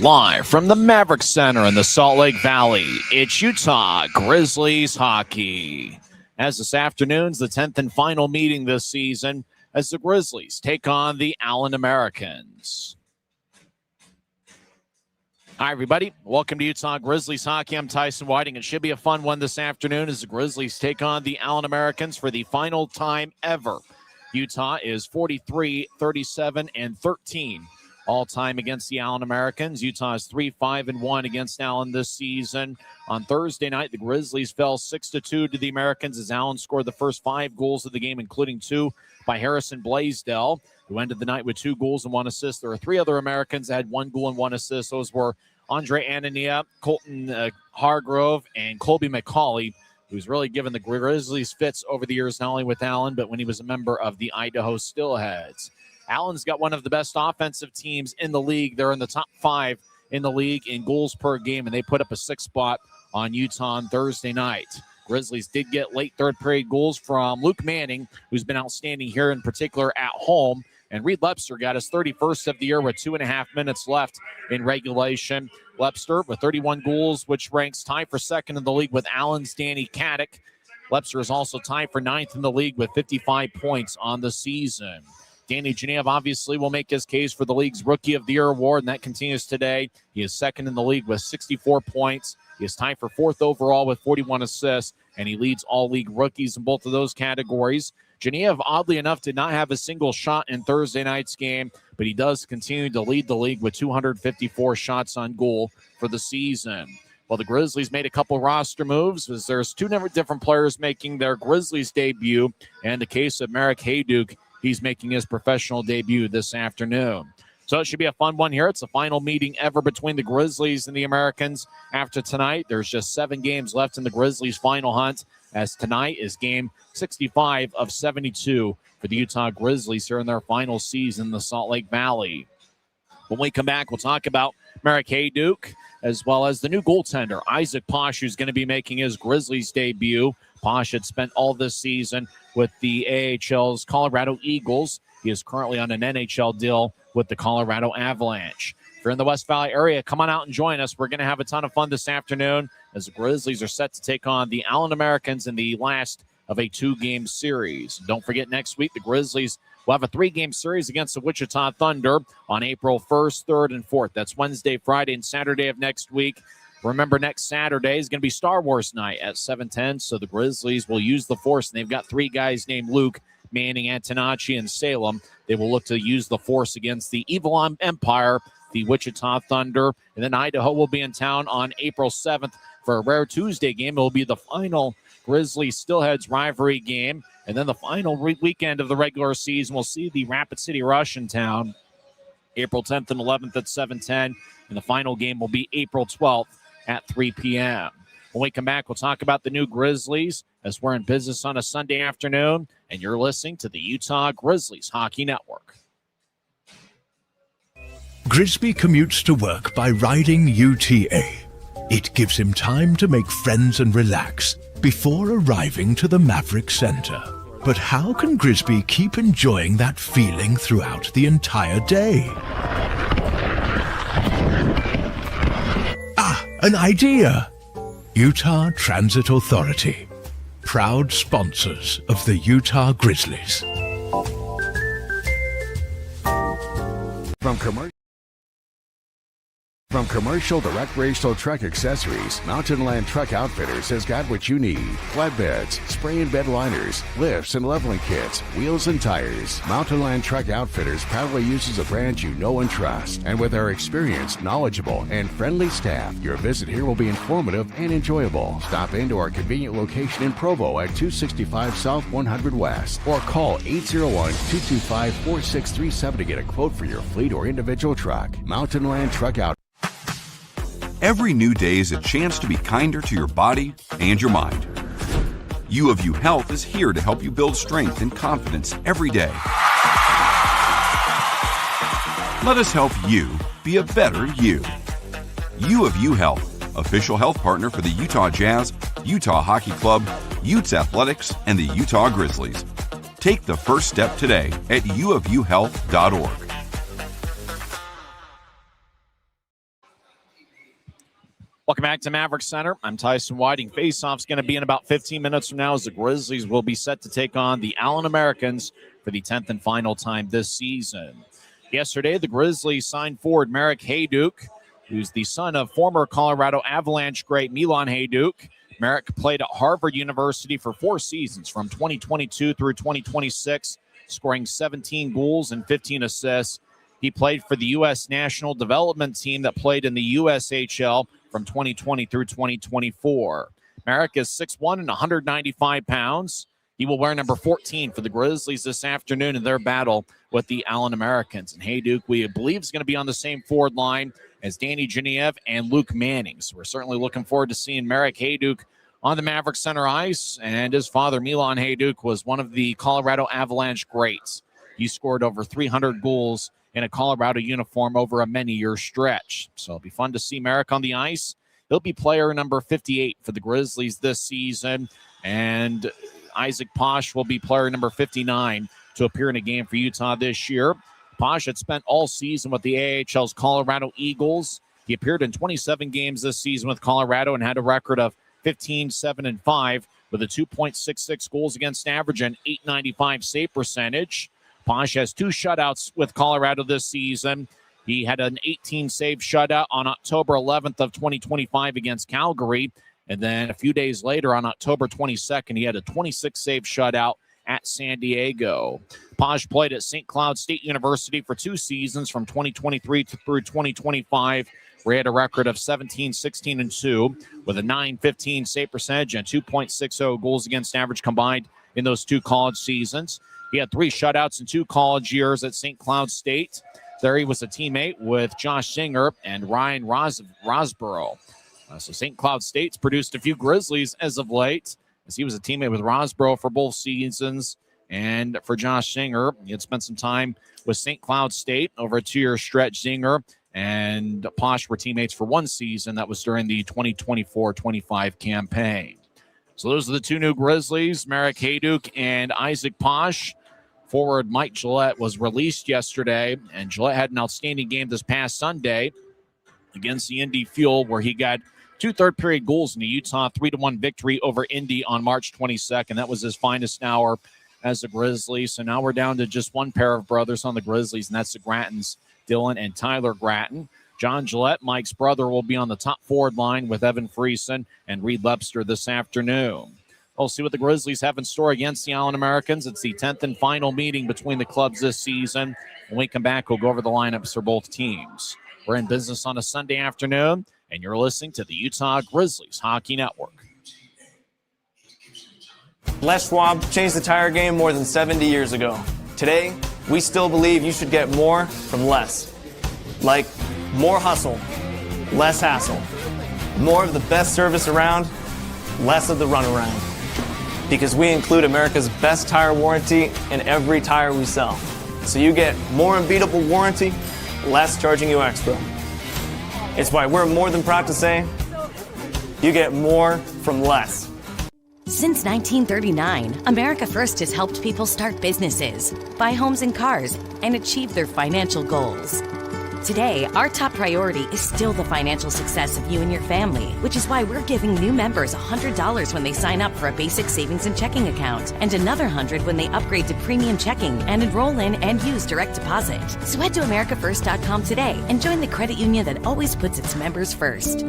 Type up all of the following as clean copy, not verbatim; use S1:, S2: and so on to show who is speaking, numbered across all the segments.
S1: Live from the Maverick Center in the Salt Lake Valley, it's Utah Grizzlies hockey. As this afternoon's the 10th and final meeting this season as the Grizzlies take on the Allen Americans. Hi, everybody. Welcome to Utah Grizzlies hockey. I'm Tyson Whiting. It should be a fun one this afternoon as the Grizzlies take on the Allen Americans for the final time ever. Utah is 43, 37, and 13 all-time against the Allen Americans. Utah is 3-5-1 against Allen this season. On Thursday night, the Grizzlies fell 6-2 to the Americans as Allen scored the first 5 goals of the game, including 2 by Harrison Blaisdell, who ended the night with 2 goals and 1 assist. There are 3 other Americans that had 1 goal and 1 assist. Those were Andre Anania, Colton Hargrove, and Colby McCauley, who's really given the Grizzlies fits over the years, not only with Allen, but when he was a member of the Idaho Steelheads. Allen's got one of the best offensive teams in the league. They're in the top 5 in the league in goals per game, and they put up a 6th spot on Utah on Thursday night. Grizzlies did get late third period goals from Luke Manning, who's been outstanding here in particular at home. And Reed Lepster got his 31st of the year with 2.5 minutes left in regulation. Lepster with 31 goals, which ranks tied for second in the league with Allen's Danny Caddick. Lepster is also tied for 9th in the league with 55 points on the season. Danny Genev obviously will make his case for the league's Rookie of the Year award, and that continues today. He is second in the league with 64 points. He is tied for 4th overall with 41 assists, and he leads all league rookies in both of those categories. Genev, oddly enough, did not have a single shot in Thursday night's game, but he does continue to lead the league with 254 shots on goal for the season. Well, the Grizzlies made a couple roster moves as there's 2 different players making their Grizzlies debut. And in the case of Marek Hajduk, he's making his professional debut this afternoon. So it should be a fun one here. It's the final meeting ever between the Grizzlies and the Americans. After tonight, there's just 7 games left in the Grizzlies' final hunt, as tonight is game 65 of 72 for the Utah Grizzlies here in their final season in the Salt Lake Valley. When we come back, we'll talk about Marek Hajduk, as well as the new goaltender, Isaac Posh, who's going to be making his Grizzlies debut. Posh had spent all this season with the AHL's Colorado Eagles. He is currently on an NHL deal with the Colorado Avalanche. If you're in the West Valley area, come on out and join us. We're going to have a ton of fun this afternoon as the Grizzlies are set to take on the Allen Americans in the last of a 2-game series. Don't forget, next week, the Grizzlies will have a 3-game series against the Wichita Thunder on April 1st, 3rd, and 4th. That's Wednesday, Friday, and Saturday of next week. Remember, next Saturday is going to be Star Wars night at 7:10, so the Grizzlies will use the Force, and they've got 3 guys named Luke, Manning, Antonacci, and Salem. They will look to use the Force against the Evil Empire, the Wichita Thunder, and then Idaho will be in town on April 7th for a rare Tuesday game. It will be the final Grizzlies Steelheads rivalry game, and then the final weekend of the regular season will see the Rapid City Rush in town April 10th and 11th at 7:10, and the final game will be April 12th at 3 p.m. When we come back, we'll talk about the new Grizzlies as we're in business on a Sunday afternoon, and you're listening to the Utah Grizzlies Hockey Network.
S2: Grisby commutes to work by riding UTA. It gives him time to make friends and relax before arriving to the Maverick Center. But how can Grisby keep enjoying that feeling throughout the entire day? An idea! Utah Transit Authority, proud sponsors of the Utah Grizzlies.
S3: From commercial to recreational truck accessories, Mountain Land Truck Outfitters has got what you need. Flatbeds, spray and bed liners, lifts and leveling kits, wheels and tires. Mountain Land Truck Outfitters proudly uses a brand you know and trust. And with our experienced, knowledgeable, and friendly staff, your visit here will be informative and enjoyable. Stop into our convenient location in Provo at 265 South 100 West or call 801-225-4637 to get a quote for your fleet or individual truck. Mountain Land Truck Outfitters.
S4: Every new day is a chance to be kinder to your body and your mind. U of U Health is here to help you build strength and confidence every day. Let us help you be a better you. U of U Health, official health partner for the Utah Jazz, Utah Hockey Club, Utes Athletics, and the Utah Grizzlies. Take the first step today at uofuhealth.org.
S1: Welcome back to Maverick Center. I'm Tyson Whiting. Faceoff's going to be in about 15 minutes from now as the Grizzlies will be set to take on the Allen Americans for the 10th and final time this season. Yesterday, the Grizzlies signed forward Marek Hayduke, who's the son of former Colorado Avalanche great Milan Hayduke. Marek played at Harvard University for 4 seasons from 2022 through 2026, scoring 17 goals and 15 assists. He played for the U.S. National Development Team that played in the USHL from 2020 through 2024. Marek is 6'1" and 195 pounds. He will wear number 14 for the Grizzlies this afternoon in their battle with the Allen Americans. And Hayduke, we believe, is going to be on the same forward line as Danny Genev and Luke Manning. So we're certainly looking forward to seeing Marek Hayduke on the Maverick Center ice. And his father, Milan Hayduke, was one of the Colorado Avalanche greats. He scored over 300 goals in a Colorado uniform over a many-year stretch. So it'll be fun to see Marek on the ice. He'll be player number 58 for the Grizzlies this season. And Isaac Posh will be player number 59 to appear in a game for Utah this year. Posh had spent all season with the AHL's Colorado Eagles. He appeared in 27 games this season with Colorado and had a record of 15-7-5 with a 2.66 goals against average and .895 save percentage. Posh has 2 shutouts with Colorado this season. He had an 18-save shutout on October 11th of 2025 against Calgary. And then a few days later, on October 22nd, he had a 26-save shutout at San Diego. Posh played at St. Cloud State University for 2 seasons from 2023 through 2025, where he had a record of 17-16-2 with a .915 save percentage and 2.60 goals against average combined in those 2 college seasons. He had 3 shutouts in 2 college years at St. Cloud State. There he was a teammate with Josh Singer and Ryan Rosborough. So St. Cloud State's produced a few Grizzlies as of late, as he was a teammate with Rosborough for both seasons. And for Josh Singer, he had spent some time with St. Cloud State over a 2-year stretch. Singer and Posh were teammates for 1 season. That was during the 2024-25 campaign. So those are the 2 new Grizzlies, Marek Hayduke and Isaac Posh. Forward Mike Gillette was released yesterday, and Gillette had an outstanding game this past Sunday against the Indy Fuel, where he got 2 third-period goals in the Utah 3-1 victory over Indy on March 22nd. That was his finest hour as a Grizzly. So now we're down to just 1 pair of brothers on the Grizzlies, and that's the Grattons, Dylan and Tyler Gratton. John Gillette, Mike's brother, will be on the top forward line with Evan Friesen and Reed Lepster this afternoon. We'll see what the Grizzlies have in store against the Allen Americans. It's the 10th and final meeting between the clubs this season. When we come back, we'll go over the lineups for both teams. We're in business on a Sunday afternoon, and you're listening to the Utah Grizzlies Hockey Network.
S5: Les Schwab changed the tire game more than 70 years ago. Today, we still believe you should get more from less. Like more hustle, less hassle. More of the best service around, less of the runaround. Because we include America's best tire warranty in every tire we sell. So you get more unbeatable warranty, less charging you extra. It's why we're more than proud to say, you get more from less.
S6: Since 1939, America First has helped people start businesses, buy homes and cars, and achieve their financial goals. Today, our top priority is still the financial success of you and your family, which is why we're giving new members $100 when they sign up for a basic savings and checking account, and another $100 when they upgrade to premium checking and enroll in and use direct deposit. So head to americafirst.com today and join the credit union that always puts its members first.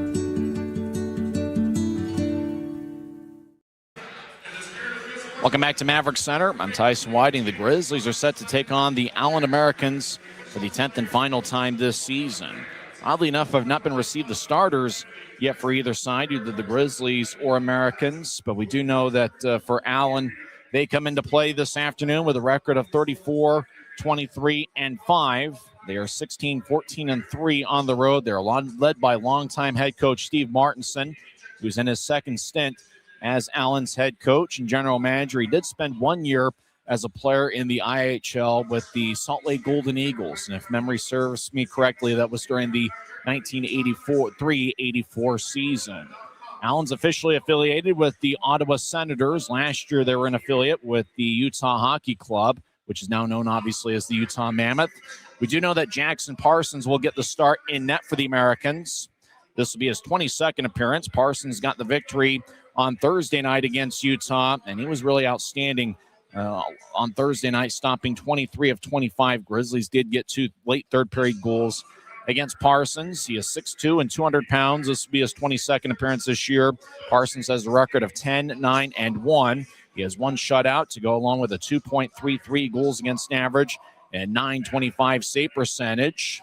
S1: Welcome back to Maverick Center. I'm Tyson Whiting. The Grizzlies are set to take on the Allen Americans for the 10th and final time this season. Oddly enough, have not been received the starters yet for either side, either the Grizzlies or Americans. But we do know that for Allen, they come into play this afternoon with a record of 34, 23, and 5. They are 16, 14, and 3 on the road. They're led by longtime head coach Steve Martinson, who's in his second stint as Allen's head coach and general manager. He did spend 1 year as a player in the IHL with the Salt Lake Golden Eagles. And if memory serves me correctly, that was during the 1983-84 season. Allen's officially affiliated with the Ottawa Senators. Last year, they were an affiliate with the Utah Hockey Club, which is now known, obviously, as the Utah Mammoth. We do know that Jackson Parsons will get the start in net for the Americans. This will be his 22nd appearance. Parsons got the victory on Thursday night against Utah, and he was really outstanding on Thursday night, stopping 23 of 25. Grizzlies did get 2 late third-period goals against Parsons. He is 6'2" and 200 pounds. This will be his 22nd appearance this year. Parsons has a record of 10, 9, and 1. He has 1 shutout to go along with a 2.33 goals against average and .925 save percentage.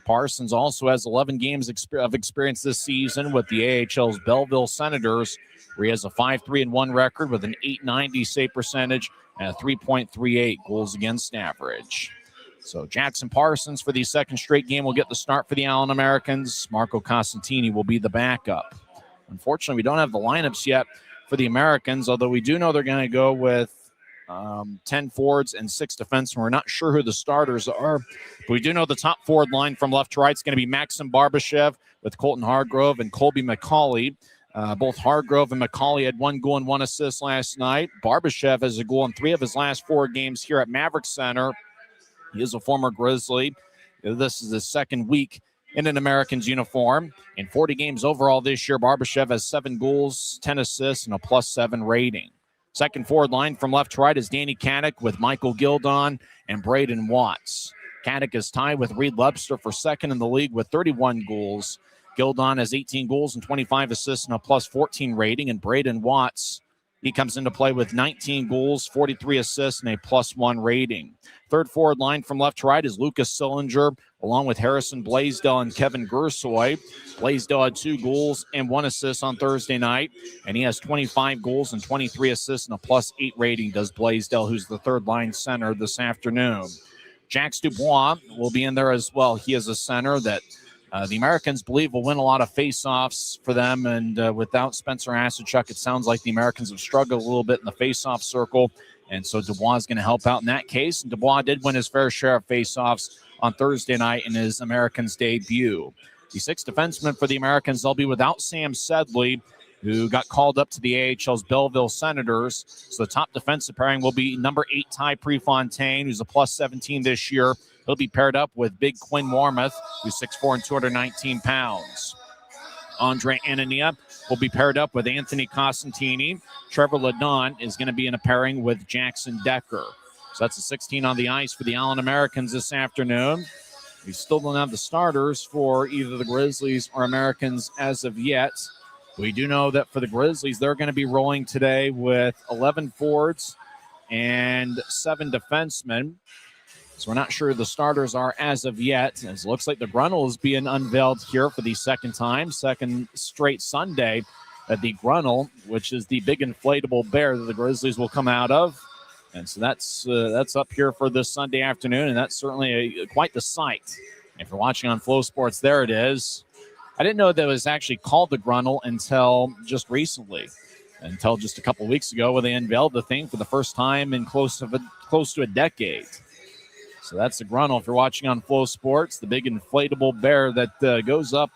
S1: Parsons also has 11 games of experience this season with the AHL's Belleville Senators, where he has a 5-3-1 record with an .890 save percentage and a 3.38 goals against average. So Jackson Parsons for the second straight game will get the start for the Allen Americans. Marco Costantini will be the backup. Unfortunately, we don't have the lineups yet for the Americans, although we do know they're going to go with 10 forwards and 6 defensemen. We're not sure who the starters are, but we do know the top forward line from left to right is going to be Maxim Barbashev with Colton Hargrove and Colby McCauley. Both Hargrove and McCauley had 1 goal and 1 assist last night. Barbashev has a goal in 3 of his last 4 games here at Maverick Center. He is a former Grizzly. This is his second week in an Americans uniform. In 40 games overall this year, Barbashev has 7 goals, 10 assists, and a +7 rating. Second forward line from left to right is Danny Caddick with Michael Gildon and Braden Watts. Caddick is tied with Reed Webster for second in the league with 31 goals. Gildon has 18 goals and 25 assists and a +14 rating. And Braden Watts, he comes into play with 19 goals, 43 assists, and a +1 rating. Third forward line from left to right is Lucas Sillinger, along with Harrison Blaisdell and Kevin Gersoy. Blaisdell had 2 goals and 1 assist on Thursday night, and he has 25 goals and 23 assists and a +8 rating, does Blaisdell, who's the third line center this afternoon. Jax Dubois will be in there as well. He is a center that the Americans believe will win a lot of face-offs for them, and without Spencer Asachuk, it sounds like the Americans have struggled a little bit in the face-off circle, and so Dubois is going to help out in that case. And Dubois did win his fair share of face-offs on Thursday night in his Americans debut. The 6th defenseman for the Americans, they'll be without Sam Sedley, who got called up to the AHL's Belleville Senators. So the top defensive pairing will be number 8, Ty Prefontaine, who's a +17 this year. He'll be paired up with Big Quinn Warmoth, who's 6'4" and 219 pounds. Andre Anania will be paired up with Anthony Costantini. Trevor Ledon is going to be in a pairing with Jackson Decker. So that's a 16 on the ice for the Allen Americans this afternoon. We still don't have the starters for either the Grizzlies or Americans as of yet. We do know that for the Grizzlies, they're going to be rolling today with 11 forwards and 7 defensemen. So we're not sure who the starters are as of yet. As it looks like the Grunnell is being unveiled here for the second straight Sunday at the Grunnell, which is the big inflatable bear that the Grizzlies will come out of. And so that's up here for this Sunday afternoon, and that's certainly quite the sight. If you're watching on Flow Sports, there it is. I didn't know that it was actually called the Grunnell until just recently, until just a couple weeks ago when they unveiled the thing for the first time in close to a decade. So that's the Grunnell. If you're watching on Flow Sports, the big inflatable bear that goes up,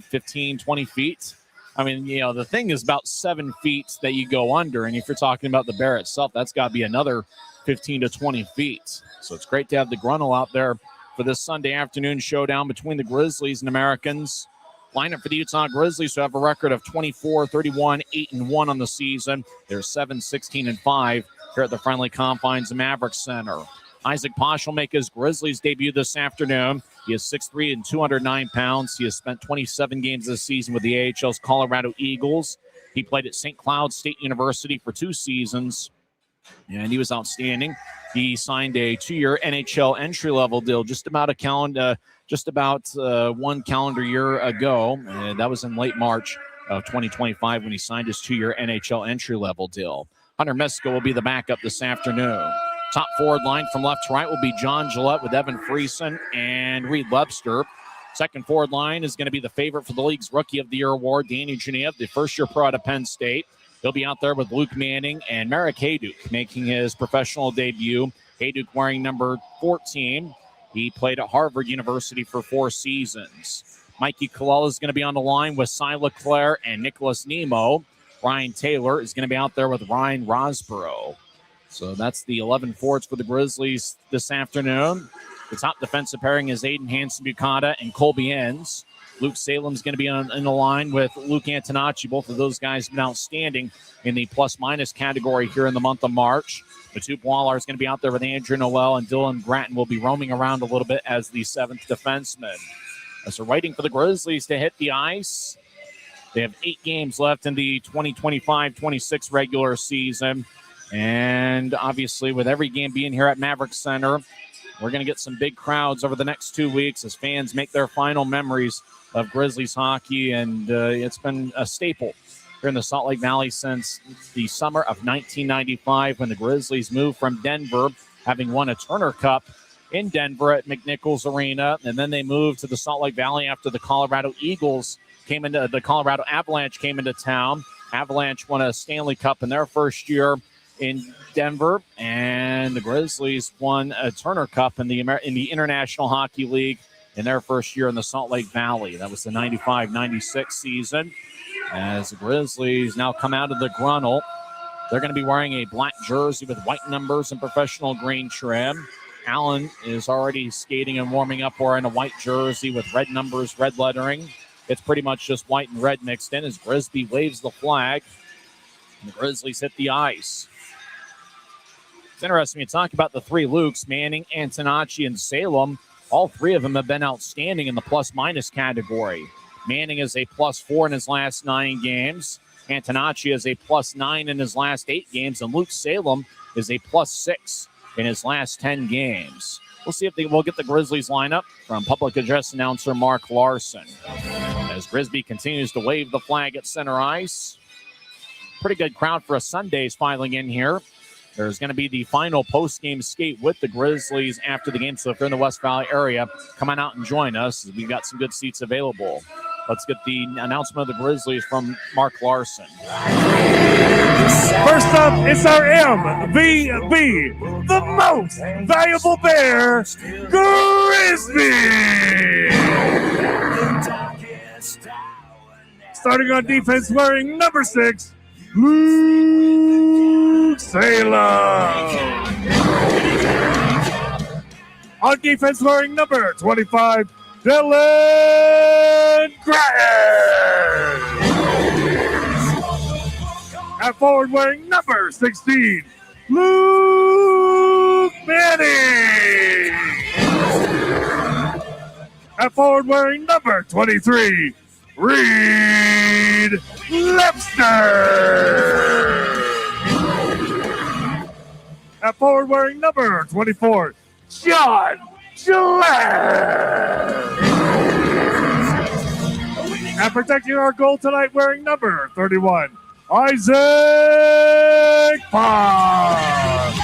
S1: 15, 20 feet. I mean, the thing is about 7 feet that you go under. And if you're talking about the bear itself, that's got to be another 15 to 20 feet. So it's great to have the Grunnell out there for this Sunday afternoon showdown between the Grizzlies and Americans. Lineup for the Utah Grizzlies, who have a record of 24, 31, 8-1 on the season. They're 7, 16, and 5 here at the friendly confines of Maverick Center. Isaac Posh will make his Grizzlies debut this afternoon. He is 6'3" and 209 pounds. He has spent 27 games this season with the AHL's Colorado Eagles. He played at St. Cloud State University for 2 seasons, and he was outstanding. He signed a 2-year NHL entry-level deal just about 1 calendar year ago, and that was in late March of 2025 when he signed his 2-year NHL entry-level deal. Hunter Miska will be the backup this afternoon. Top forward line from left to right will be John Gillette with Evan Friesen and Reed Webster. Second forward line is going to be the favorite for the league's Rookie of the Year award, Danny Genev, the first-year pro out of Penn State. He'll be out there with Luke Manning and Marek Hayduk making his professional debut. Hayduk wearing number 14. He played at Harvard University for 4 seasons. Mikey Colella is going to be on the line with Cy Leclerc and Nicholas Nemo. Ryan Taylor is going to be out there with Ryan Rosborough. So that's the 11 forwards for the Grizzlies this afternoon. The top defensive pairing is Aiden Hansen-Bucata and Colby Enns. Luke Salem's going to be in the line with Luke Antonacci. Both of those guys have been outstanding in the plus-minus category here in the month of March. Matup Waller is going to be out there with Andrew Noel, and Dylan Gratton will be roaming around a little bit as the seventh defenseman. As they're waiting for the Grizzlies to hit the ice, they have 8 games left in the 2025-26 regular season. And obviously, with every game being here at Maverick Center, we're going to get some big crowds over the next 2 weeks as fans make their final memories of Grizzlies hockey. And it's been a staple here in the Salt Lake Valley since the summer of 1995 when the Grizzlies moved from Denver, having won a Turner Cup in Denver at McNichols Arena. And then they moved to the Salt Lake Valley after the Colorado Avalanche came into town. Avalanche won a Stanley Cup in their first year in Denver, and the Grizzlies won a Turner Cup in the International Hockey League in their first year in the Salt Lake Valley. That was the 95-96 season. As the Grizzlies now come out of the Grunnel, they're going to be wearing a black jersey with white numbers and professional green trim. Allen is already skating and warming up wearing a white jersey with red numbers, red lettering. It's pretty much just white and red mixed in as Grisby waves the flag. And the Grizzlies hit the ice. It's interesting. You talk about the 3 Lukes, Manning, Antonacci, and Salem. All 3 of them have been outstanding in the plus-minus category. Manning is a +4 in his last 9 games. Antonacci is a +9 in his last 8 games. And Luke Salem is a +6 in his last 10 games. We'll see if they will get the Grizzlies lineup from public address announcer Mark Larson. As Grisby continues to wave the flag at center ice. Pretty good crowd for a Sunday's filing in here. There's going to be the final post-game skate with the Grizzlies after the game. So if you're in the West Valley area, come on out and join us. We've got some good seats available. Let's get the announcement of the Grizzlies from Mark Larson.
S7: First up, it's our MVP, the most valuable bear, Grisby. Starting on defense, wearing number 6, Luke Salem. On defense, wearing number 25, Dylan Gratton. At forward, wearing number 16, Luke Manning. At forward, wearing number 23, Reed Lepster. At forward, wearing number 24, John Gillette. And protecting our goal tonight, wearing number 31, Isaac Pop.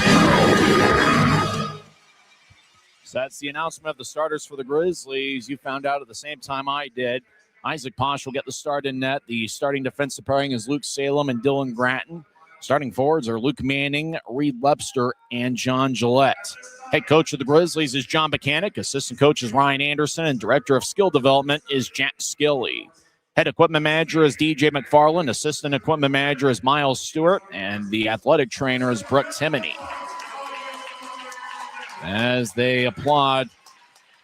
S1: So that's the announcement of the starters for the Grizzlies. You found out at the same time I did. Isaac Posh will get the start in net. The starting defensive pairing is Luke Salem and Dylan Gratton. Starting forwards are Luke Manning, Reed Lepster, and John Gillette. Head coach of the Grizzlies is John Mechanic. Assistant coach is Ryan Anderson. And director of skill development is Jack Skilley. Head equipment manager is DJ McFarland. Assistant equipment manager is Miles Stewart. And the athletic trainer is Brooke Timoney. As they applaud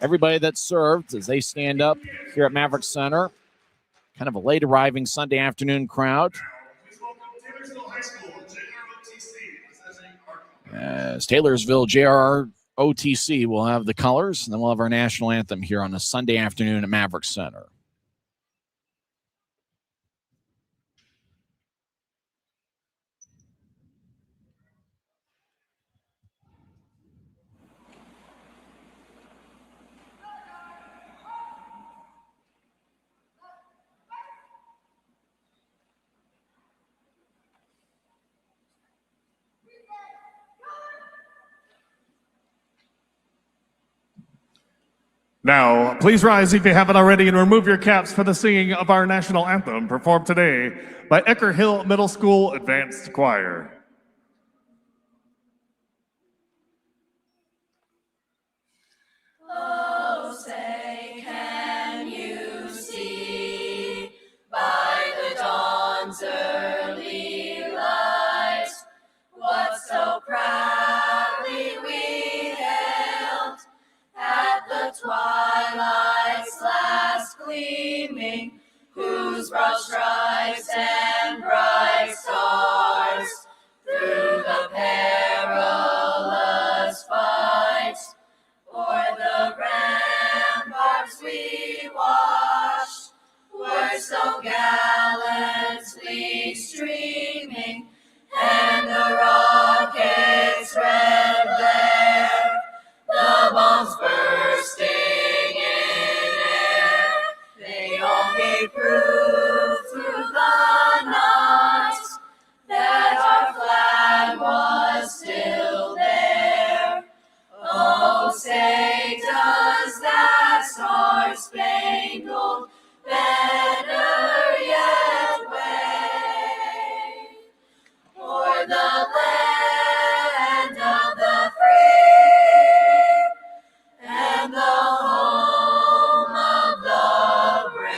S1: everybody that served as they stand up here at Maverick Center. Kind of a late arriving Sunday afternoon crowd. As Taylorsville JROTC will have the colors, and then we'll have our national anthem here on a Sunday afternoon at Maverick Center.
S7: Now, please rise if you haven't already and remove your caps for the singing of our national anthem performed today by Ecker Hill Middle School Advanced Choir.
S8: Oh, say, can you see by the dawn's early light what so proudly we hailed at the twilight's last gleaming, whose broad stripes and bright stars through the perilous fight o'er the ramparts we watched were so gallantly streaming, and the rocket's red glare, the bombs bursting in air, they all gave proof through the night that our flag was still there. Oh, say does that star-spangled banner yet wave o'er the land of the free and the home of the brave.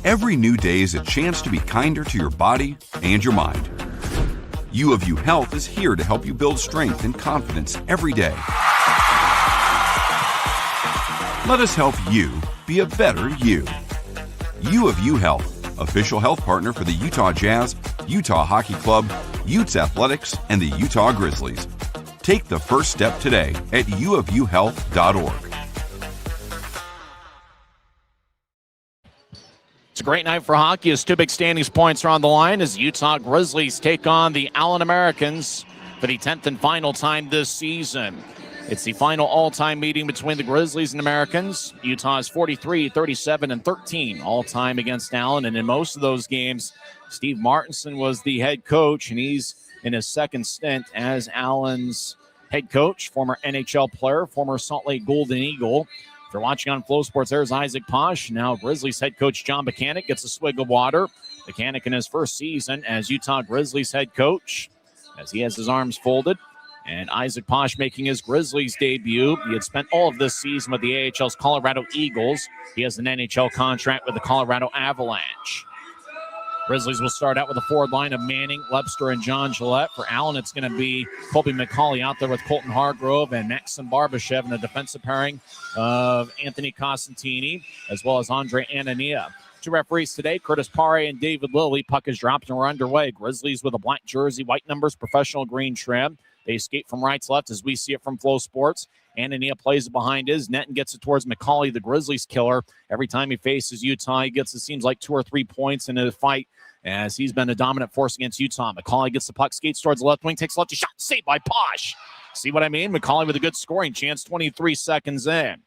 S4: Every new day is a chance to be kinder to your body and your mind. U of U Health is here to help you build strength and confidence every day. Let us help you be a better you. U of U Health, official health partner for the Utah Jazz, Utah Hockey Club, Utes Athletics, and the Utah Grizzlies. Take the first step today at uofuhealth.org.
S1: It's a great night for hockey as two big standings points are on the line as the Utah Grizzlies take on the Allen Americans for the 10th and final time this season. It's the final all-time meeting between the Grizzlies and Americans. Utah is 43, 37, and 13 all-time against Allen, and in most of those games, Steve Martinson was the head coach, and he's in his second stint as Allen's head coach, former NHL player, former Salt Lake Golden Eagle. If you're watching on Flow Sports, there's Isaac Posh. Now Grizzlies head coach John Buchanan gets a swig of water. Buchanan in his first season as Utah Grizzlies head coach, as he has his arms folded. And Isaac Posh making his Grizzlies debut. He had spent all of this season with the AHL's Colorado Eagles. He has an NHL contract with the Colorado Avalanche. Grizzlies will start out with a forward line of Manning, Webster, and John Gillette. For Allen, it's going to be Colby McCauley out there with Colton Hargrove and Maxim Barbashev in the defensive pairing of Anthony Costantini, as well as Andre Anania. Two referees today, Curtis Pare and David Lilly. Puck is dropped and we're underway. Grizzlies with a black jersey, white numbers, professional green trim. They escape from right to left as we see it from Flow Sports. Anania plays it behind his net and gets it towards McCauley, the Grizzlies killer. Every time he faces Utah, he gets, it seems like, 2 or 3 points in a fight as he's been a dominant force against Utah. McCauley gets the puck, skates towards the left wing, takes a lefty shot, saved by Posh. See what I mean? McCauley with a good scoring chance, 23 seconds in.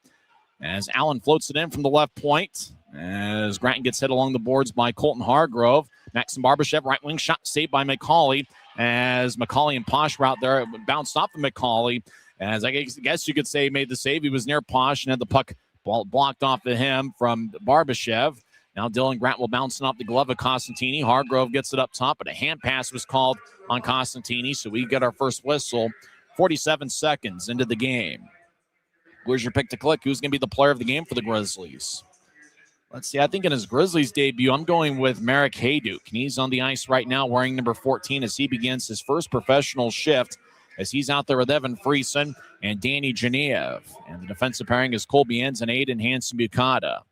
S1: As Allen floats it in from the left point, as Grattan gets hit along the boards by Colton Hargrove. Maxim Barbashev, right wing shot, saved by McCauley. As McCauley and Posh were out there, bounced off of McCauley. As I guess you could say he made the save. He was near Posh and had the puck blocked off of him from Barbashev. Now Dylan Grant will bounce it off the glove of Costantini. Hargrove gets it up top, but a hand pass was called on Costantini, so we get our first whistle 47 seconds into the game. Where's your pick to click? Who's going to be the player of the game for the Grizzlies? Let's see. I think in his Grizzlies debut, I'm going with Marek Hayduk. And he's on the ice right now wearing number 14 as he begins his first professional shift as he's out there with Evan Friesen and Danny Genev. And the defensive pairing is Colby Enns and Aiden Hansen-Bukata.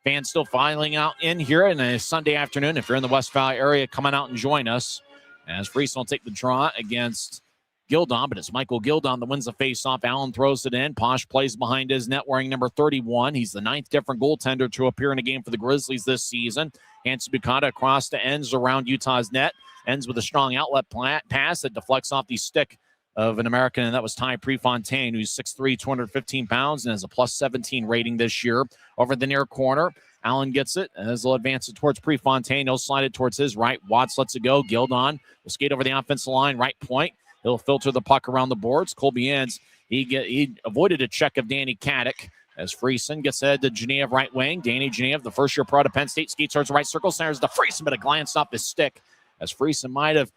S1: Fans still filing out in here on a Sunday afternoon. If you're in the West Valley area, come on out and join us. As Friesen will take the draw against Gildon, but it's Michael Gildon that wins the faceoff. Allen throws it in. Posh plays behind his net wearing number 31. He's the 9th different goaltender to appear in a game for the Grizzlies this season. Hansen-Bukata across to Enns around Utah's net. Ends with a strong outlet pass that deflects off the stick of an American, and that was Ty Prefontaine, who's 6'3", 215 pounds, and has a plus 17 rating this year. Over the near corner, Allen gets it, as he'll advance it towards Prefontaine. He'll slide it towards his right. Watts lets it go. Gildon will skate over the offensive line, right point. He'll filter the puck around the boards. Colby Enns, he avoided a check of Danny Kadek as Friesen gets ahead to Genev right wing. Danny Genev, the first-year pro to Penn State, skates towards the right circle, centers to Friesen, but a glance off his stick as Friesen might have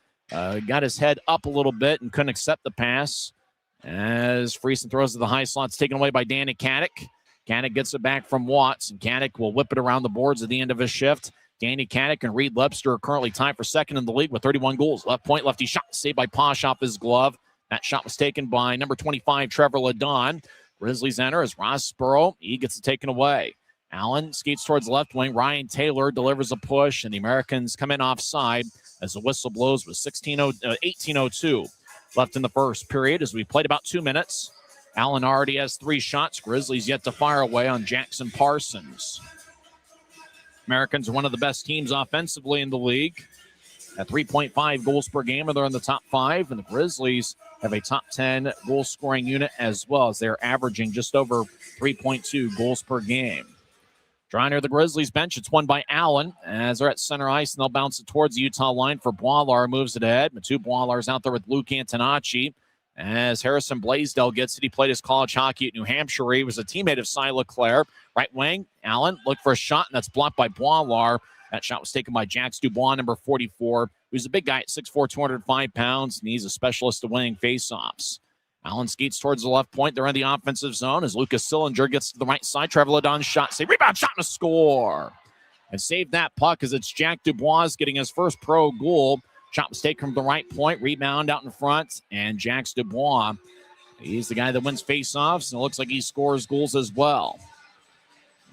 S1: got his head up a little bit and couldn't accept the pass. As Friesen throws to the high slot, it's taken away by Danny Kadek. Kadek gets it back from Watts, and Kadek will whip it around the boards at the end of his shift. Danny Kadek and Reed Webster are currently tied for second in the league with 31 goals. Left point, lefty shot, saved by Posh off his glove. That shot was taken by number 25, Trevor Ledon. Grizzlies enter as Ross Burrow. He gets it taken away. Allen skates towards the left wing. Ryan Taylor delivers a push, and the Americans come in offside as the whistle blows with 18:02 left in the first period as we played about 2 minutes. Allen already has 3 shots. Grizzlies yet to fire away on Jackson Parsons. Americans are one of the best teams offensively in the league at 3.5 goals per game, and they're in the top 5. And the Grizzlies have a top 10 goal-scoring unit as well, as they're averaging just over 3.2 goals per game. Drawing near the Grizzlies bench, it's won by Allen as they're at center ice, and they'll bounce it towards the Utah line for Boilar. Moves it ahead. Matu Boilar's out there with Luke Antonacci. As Harrison Blaisdell gets it, he played his college hockey at New Hampshire. He was a teammate of Cy Leclerc. Right wing, Allen looked for a shot, and that's blocked by Boilar. That shot was taken by Jax Dubois, number 44. He's a big guy at 6'4", 205 pounds, and he's a specialist at winning faceoffs. Allen skates towards the left point. They're in the offensive zone as Lucas Sillinger gets to the right side. Trevor Ledon's shot, save, rebound, shot, and a score. And save that puck as it's Jack Dubois getting his first pro goal. Shot was taken from the right point. Rebound out in front, and Jax Dubois, he's the guy that wins faceoffs, and it looks like he scores goals as well.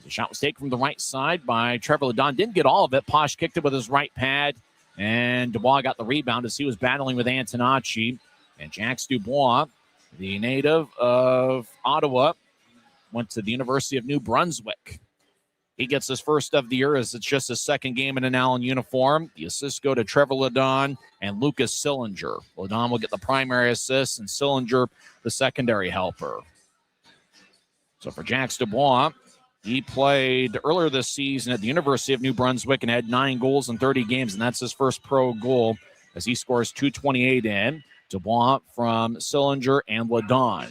S1: The shot was taken from the right side by Trevor Ledon. Didn't get all of it. Posh kicked it with his right pad, and Dubois got the rebound as he was battling with Antonacci. And Jax Dubois, the native of Ottawa, went to the University of New Brunswick. He gets his first of the year as it's just his second game in an Allen uniform. The assists go to Trevor Ledon and Lucas Sillinger. Ledon will get the primary assist and Sillinger the secondary helper. So for Jax Dubois, he played earlier this season at the University of New Brunswick and had 9 goals in 30 games, and that's his first pro goal as he scores 228 in. Dubois from Sillinger and Ledon.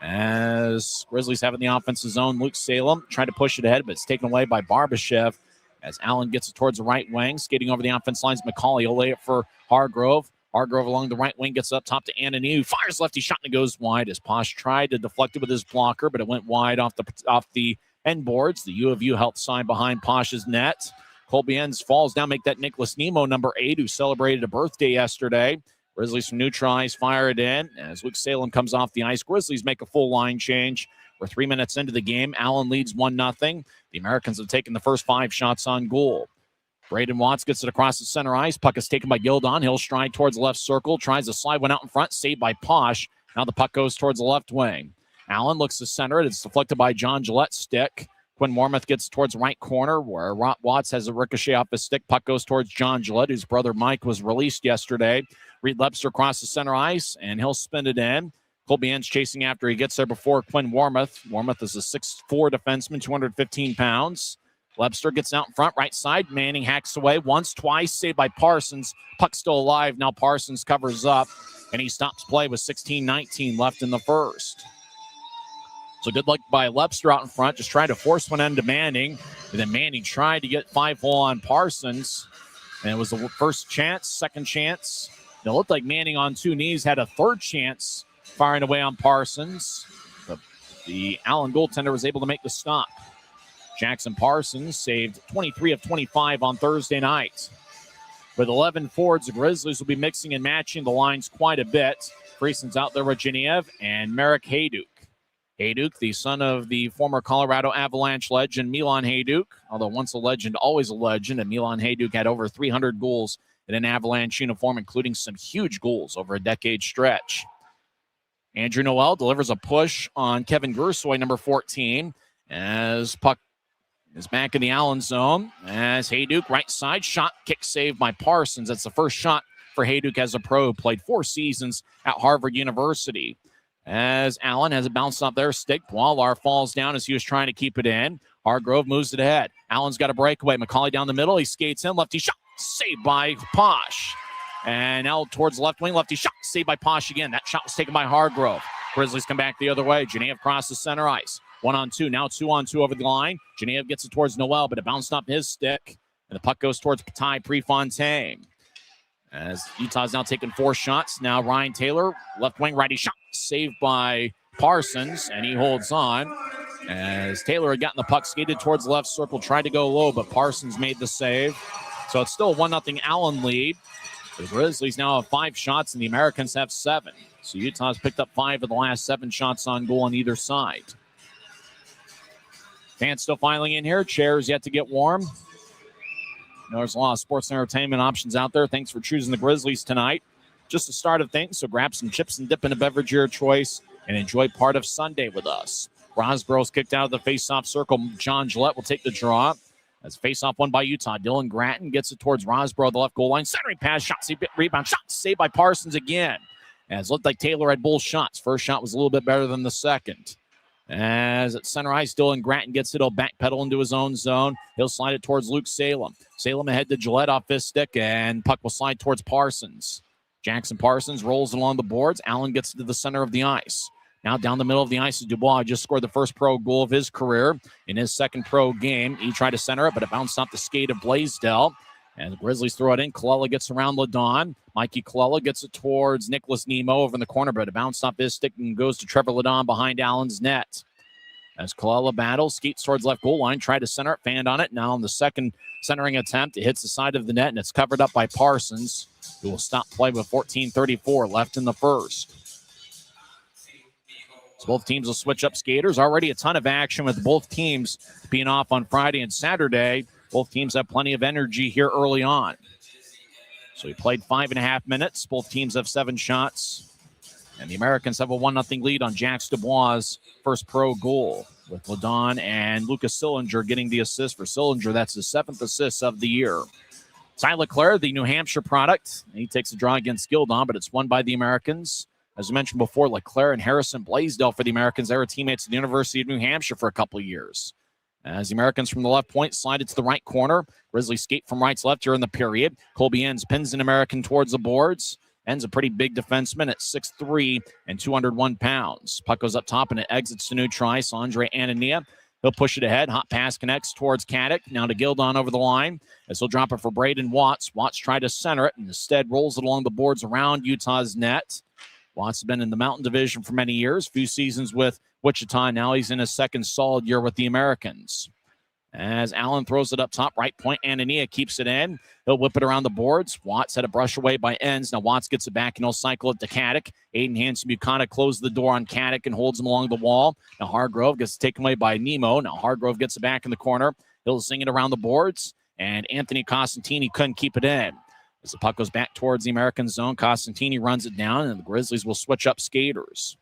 S1: As Grizzlies have in the offensive zone, Luke Salem trying to push it ahead, but it's taken away by Barbashev as Allen gets it towards the right wing. Skating over the offense lines, McCauley will lay it for Hargrove. Hargrove along the right wing gets up top to Ananiu. Fires lefty shot and it goes wide as Posh tried to deflect it with his blocker, but it went wide off the end boards. The U of U helped sign behind Posh's net. Colby Enns falls down, make that Nicholas Nemo, number 8, who celebrated a birthday yesterday. Grizzlies from neutral ice fire it in as Luke Salem comes off the ice. Grizzlies make a full line change. We're 3 minutes into the game. Allen leads 1-0. The Americans have taken the first 5 shots on goal. Braden Watts gets it across the center ice. Puck is taken by Gildon. He'll stride towards the left circle. Tries to slide one out in front. Saved by Posh. Now the puck goes towards the left wing. Allen looks to center it. It's deflected by John Gillette's stick. Quinn Wormuth gets towards the right corner where Watts has a ricochet off his stick. Puck goes towards John Gillette, whose brother Mike was released yesterday. Reed Lepster across the center ice, and he'll spin it in. Colby Enns chasing after he gets there before Quinn Wormuth. Wormuth is a 6'4" defenseman, 215 pounds. Lepster gets out in front, right side. Manning hacks away once, twice, saved by Parsons. Puck still alive. Now Parsons covers up, and he stops play with 16:19 left in the first. So good luck by Lepster out in front, just trying to force one into Manning. And then Manning tried to get 5-hole on Parsons. And it was the first chance, second chance. It looked like Manning on 2 knees had a third chance firing away on Parsons. The Allen goaltender was able to make the stop. Jackson Parsons saved 23 of 25 on Thursday night. With 11 forwards, the Grizzlies will be mixing and matching the lines quite a bit. Frieson's out there with Genev and Marek Hayduk. Hayduk, the son of the former Colorado Avalanche legend Milan Hayduk, although once a legend, always a legend, and Milan Hayduk had over 300 goals in an Avalanche uniform, including some huge goals over a decade stretch. Andrew Noel delivers a push on Kevin Gursoy, number 14, as puck is back in the Allen zone. As Hayduk, right side, shot, kick saved by Parsons. That's the first shot for Hayduk as a pro. Played 4 seasons at Harvard University. As Allen has it bounced off their stick. Boilar falls down as he was trying to keep it in. Hargrove moves it ahead. Allen's got a breakaway. McCauley down the middle. He skates in. Lefty shot. Saved by Posh. And now towards the left wing. Lefty shot. Saved by Posh again. That shot was taken by Hargrove. Grizzlies come back the other way. Genev crosses center ice. 1-on-2. Now 2-on-2 over the line. Genev gets it towards Noel, but it bounced off his stick. And the puck goes towards Ty Prefontaine. As Utah's now taking 4 shots. Now Ryan Taylor, left wing, righty shot. Saved by Parsons, and he holds on. As Taylor had gotten the puck, skated towards the left circle, tried to go low, but Parsons made the save. So it's still a 1-0 Allen lead. The Grizzlies now have 5 shots and the Americans have 7. So Utah's picked up 5 of the last 7 shots on goal on either side. Fans still filing in here. Chairs yet to get warm. There's a lot of sports and entertainment options out there. Thanks for choosing the Grizzlies tonight. Just the start of things, so grab some chips and dip in a beverage of your choice and enjoy part of Sunday with us. Rosborough's kicked out of the face-off circle. John Gillette will take the draw. As face-off won by Utah. Dylan Gratton gets it towards Rosborough, the left goal line. Centering pass, shot, rebound, shot, saved by Parsons again. As it looked like Taylor had both shots. First shot was a little bit better than the second. As at center ice, Dylan Gratton gets it. He'll backpedal into his own zone. He'll slide it towards Luke Salem. Salem ahead to Gillette off his stick, and puck will slide towards Parsons. Jackson Parsons rolls along the boards. Allen gets to the center of the ice. Now down the middle of the ice is Dubois. Just scored the first pro goal of his career in his second pro game. He tried to center it, but it bounced off the skate of Blaisdell. And the Grizzlies throw it in. Colella gets around Ladon. Mikey Colella gets it towards Nicholas Nemo over in the corner, but it bounced off his stick and goes to Trevor Ladon behind Allen's net. As Colella battles, skates towards left goal line, tried to center it, fanned on it. Now on the second centering attempt, it hits the side of the net, and it's covered up by Parsons, who will stop play with 14:34 left in the first. So both teams will switch up skaters. Already a ton of action with both teams being off on Friday and Saturday. Both teams have plenty of energy here early on. So we played 5.5 minutes. Both teams have 7 shots. And the Americans have a 1-0 lead on Jax Dubois' first pro goal, with Ladon and Lucas Sillinger getting the assist for Sillinger. That's his 7th assist of the year. Ty Leclerc, the New Hampshire product. He takes a draw against Gildon, but it's won by the Americans. As I mentioned before, Leclerc and Harrison Blaisdell for the Americans. They were teammates at the University of New Hampshire for a couple of years. As the Americans from the left point slide it to the right corner. Grizzlies skate from right to left here in the period. Colby Enns pins an American towards the boards. Enns a pretty big defenseman at 6'3" and 201 pounds. Puck goes up top and it exits to neutral ice. Andre Anania. He'll push it ahead. Hot pass connects towards Caddick. Now to Gildon over the line. As he'll drop it for Braden Watts. Watts tried to center it and instead rolls it along the boards around Utah's net. Watts has been in the Mountain Division for many years. Few seasons with Wichita. Now he's in his second solid year with the Americans. As Allen throws it up top, right point, Anania keeps it in. He'll whip it around the boards. Watts had a brush away by Enns. Now Watts gets it back and he'll cycle it to Caddick. Aiden Hanson-Buchanan closes the door on Caddick and holds him along the wall. Now Hargrove gets taken away by Nemo. Now Hargrove gets it back in the corner. He'll sing it around the boards. And Anthony Costantini couldn't keep it in. As the puck goes back towards the American zone, Costantini runs it down, and the Grizzlies will switch up skaters.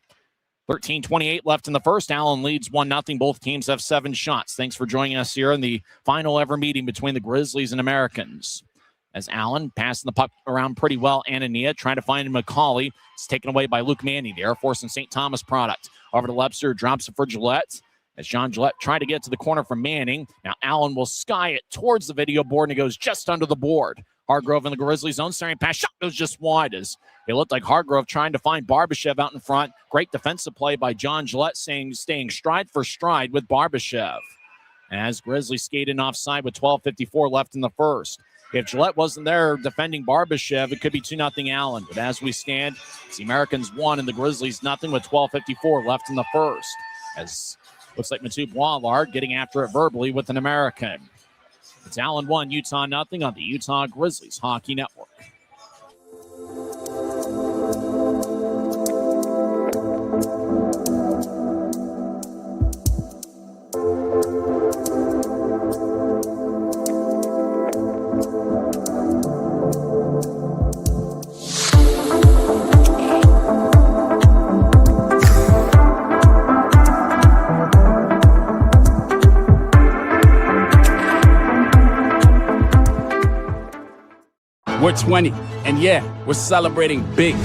S1: 13:28 left in the first. Allen leads 1-0. Both teams have 7 shots. Thanks for joining us here in the final ever meeting between the Grizzlies and Americans. As Allen passing the puck around pretty well, Anania trying to find McCauley. It's taken away by Luke Manning, the Air Force and St. Thomas product. Over to Lebster, drops it for Gillette. As John Gillette tried to get to the corner from Manning. Now Allen will sky it towards the video board, and it goes just under the board. Hargrove in the Grizzlies zone, staring pass, shot goes just wide as it looked like Hargrove trying to find Barbashev out in front. Great defensive play by John Gillette, staying stride for stride with Barbashev. As Grizzlies skate in offside with 12:54 left in the first. If Gillette wasn't there defending Barbashev, it could be 2-0 Allen. But as we stand, it's the Americans 1 and the Grizzlies 0 with 12:54 left in the first. As looks like Mathieu Boilard getting after it verbally with an American. It's Allen 1, Utah 0 on the Utah Grizzlies Hockey Network.
S9: We're 20, and yeah, we're celebrating big.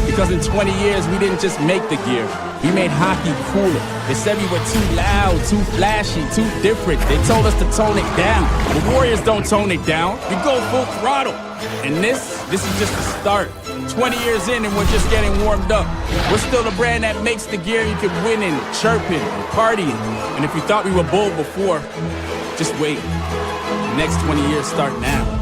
S9: Because in 20 years, we didn't just make the gear. We made hockey cooler. They said we were too loud, too flashy, too different. They told us to tone it down. The Warriors don't tone it down. We go full throttle. And this is just the start. 20 years in, and we're just getting warmed up. We're still the brand that makes the gear you can win in, chirping, and partying. And if you thought we were bold before, just wait. The next 20 years start now.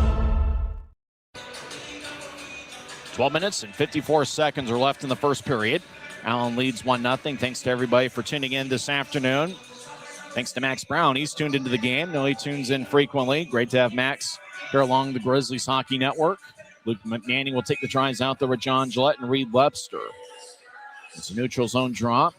S1: 12 minutes and 54 seconds are left in the first period. Allen leads 1-0. Thanks to everybody for tuning in this afternoon. Thanks to Max Brown. He's tuned into the game. No, he tunes in frequently. Great to have Max here along the Grizzlies Hockey Network. Luke Manning will take the tries out there with John Gillette and Reed Webster. It's a neutral zone draw.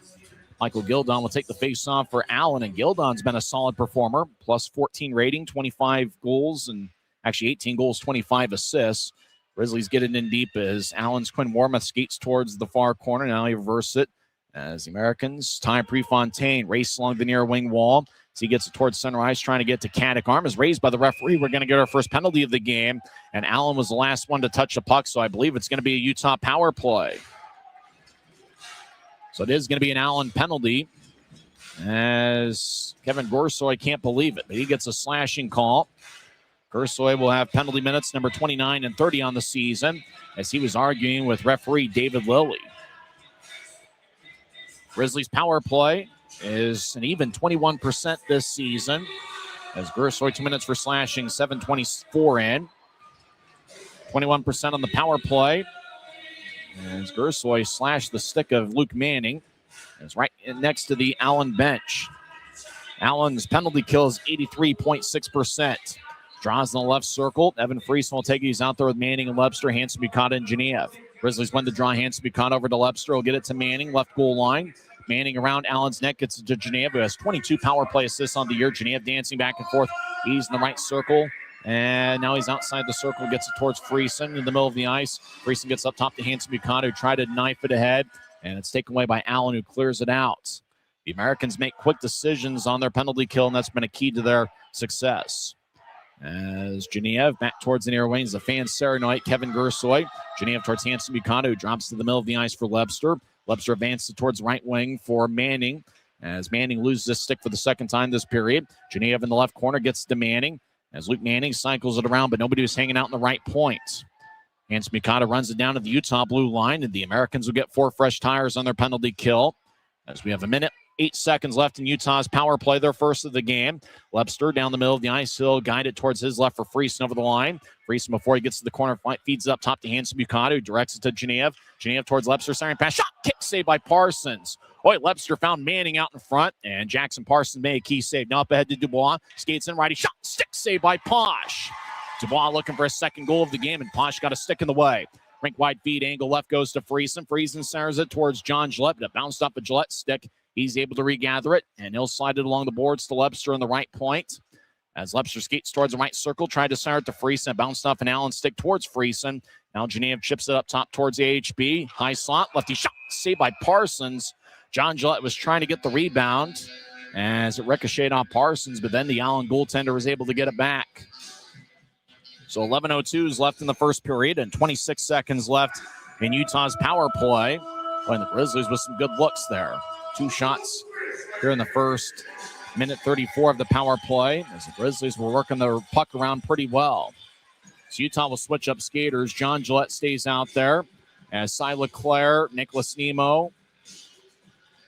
S1: Michael Gildon will take the face-off for Allen, and Gildon's been a solid performer. Plus 14 rating, 25 goals, and actually 18 goals, 25 assists. Grizzlies get it in deep as Allen's Quinn Wormuth skates towards the far corner. Now he reverses it as the Americans. Ty Prefontaine race along the near wing wall. As he gets it towards center ice, trying to get to Caddick. Arm is raised by the referee. We're going to get our first penalty of the game, and Allen was the last one to touch the puck, so I believe it's going to be a Utah power play. So it is going to be an Allen penalty as Kevin Gorsoy can't believe it, but he gets a slashing call. Gorsoy will have penalty minutes number 29 and 30 on the season as he was arguing with referee David Lilly. Grizzlies power play is an even 21% this season as Gorsoy 2 minutes for slashing, 7:24 in. 21% on the power play. As Gorsoy slashed the stick of Luke Manning. It's right next to the Allen bench. Allen's penalty kill is 83.6%. Draws in the left circle. Evan Friesen will take it. He's out there with Manning and Webster, Hanson, Bukata, and Genev. Grizzlies win the draw. Hanson, Bukata over to Webster. Will get it to Manning, left goal line. Manning around Allen's neck, gets it to Genev, who has 22 power play assists on the year. Genev dancing back and forth. He's in the right circle. And now he's outside the circle, gets it towards Friesen in the middle of the ice. Friesen gets up top to Hanson Bukata, who tried to knife it ahead, and it's taken away by Allen, who clears it out. The Americans make quick decisions on their penalty kill, and that's been a key to their success. As Genev back towards the near wings, the fan Serenoid, Kevin Gorsoy. Genev towards Hanson Bukata, who drops to the middle of the ice for Webster. Webster advances towards right wing for Manning, as Manning loses this stick for the second time this period. Genev in the left corner gets to Manning, as Luke Manning cycles it around, but nobody was hanging out in the right point. Hanson Bukata runs it down to the Utah blue line, and the Americans will get 4 fresh tires on their penalty kill. As we have 1:08 seconds left in Utah's power play, their first of the game. Webster down the middle of the ice, he'll guide it towards his left for Friesen over the line. Friesen, before he gets to the corner, feeds it up top to Hanson Bukata, who directs it to Genev. Genev towards Webster, siren pass, shot, kick save by Parsons. Webster found Manning out in front, and Jackson Parsons made a key save. Now up ahead to Dubois, skates in, righty shot, stick save by Posh. Dubois looking for a second goal of the game, and Posh got a stick in the way. Rink wide feed, angle left goes to Friesen. Friesen centers it towards John Gillette, but it bounced off a Gillette stick. He's able to regather it, and he'll slide it along the boards to Webster on the right point. As Webster skates towards the right circle, tried to center it to Friesen, bounced off an Allen stick towards Friesen. Now Genev chips it up top towards the AHB. High slot, lefty shot, saved by Parsons. John Gillette was trying to get the rebound as it ricocheted off Parsons, but then the Allen goaltender was able to get it back. So 11:02 is left in the first period and 26 seconds left in Utah's power play. And the Grizzlies with some good looks there. 2 shots here in the first 1:34 of the power play as the Grizzlies were working their puck around pretty well. So Utah will switch up skaters. John Gillette stays out there as Cy Leclerc, Nicholas Nemo,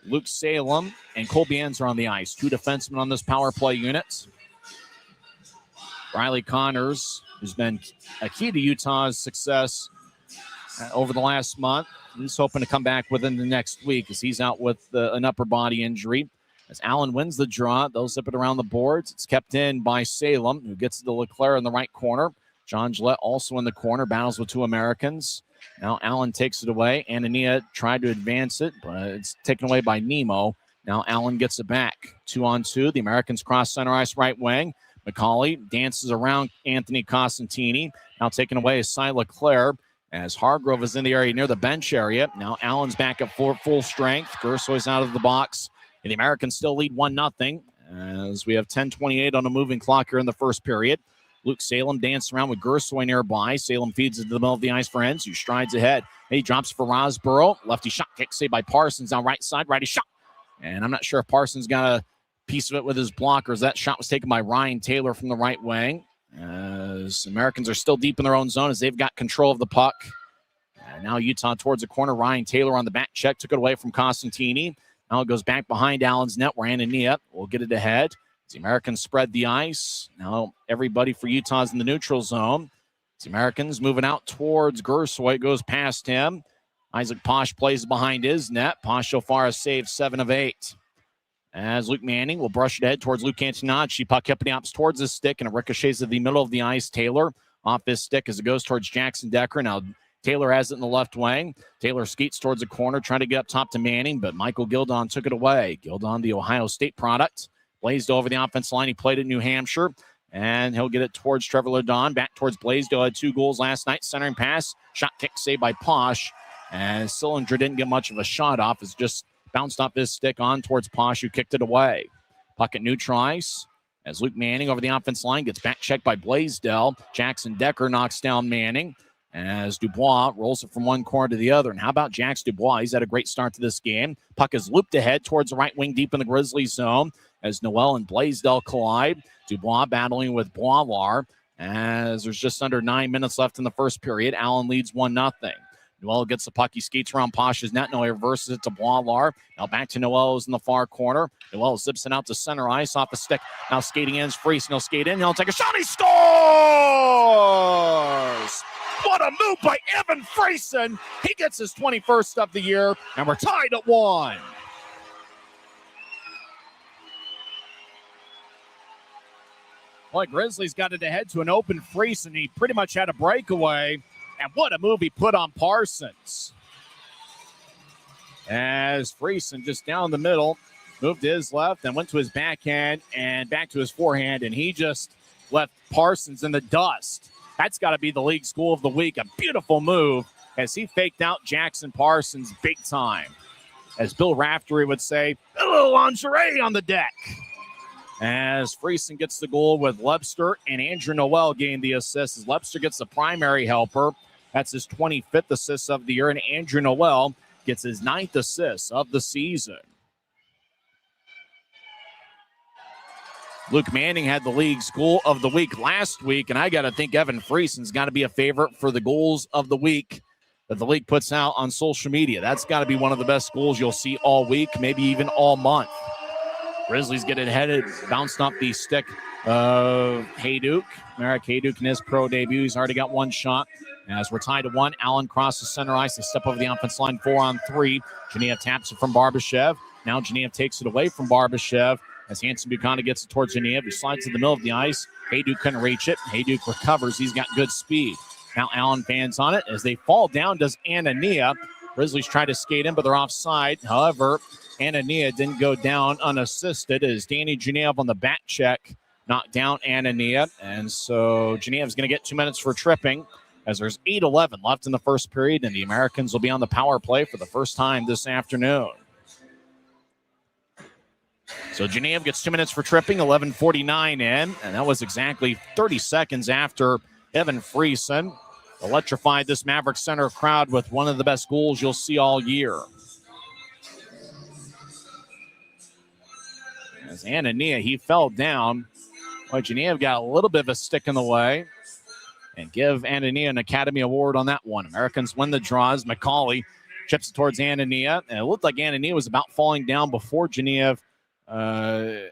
S1: Luke Salem, and Colby Enns are on the ice. 2 defensemen on this power play unit. Riley Connors, who's been a key to Utah's success over the last month. He's hoping to come back within the next week as he's out with an upper body injury. As Allen wins the draw, they'll zip it around the boards. It's kept in by Salem, who gets to Leclerc in the right corner. John Gillette also in the corner, battles with 2 Americans. Now Allen takes it away. Anania tried to advance it, but it's taken away by Nemo. Now Allen gets it back. 2-on-2. The Americans cross center ice right wing. McCauley dances around Anthony Costantini. Now taken away is Cy Leclerc as Hargrove is in the area near the bench area. Now Allen's back at full strength. Gersoy's out of the box. And the Americans still lead 1-0 as we have 10:28 on a moving clock here in the first period. Luke Salem dancing around with Gersoy nearby. Salem feeds it to the middle of the ice for Enns, who strides ahead. And he drops for Rosborough. Lefty shot kick saved by Parsons on right side. Righty shot. And I'm not sure if Parsons got a piece of it with his blockers. That shot was taken by Ryan Taylor from the right wing. As Americans are still deep in their own zone as they've got control of the puck. And now Utah towards the corner. Ryan Taylor on the back check. Took it away from Costantini. Now it goes back behind Allen's net where Anania will get it ahead. The Americans spread the ice. Now everybody for Utah's in the neutral zone. The Americans moving out towards Gersoy. Goes past him. Isaac Posh plays behind his net. Posh so far has saved 7 of 8. As Luke Manning will brush it ahead towards Luke Antonacci. Puck up in the ops towards his stick, and it ricochets to the middle of the ice. Taylor off his stick as it goes towards Jackson Decker. Now Taylor has it in the left wing. Taylor skates towards the corner, trying to get up top to Manning, but Michael Gildon took it away. Gildon, the Ohio State product, blazed over the offensive line. He played at New Hampshire, and he'll get it towards Trevor Ledon. Back towards Blaisdell, had 2 goals last night. Centering pass, shot kick saved by Posh, and Sillinger didn't get much of a shot off. It's just bounced off his stick on towards Posh, who kicked it away. Puck at neutral ice as Luke Manning over the offense line gets back checked by Blaisdell. Jackson Decker knocks down Manning as Dubois rolls it from one corner to the other. And how about Jax Dubois? He's had a great start to this game. Puck is looped ahead towards the right wing deep in the Grizzlies zone as Noel and Blaisdell collide. Dubois battling with Boilar as there's just under 9 minutes left in the first period. Allen leads 1-0. Noel gets the puck. He skates around Posh's net. Now he reverses it to Boilar. Now back to Noel, who's in the far corner. Noel zips it out to center ice off the stick. Now skating in is Freese. He'll skate in. He'll take a shot. He scores! What a move by Evan Friesen. He gets his 21st of the year, and we're tied at 1. Boy, Grizzlies got it ahead to an open Friesen. He pretty much had a breakaway. And what a move he put on Parsons. As Friesen just down the middle, moved to his left and went to his backhand and back to his forehand, and he just left Parsons in the dust. That's got to be the league goal of the week. A beautiful move as he faked out Jackson Parsons big time. As Bill Raftery would say, a little lingerie on the deck. As Friesen gets the goal with Lebster and Andrew Noel getting the assist. As Lebster gets the primary helper. That's his 25th assist of the year. And Andrew Noel gets his 9th assist of the season. Luke Manning had the league's goal of the week last week, and I got to think Evan Friesen's got to be a favorite for the goals of the week that the league puts out on social media. That's got to be one of the best goals you'll see all week, maybe even all month. Grizzlies get it headed, bounced off the stick of Hayduke. Merrick Hayduke in his pro debut. He's already got 1 shot. As we're tied to 1, Allen crosses center ice. They step over the offense line 4-on-3. Geneva taps it from Barbashev. Now Geneva takes it away from Barbashev. As Hanson Buchanan gets it towards Geneva, he slides to the middle of the ice. Hayduke couldn't reach it. Hayduke recovers. He's got good speed. Now Allen fans on it. As they fall down, does Anania. Grizzlies try to skate in, but they're offside. However, Anania didn't go down unassisted as Danny Geneva on the back check knocked down Anania. And so Geneva's going to get 2 minutes for tripping as there's 8:11 left in the first period, and the Americans will be on the power play for the first time this afternoon. So Geneva gets 2 minutes for tripping, 11:49 in, and that was exactly 30 seconds after Evan Friesen electrified this Maverick Center crowd with one of the best goals you'll see all year. As Anania, he fell down. Well, Geneva got a little bit of a stick in the way and give Anania an Academy Award on that one. Americans win the draws. McCauley chips it towards Anania, and it looked like Anania was about falling down before Geneva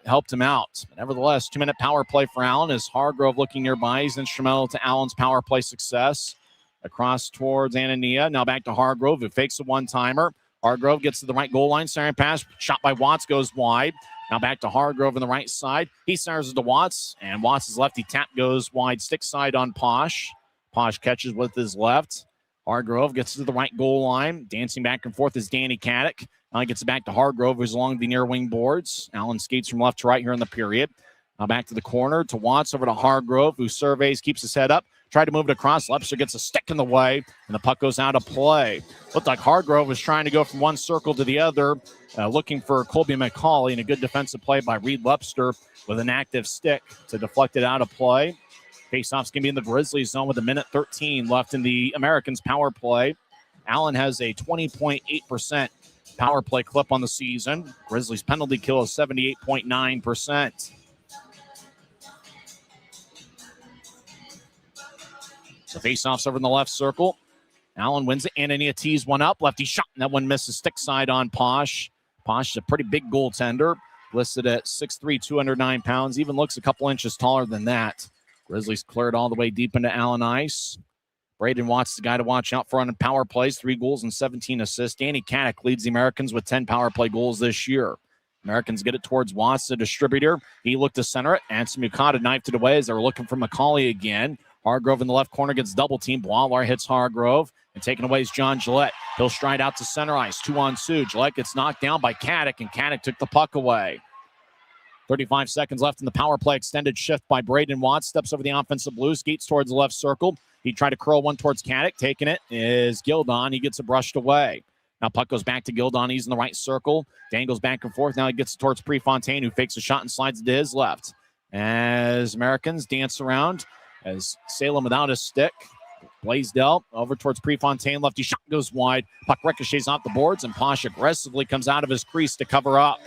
S1: helped him out. But nevertheless, 2-minute power play for Allen as Hargrove looking nearby. He's instrumental to Allen's power play success. Across towards Anania. Now back to Hargrove, who fakes a one-timer. Hargrove gets to the right goal line. Centering pass. Shot by Watts goes wide. Now back to Hargrove on the right side. He centers it to Watts, and Watts' lefty tap goes wide stick side on Posh. Posh catches with his left. Hargrove gets to the right goal line. Dancing back and forth is Danny Caddick. Now he gets it back to Hargrove, who's along the near wing boards. Allen skates from left to right here in the period. Now back to the corner to Watts, over to Hargrove, who surveys, keeps his head up. Tried to move it across. Lebster gets a stick in the way, and the puck goes out of play. Looked like Hargrove was trying to go from one circle to the other, looking for Colby McCauley, and a good defensive play by Reed Lebster with an active stick to deflect it out of play. Faceoff's going to be in the Grizzlies zone with 1:13 left in the Americans' power play. Allen has a 20.8% power play clip on the season. Grizzlies' penalty kill is 78.9%. So faceoffs over in the left circle. Allen wins it. Anania tees one up. Lefty shot, and that one misses stick side on Posh. Posh is a pretty big goaltender, listed at 6'3", 209 pounds. Even looks a couple inches taller than that. Grizzlies cleared all the way deep into Allen ice. Braden Watts, the guy to watch out for on power plays, 3 goals and 17 assists. Danny Caddick leads the Americans with 10 power play goals this year. Americans get it towards Watts, the distributor. He looked to center it. Anson Mukata knifed it away as they were looking for McCauley again. Hargrove in the left corner gets double teamed. Waller hits Hargrove, and taken away is John Gillette. He'll stride out to center ice. 2-on-2. Gillette gets knocked down by Caddick, and Caddick took the puck away. 35 seconds left in the power play. Extended shift by Braden Watts. Steps over the offensive blue. Skates towards the left circle. He tried to curl one towards Caddick. Taking it is Gildon. He gets it brushed away. Now puck goes back to Gildon. He's in the right circle. Dangles back and forth. Now he gets it towards Prefontaine, who fakes a shot and slides it to his left. As Americans dance around, as Salem without his stick. Blaisdell over towards Prefontaine. Lefty shot goes wide. Puck ricochets off the boards, and Posh aggressively comes out of his crease to cover up.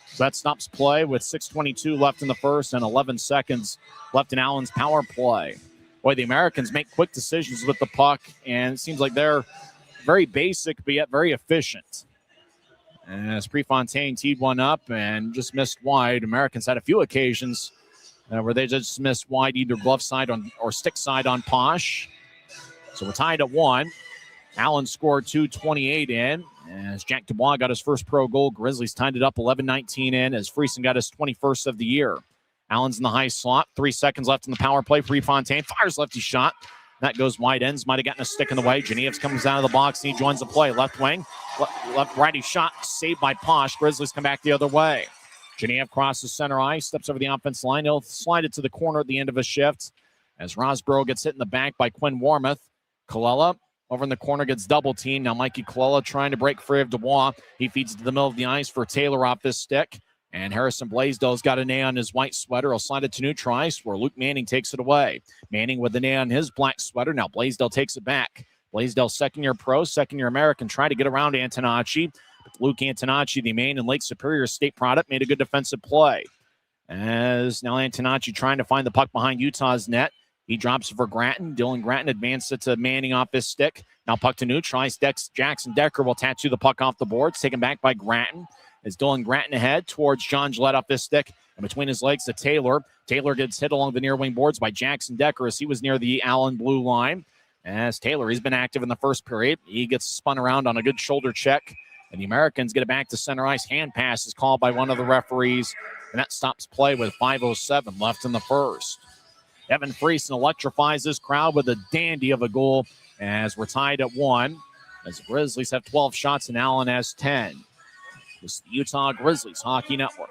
S1: So that stops play with 6:22 left in the first and 11 seconds left in Allen's power play. Boy, the Americans make quick decisions with the puck, and it seems like they're very basic, but yet very efficient. As Prefontaine teed one up and just missed wide, Americans had a few occasions where they just missed wide, either glove side or stick side on Posh. So we're tied at 1. Allen scored 2:28 in as Jack Dubois got his first pro goal. Grizzlies tied it up 11-19 in as Friesen got his 21st of the year. Allen's in the high slot. 3 seconds left in the power play. Prefontaine fires lefty shot. That goes wide. Ends might have gotten a stick in the way. Genevieve comes out of the box and he joins the play. Left wing. Left righty shot saved by Posh. Grizzlies come back the other way. Genevieve crosses center ice. Steps over the offense line. He'll slide it to the corner at the end of his shift as Rosborough gets hit in the back by Quinn Warmoth. Colella over in the corner gets double teamed. Now Mikey Colella trying to break free of Dubois. He feeds it to the middle of the ice for Taylor off his stick. And Harrison Blaisdell's got an A on his white sweater. He'll slide it to neutral ice where Luke Manning takes it away. Manning with an A on his black sweater. Now Blaisdell takes it back. Blaisdell, second-year pro, second-year American, trying to get around Antonacci. But Luke Antonacci, the Maine and Lake Superior State product, made a good defensive play. As now Antonacci trying to find the puck behind Utah's net. He drops it for Gratton. Dylan Gratton advances it to Manning off his stick. Now puck to neutral ice. Jackson Decker will tattoo the puck off the boards. Taken back by Gratton. As Dylan Gratton ahead towards John Gillette off his stick. And between his legs to Taylor. Taylor gets hit along the near wing boards by Jackson Decker as he was near the Allen blue line. As Taylor, he's been active in the first period. He gets spun around on a good shoulder check. And the Americans get it back to center ice. Hand pass is called by one of the referees. And that stops play with 5:07 left in the first. Evan Friesen electrifies this crowd with a dandy of a goal as we're tied at 1. As the Grizzlies have 12 shots and Allen has 10. This is the Utah Grizzlies Hockey Network.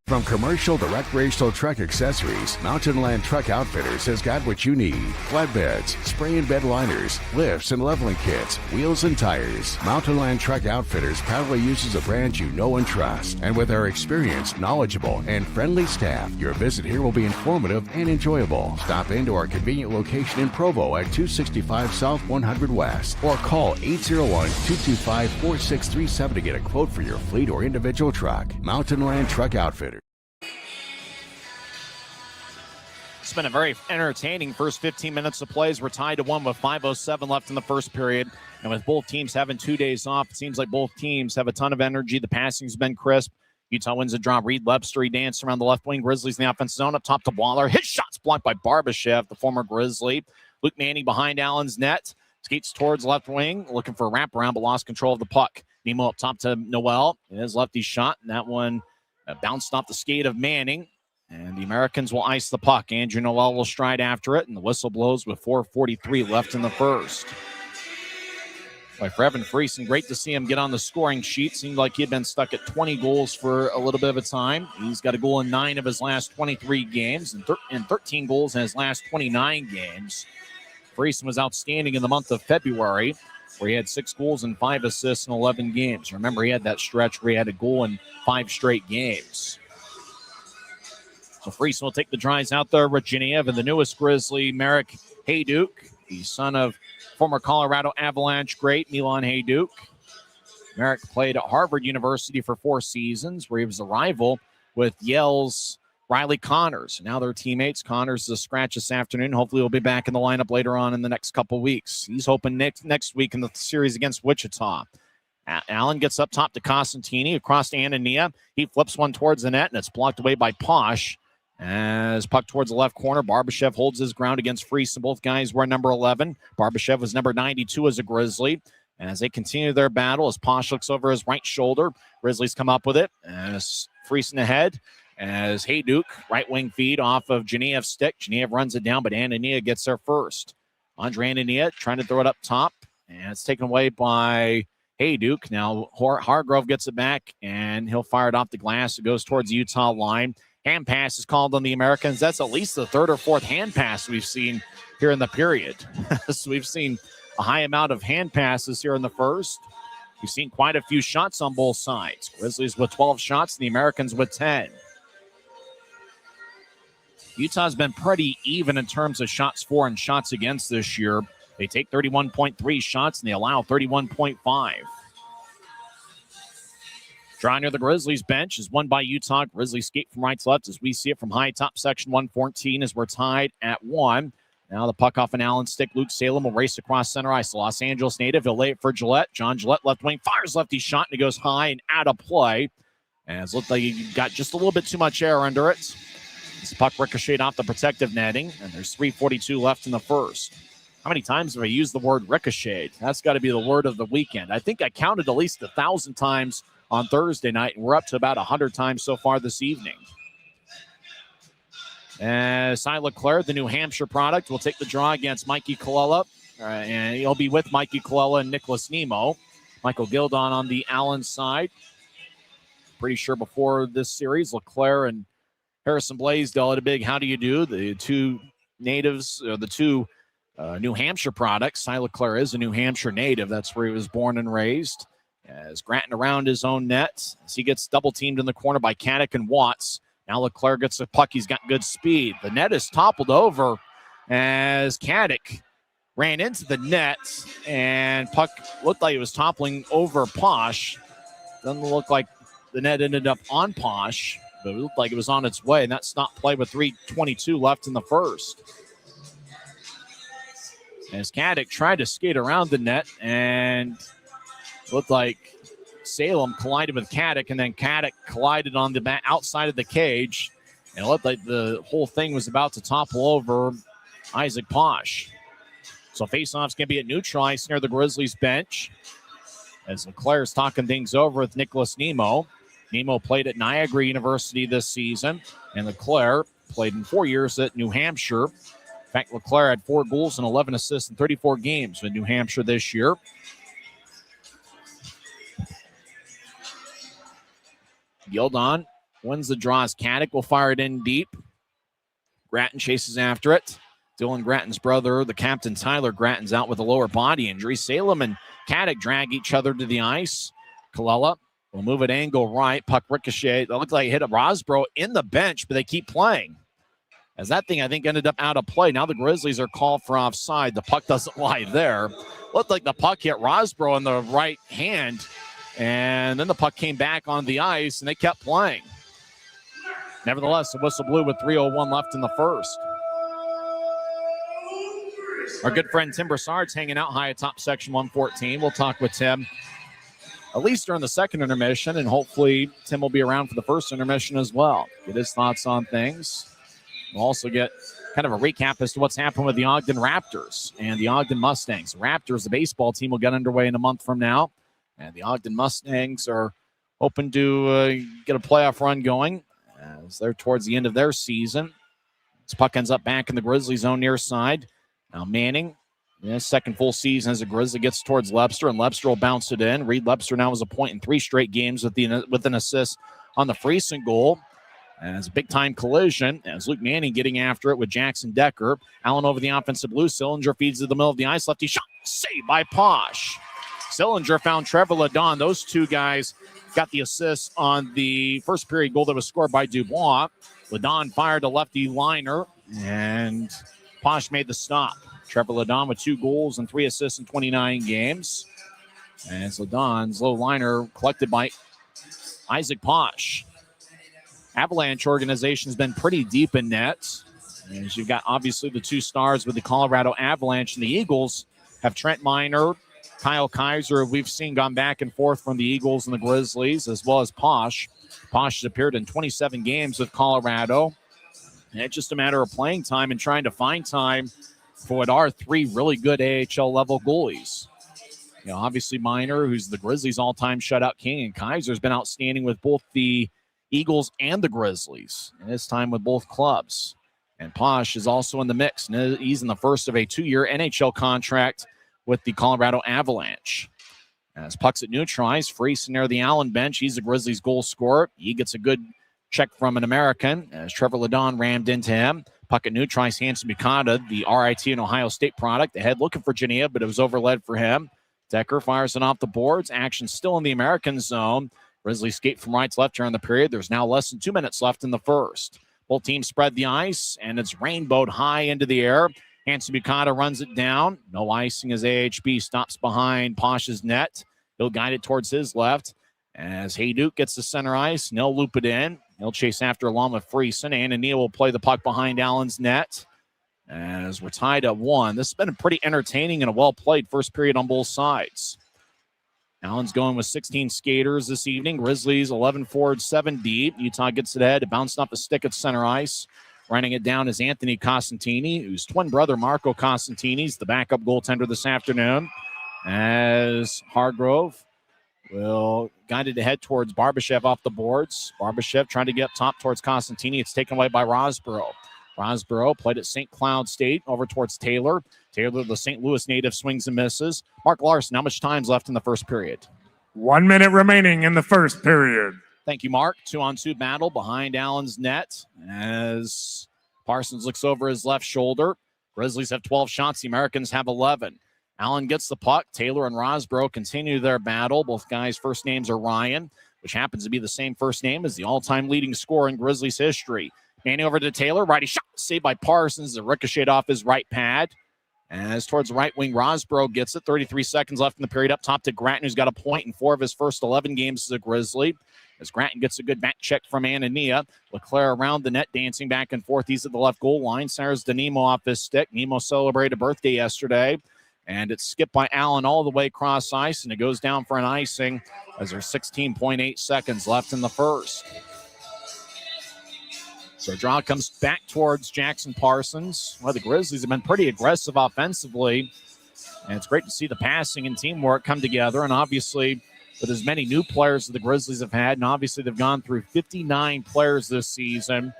S3: From commercial to recreational truck accessories, Mountain Land Truck Outfitters has got what you need. Flatbeds, spray and bed liners, lifts and leveling kits, wheels and tires. Mountain Land Truck Outfitters proudly uses a brand you know and trust. And with our experienced, knowledgeable, and friendly staff, your visit here will be informative and enjoyable. Stop into our convenient location in Provo at 265 South 100 West or call 801-225-4637 to get a quote for your fleet or individual truck. Mountain Land Truck Outfitters.
S1: It's been a very entertaining first 15 minutes of plays. We're tied to 1 with 5:07 left in the first period. And with both teams having 2 days off, it seems like both teams have a ton of energy. The passing's been crisp. Utah wins the draw. Reed Webster, he danced around the left wing. Grizzlies in the offensive zone up top to Waller. His shot's blocked by Barbashev, the former Grizzly. Luke Manning behind Allen's net. Skates towards left wing, looking for a wraparound, but lost control of the puck. Nemo up top to Noel. His lefty shot, and that one bounced off the skate of Manning. And the Americans will ice the puck. Andrew Noel will stride after it, and the whistle blows with 4:43 left in the first. Boy, for Evan Friesen, great to see him get on the scoring sheet. Seemed like he had been stuck at 20 goals for a little bit of a time. He's got a goal in 9 of his last 23 games and 13 goals in his last 29 games. Friesen was outstanding in the month of February, where he had 6 goals and 5 assists in 11 games. Remember, he had that stretch where he had a goal in 5 straight games. So Friesen will take the drives out there with Genevieve and the newest Grizzly, Merrick Hayduke, the son of former Colorado Avalanche great Milan Hayduke. Merrick played at Harvard University for 4 seasons, where he was a rival with Yale's Riley Connors. Now they're teammates. Connors is a scratch this afternoon. Hopefully he'll be back in the lineup later on in the next couple weeks. He's hoping next week in the series against Wichita. Allen gets up top to Costantini across to Anania. He flips one towards the net, and it's blocked away by Posh. As puck towards the left corner, Barbashev holds his ground against Freese, and both guys wear number 11. Barbashev was number 92 as a Grizzly. As they continue their battle, as Posh looks over his right shoulder, Grizzlies come up with it. As Freese in the head, as Hayduk, right wing feed off of Geneev's stick. Geneev runs it down, but Anania gets there first. Andre Anania trying to throw it up top, and it's taken away by Hayduk. Now Hargrove gets it back, and he'll fire it off the glass. It goes towards the Utah line. Hand pass is called on the Americans. That's at least the third or fourth hand pass we've seen here in the period. So we've seen a high amount of hand passes here in the first. We've seen quite a few shots on both sides. Grizzlies with 12 shots, and the Americans with 10. Utah's been pretty even in terms of shots for and shots against this year. They take 31.3 shots, and they allow 31.5. Draw near the Grizzlies bench is won by Utah. Grizzlies skate from right to left as we see it from high top section 114 as we're tied at 1. Now the puck off an Allen stick. Luke Salem will race across center ice. The Los Angeles native. He'll lay it for Gillette. John Gillette, left wing, fires lefty shot, and it goes high and out of play. And it looked like he got just a little bit too much air under it. This puck ricocheted off the protective netting, and there's 3:42 left in the first. How many times have I used the word ricocheted? That's got to be the word of the weekend. I think I counted at least 1,000 times on Thursday night, and we're up to about 100 times so far this evening. Cy Leclerc, the New Hampshire product, will take the draw against Mikey Colella, and he'll be with Mikey Colella and Nicholas Nemo. Michael Gildon on the Allen side. Pretty sure before this series, Leclerc and Harrison Blaisdell had a big how do you do. The two natives, the two New Hampshire products. Cy Leclerc is a New Hampshire native. That's where he was born and raised. As Gratton around his own net, as he gets double-teamed in the corner by Caddick and Watts. Now Leclerc gets the puck. He's got good speed. The net is toppled over as Caddick ran into the net, and puck looked like it was toppling over Posh. Doesn't look like the net ended up on Posh, but it looked like it was on its way, and that stopped play with 3:22 left in the first. As Caddick tried to skate around the net, and looked like Salem collided with Caddick, and then Caddick collided on the outside of the cage. And it looked like the whole thing was about to topple over Isaac Posh. So faceoff's going to be at neutral ice near the Grizzlies bench. As Leclerc's talking things over with Nicholas Nemo. Nemo played at Niagara University this season, and Leclerc played in 4 years at New Hampshire. In fact, Leclerc had 4 goals and 11 assists in 34 games with New Hampshire this year. Gildon wins the draw as Caddick will fire it in deep. Gratton chases after it. Dylan Gratton's brother, the captain Tyler Gratton's out with a lower body injury. Salem and Caddick drag each other to the ice. Colella will move it angle right. Puck ricochet. It looked like it hit a Rosbro in the bench, but they keep playing. As that thing, I think, ended up out of play. Now the Grizzlies are called for offside. The puck doesn't lie there. Looked like the puck hit Rosbro in the right hand. And then the puck came back on the ice, and they kept playing. Nevertheless, the whistle blew with 3:01 left in the first. Our good friend Tim Broussard's hanging out high atop section 114. We'll talk with Tim at least during the second intermission, and hopefully Tim will be around for the first intermission as well. Get his thoughts on things. We'll also get kind of a recap as to what's happened with the Ogden Raptors and the Ogden Mustangs. Raptors, the baseball team, will get underway in a month from now. And the Ogden Mustangs are hoping to get a playoff run going as they're towards the end of their season. This puck ends up back in the Grizzlies' zone near side. Now Manning, his second full season as a Grizzly, gets towards Lebster, and Lebster will bounce it in. Reed Lebster now has a point in 3 straight games with an assist on the Friesen goal. And it's a big-time collision as Luke Manning getting after it with Jackson Decker. Allen over the offensive blue. Sillinger feeds to the middle of the ice. Lefty shot saved by Posh. Sillinger found Trevor Ledon. Those two guys got the assist on the first period goal that was scored by Dubois. Ledon fired a lefty liner, and Posh made the stop. Trevor Ledon with 2 goals and 3 assists in 29 games. And it's Ledon's low liner collected by Isaac Posh. Avalanche organization has been pretty deep in net. As you've got obviously the two stars with the Colorado Avalanche, and the Eagles have Trent Miner, Kyle Kaiser, we've seen gone back and forth from the Eagles and the Grizzlies, as well as Posh. Posh has appeared in 27 games with Colorado. And it's just a matter of playing time and trying to find time for what are three really good AHL-level goalies. You know, obviously Miner, who's the Grizzlies' all-time shutout king, and Kaiser's been outstanding with both the Eagles and the Grizzlies in his time with both clubs. And Posh is also in the mix. And he's in the first of a 2-year NHL contract with the Colorado Avalanche. As pucks at neutralized, Friesen near the Allen bench. He's the Grizzlies' goal scorer. He gets a good check from an American as Trevor Ledon rammed into him. Puck at neutralized, Hanson Bukata, the RIT and Ohio State product. Ahead looking for Geneva, but it was overled for him. Decker fires it off the boards. Action still in the American zone. Grizzlies skate from right to left during the period. There's now less than 2 minutes left in the first. Both teams spread the ice, and it's rainbowed high into the air. Hanson Bukata runs it down. No icing as AHB stops behind Posh's net. He'll guide it towards his left. As Hayduk gets the center ice, and he'll loop it in. He'll chase after along with Friesen. Anania will play the puck behind Allen's net. As we're tied at 1. This has been a pretty entertaining and a well-played first period on both sides. Allen's going with 16 skaters this evening. Grizzlies 11 forward, 7 deep. Utah gets it ahead, bouncing off the stick at center ice. Running it down is Anthony Costantini, whose twin brother Marco Costantini is the backup goaltender this afternoon. As Hargrove will guide it ahead towards Barbashev off the boards. Barbashev trying to get up top towards Costantini. It's taken away by Rosborough. Rosborough played at St. Cloud State over towards Taylor. Taylor, the St. Louis native, swings and misses. Mark Larson, how much time's left in the first period?
S7: 1 minute remaining in the first period.
S1: Thank you, Mark. 2-on-2 battle behind Allen's net as Parsons looks over his left shoulder. Grizzlies have 12 shots. The Americans have 11. Allen gets the puck. Taylor and Rosborough continue their battle. Both guys' first names are Ryan, which happens to be the same first name as the all-time leading scorer in Grizzlies history. Handing over to Taylor. Righty shot. Saved by Parsons. The ricochet off his right pad. As towards the right wing, Rosborough gets it. 33 seconds left in the period. Up top to Gratton, who's got a point in 4 of his first 11 games as a Grizzly. As Gratton gets a good back check from Anania. Leclerc around the net, dancing back and forth. He's at the left goal line. Cyrus Nemo off his stick. Nemo celebrated a birthday yesterday. And it's skipped by Allen all the way across ice. And it goes down for an icing as there's 16.8 seconds left in the first. So draw comes back towards Jackson Parsons. Well, the Grizzlies have been pretty aggressive offensively. And it's great to see the passing and teamwork come together. And obviously, with as many new players that the Grizzlies have had, and obviously they've gone through 59 players this season,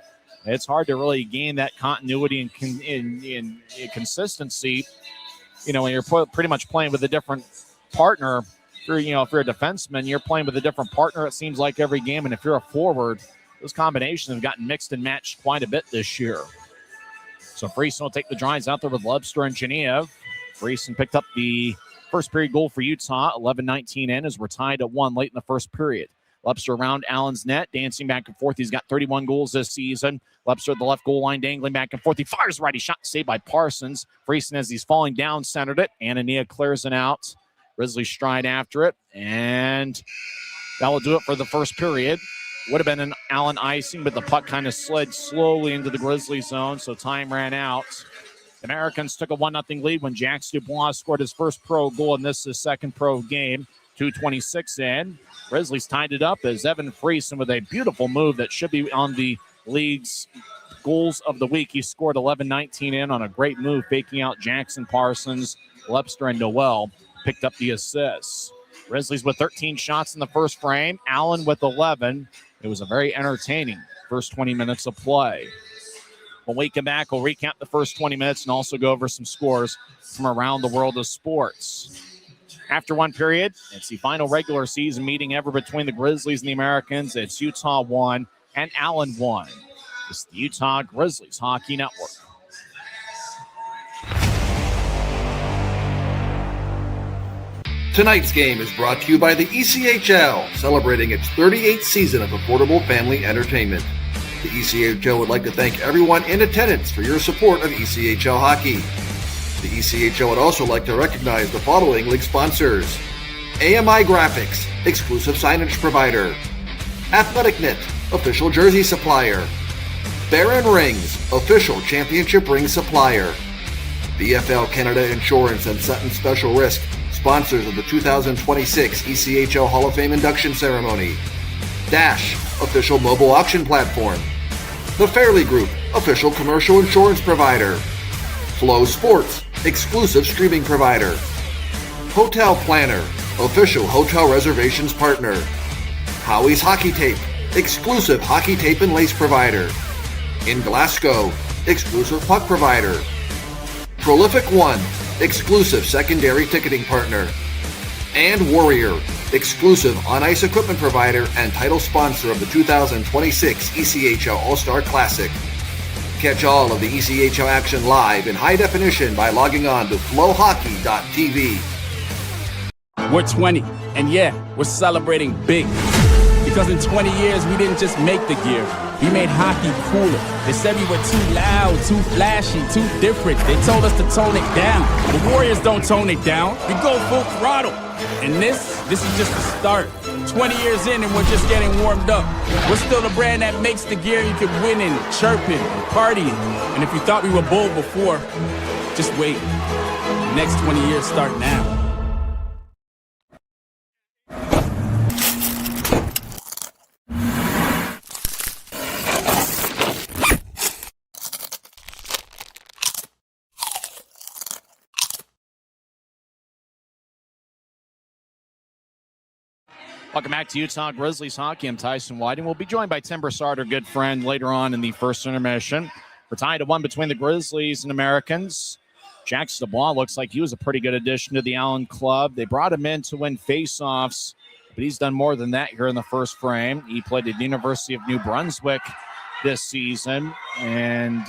S1: it's hard to really gain that continuity and consistency. You know, when you're pretty much playing with a different partner. If you're a defenseman, you're playing with a different partner, it seems like, every game. And if you're a forward, those combinations have gotten mixed and matched quite a bit this year. So Friesen will take the drives out there with Lebster and Geneva. Friesen picked up the first period goal for Utah, 11-19 in, as we're tied at 1 late in the first period. Lebster around Allen's net, dancing back and forth. He's got 31 goals this season. Lebster at the left goal line, dangling back and forth. He fires righty shot, saved by Parsons. Friesen, as he's falling down, centered it. Anania clears it out. Grizzlies stride after it, and that will do it for the first period. Would have been an Allen icing, but the puck kind of slid slowly into the Grizzlies zone, so time ran out. The Americans took a 1-0 lead when Jax Dubois scored his first pro goal, and this is his second pro game. 2:26 in. Grizzlies tied it up as Evan Friesen with a beautiful move that should be on the league's goals of the week. He scored 11-19 in on a great move, faking out Jackson Parsons. Lebster and Noel picked up the assists. Grizzlies with 13 shots in the first frame. Allen with 11. It was a very entertaining first 20 minutes of play. When we come back, we'll recap the first 20 minutes and also go over some scores from around the world of sports. After one period, it's the final regular season meeting ever between the Grizzlies and the Americans. It's Utah 1 and Allen 1. It's the Utah Grizzlies Hockey Network.
S10: Tonight's game is brought to you by the ECHL, celebrating its 38th season of affordable family entertainment. The ECHL would like to thank everyone in attendance for your support of ECHL hockey. The ECHL would also like to recognize the following league sponsors: AMI Graphics, exclusive signage provider; Athletic Knit, official jersey supplier. Baron Rings, official championship ring supplier. BFL Canada Insurance and Sutton Special Risk, sponsors of the 2026 ECHL Hall of Fame induction ceremony. Dash, official mobile auction platform. The Fairley Group, official commercial insurance provider. Flow Sports, exclusive streaming provider. Hotel Planner, official hotel reservations partner. Howie's Hockey Tape, exclusive hockey tape and lace provider. In Glasgow, exclusive puck provider. Prolific One, exclusive secondary ticketing partner. And Warrior, exclusive on-ice equipment provider and title sponsor of the 2026 ECHL All-Star Classic. Catch all of the ECHL action live in high definition by logging on to flowhockey.tv.
S9: We're 20, and yeah, we're celebrating big. Because in 20 years, we didn't just make the gear. We made hockey cooler. They said we were too loud, too flashy, too different. They told us to tone it down. The Warriors don't tone it down. We go full throttle. And this is just the start. 20 years in and we're just getting warmed up. We're still the brand that makes the gear you can win in, chirping, partying. And if you thought we were bold before, just wait. The next 20 years start now.
S1: Welcome back to Utah Grizzlies Hockey. I'm Tyson Whiting. We'll be joined by Tim Broussard, our good friend, later on in the first intermission. We're tied at 1 between the Grizzlies and Americans. Jack Dubois looks like he was a pretty good addition to the Allen club. They brought him in to win faceoffs, but he's done more than that here in the first frame. He played at the University of New Brunswick this season, and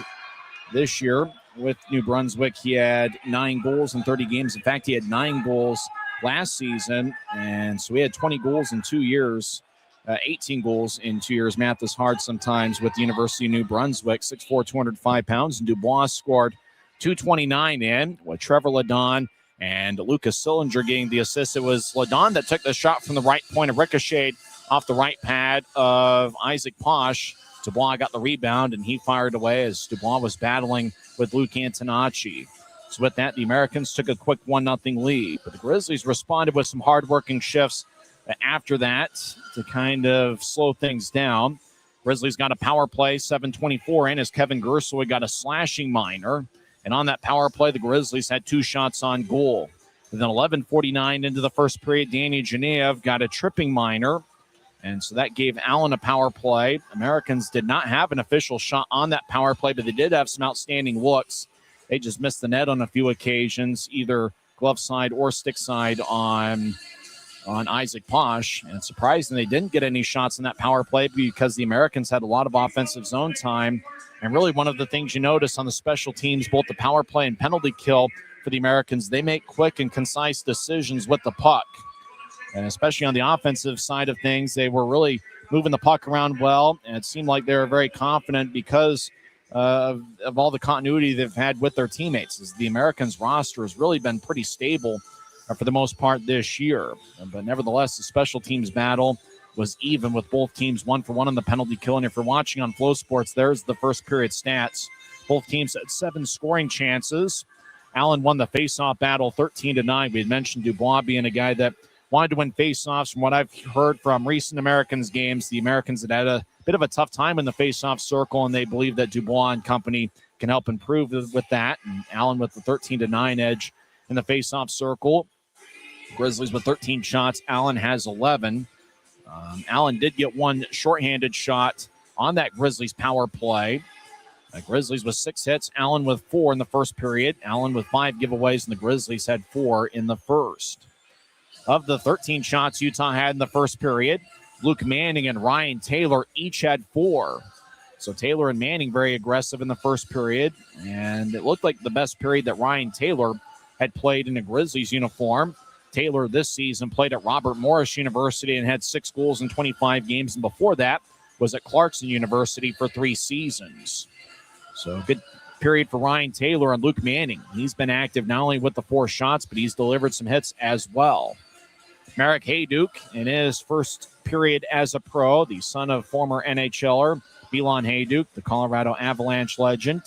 S1: this year with New Brunswick, he had 9 goals in 30 games. In fact, he had 9 goals last season, and so he had 20 goals in 2 years, 18 goals in 2 years. Math is hard sometimes with the University of New Brunswick. 6'4", 205 pounds, and Dubois scored 229 in with Trevor Ladon and Lucas Sillinger getting the assist. It was Ladon that took the shot from the right point and ricocheted off the right pad of Isaac Posh. Dubois got the rebound, and he fired away as Dubois was battling with Luke Antonacci. So with that, the Americans took a quick 1-0 lead. But the Grizzlies responded with some hard-working shifts after that to kind of slow things down. Grizzlies got a power play, 7:24 in, as Kevin Gersoy got a slashing minor. And on that power play, the Grizzlies had 2 shots on goal. And then 11:49 into the first period, Danny Genev got a tripping minor. And so that gave Allen a power play. Americans did not have an official shot on that power play, but they did have some outstanding looks. They just missed the net on a few occasions, either glove side or stick side on Isaac Posh. And it's surprising they didn't get any shots in that power play because the Americans had a lot of offensive zone time. And really one of the things you notice on the special teams, both the power play and penalty kill for the Americans, they make quick and concise decisions with the puck. And especially on the offensive side of things, they were really moving the puck around well. And it seemed like they were very confident because of all the continuity they've had with their teammates. As the Americans roster has really been pretty stable for the most part this year. But nevertheless, the special teams battle was even with both teams 1-for-1 on the penalty kill. And if you're watching on Flow Sports, there's the first period stats. Both teams had 7 scoring chances. Allen won the faceoff battle 13-9. We had mentioned Dubois being a guy that wanted to win faceoffs. From what I've heard from recent Americans games, the Americans had a bit of a tough time in the faceoff circle, and they believe that Dubois and company can help improve with that. And Allen with the 13-9 edge in the faceoff circle. Grizzlies with 13 shots. Allen has 11. Allen did get 1 shorthanded shot on that Grizzlies power play. Grizzlies with 6 hits. Allen with 4 in the first period. Allen with 5 giveaways, and the Grizzlies had 4 in the first. Of the 13 shots Utah had in the first period, Luke Manning and Ryan Taylor each had 4. So Taylor and Manning very aggressive in the first period. And it looked like the best period that Ryan Taylor had played in a Grizzlies uniform. Taylor this season played at Robert Morris University and had 6 goals in 25 games. And before that was at Clarkson University for 3 seasons. So good period for Ryan Taylor and Luke Manning. He's been active not only with the 4 shots, but he's delivered some hits as well. Merrick Hayduke in his first period as a pro, the son of former NHLer Belon Hayduke, the Colorado Avalanche legend.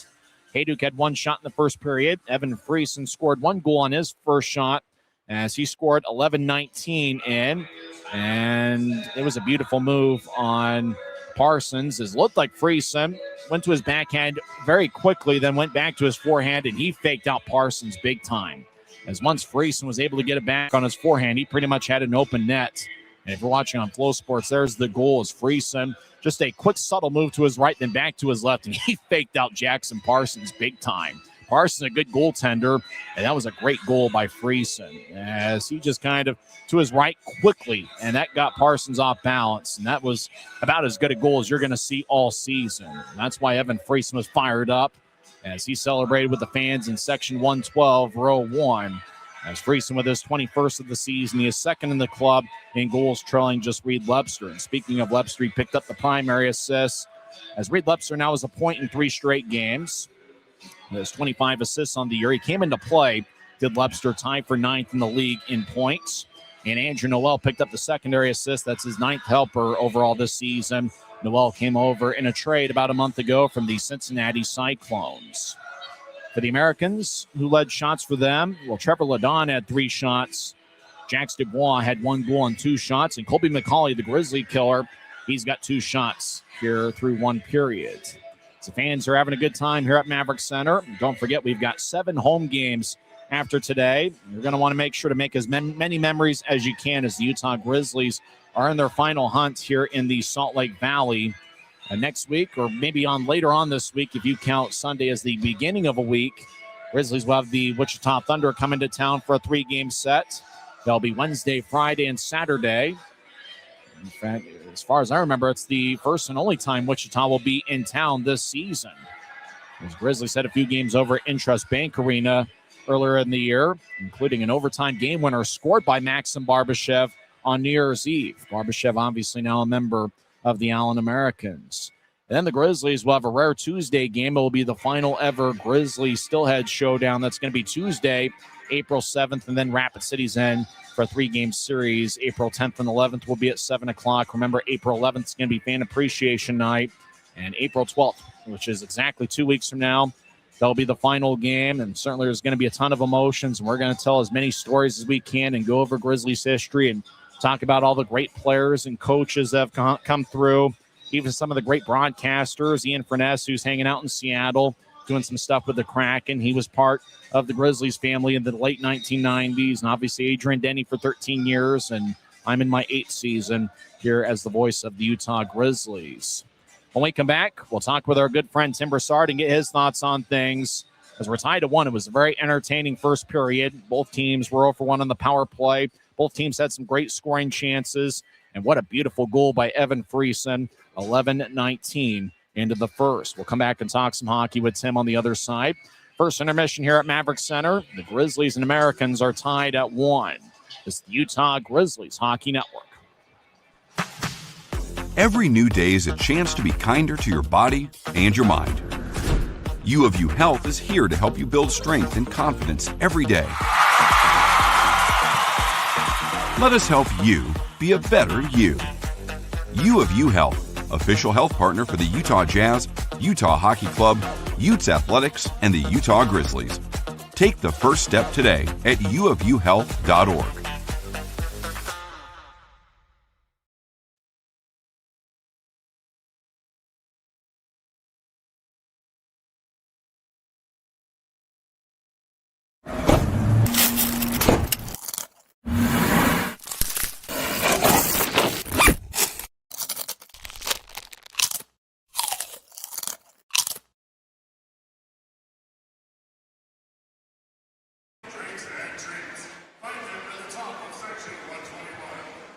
S1: Hayduke had one shot in the first period. Evan Friesen scored one goal on his first shot as he scored 11-19 in. And it was a beautiful move on Parsons. It looked like Friesen went to his backhand very quickly, then went back to his forehand, and he faked out Parsons big time. As once Friesen was able to get it back on his forehand, he pretty much had an open net. And if you're watching on Flow Sports, there's the goal as Friesen. Just a quick, subtle move to his right, then back to his left, and he faked out Jackson Parsons big time. Parsons, a good goaltender, and that was a great goal by Friesen as he just kind of to his right quickly, and that got Parsons off balance, and that was about as good a goal as you're going to see all season. And that's why Evan Friesen was fired up as he celebrated with the fans in Section 112, Row 1. As Friesen with his 21st of the season, he is second in the club in goals, trailing just Reed Lebster. And speaking of Lebster, he picked up the primary assist as Reed Lebster now has a point in 3 straight games. He has 25 assists on the year. He came into play, did Lebster tie for 9th in the league in points. And Andrew Noel picked up the secondary assist. That's his 9th helper overall this season. Noel came over in a trade about a month ago from the Cincinnati Cyclones. For the Americans, who led shots for them, well, Trevor Ladon had 3 shots. Jax Dubois had 1 goal and 2 shots. And Colby McCauley, the Grizzly killer, he's got 2 shots here through 1 period. So fans are having a good time here at Maverick Center. Don't forget, we've got 7 home games after today. You're going to want to make sure to make as many memories as you can as the Utah Grizzlies are in their final hunt here in the Salt Lake Valley. Next week, or maybe later on this week, if you count Sunday as the beginning of a week, Grizzlies will have the Wichita Thunder coming to town for a 3-game set. They'll be Wednesday, Friday, and Saturday. In fact, as far as I remember, it's the first and only time Wichita will be in town this season. As Grizzlies had a few games over at Intrust Bank Arena earlier in the year, including an overtime game winner scored by Maxim Barbashev on New Year's Eve. Barbashev obviously now a member of the Allen Americans. And then the Grizzlies will have a rare Tuesday game. It will be the final ever Grizzlies Stillhead Showdown. That's going to be Tuesday, April 7th, and then Rapid City's End for a 3-game series. April 10th and 11th will be at 7 o'clock. Remember, April 11th is going to be Fan Appreciation Night. And April 12th, which is exactly 2 weeks from now, that'll be the final game. And certainly there's going to be a ton of emotions. And we're going to tell as many stories as we can and go over Grizzlies history and talk about all the great players and coaches that have come through, even some of the great broadcasters. Ian Furness, who's hanging out in Seattle, doing some stuff with the Kraken. He was part of the Grizzlies family in the late 1990s. And obviously Adrian Denny for 13 years. And I'm in my 8th season here as the voice of the Utah Grizzlies. When we come back, we'll talk with our good friend Tim Broussard and get his thoughts on things. As we're tied to 1, it was a very entertaining first period. Both teams were 0 for 1 on the power play. Both teams had some great scoring chances. And what a beautiful goal by Evan Friesen, 11-19 into the first. We'll come back and talk some hockey with Tim on the other side. First intermission here at Maverick Center. The Grizzlies and Americans are tied at 1. This is the Utah Grizzlies Hockey Network.
S4: Every new day is a chance to be kinder to your body and your mind. U of U Health is here to help you build strength and confidence every day. Let us help you be a better you. U of U Health, official health partner for the Utah Jazz, Utah Hockey Club, Utes Athletics, and the Utah Grizzlies. Take the first step today at uofuhealth.org.